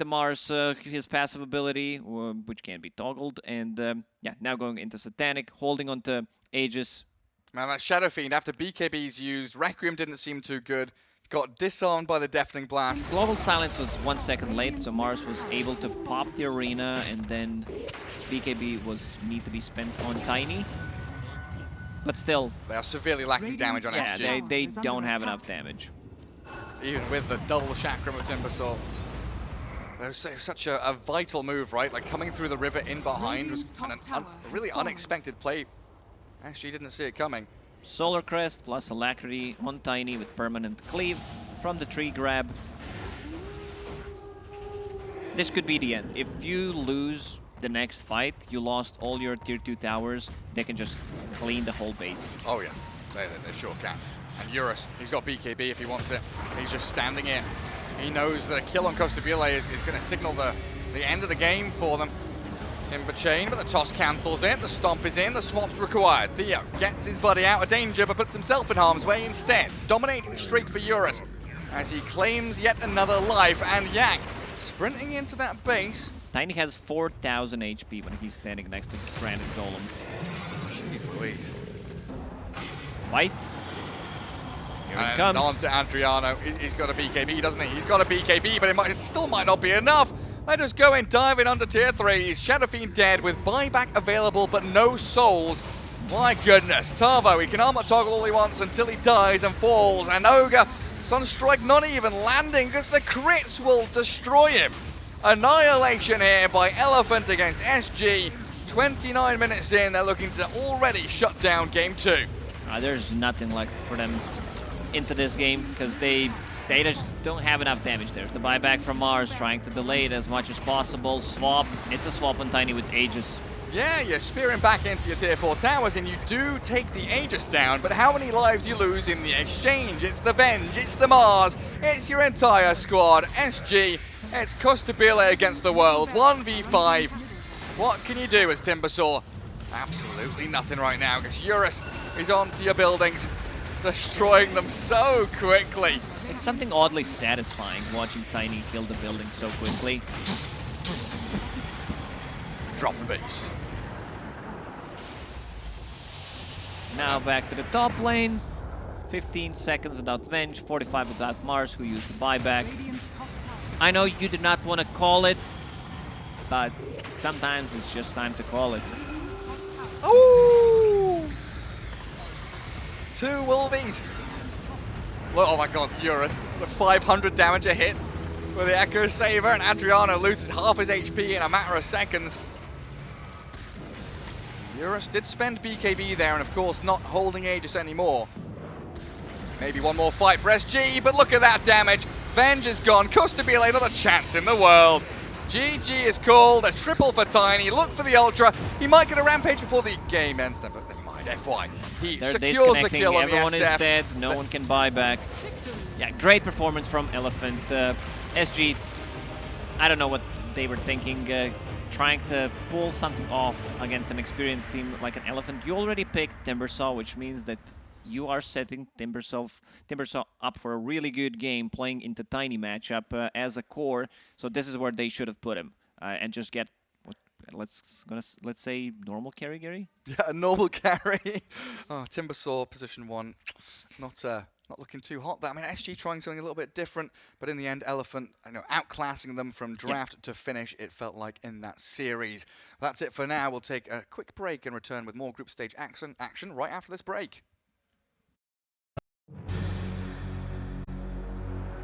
Mars, his passive ability, which can be toggled. And yeah, now going into Satanic, holding on to Aegis. Man, that Shadow Fiend, after BKB's used, Requiem didn't seem too good. Got disarmed by the Deafening Blast. Global Silence was 1 second late, so Mars was able to pop the arena, and then BKB need to be spent on Tiny. But still, they are severely lacking damage on SG. Yeah, they don't have enough damage. Even with the double chakram of Timbersaw. There's such a vital move, right? Like coming through the river in behind was a really unexpected play. SG didn't see it coming. Solar Crest plus Alacrity on Tiny with permanent cleave from the tree grab. This could be the end. If you lose the next fight, you lost all your tier 2 towers, they can just clean the whole base. Oh yeah, they sure can. And Eurus, he's got BKB if he wants it. He's just standing in. He knows that a kill on Costabile is going to signal the end of the game for them. Timber chain, but the toss cancels it. The stomp is in, the swap's required. Theo gets his buddy out of danger, but puts himself in harm's way instead. Dominating streak for Eurus as he claims yet another life. And Yang sprinting into that base. Tiny has 4,000 HP when he's standing next to Granite Golem. Jeez Louise. Fight. Here it And comes. on to Adriano. He's got a BKB, doesn't he? He's got a BKB, but it still might not be enough. Let us go in, diving under tier 3. Is Shadowfiend dead with buyback available but no souls? My goodness. Tavo, he can armor toggle all he wants until he dies and falls. And Ogre, Sunstrike not even landing because the crits will destroy him. Annihilation here by Elephant against SG. 29 minutes in, they're looking to already shut down game 2. There's nothing left for them into this game because they just don't have enough damage. There's the buyback from Mars trying to delay it as much as possible. Swap. It's a swap on Tiny with Aegis. Yeah, you're spearing back into your tier 4 towers and you do take the Aegis down, but how many lives do you lose in the exchange? It's the Venge, it's the Mars, it's your entire squad. SG, it's Costabile against the world, 1v5. What can you do as Timbersaw? Absolutely nothing right now because Eurus is onto your buildings, destroying them so quickly. It's something oddly satisfying watching Tiny kill the building so quickly. Drop the base. Now back to the top lane. 15 seconds without Venge, 45 without Mars, who used the buyback. Radiant's top tower. I know you did not want to call it, but sometimes it's just time to call it. Ooh! 2 Wolvies. Oh my god, Eurus with 500 damage a hit with the Echo Saver, and Adriano loses half his HP in a matter of seconds. Eurus did spend BKB there, and of course not holding Aegis anymore. Maybe one more fight for SG, but look at that damage. Venge is gone. Costabile, not a chance in the world. GG is called. A triple for Tiny. Look for the Ultra. He might get a Rampage before the game ends. Never mind, FY. He They're secures the disconnecting, kill on everyone the is SF. dead, no one can buy back. Yeah, great performance from Elephant. SG, I don't know what they were thinking, trying to pull something off against an experienced team like an Elephant. You already picked Timbersaw, which means that you are setting Timbersaw up for a really good game playing into Tiny matchup as a core. So this is where they should have put him and just get let's say normal carry, Gary. Yeah, a normal carry. Oh, Timbersaw position 1, not looking too hot. I mean, SG trying something a little bit different, but in the end, Elephant, outclassing them from draft to finish. It felt like in that series. That's it for now. We'll take a quick break and return with more group stage action right after this break.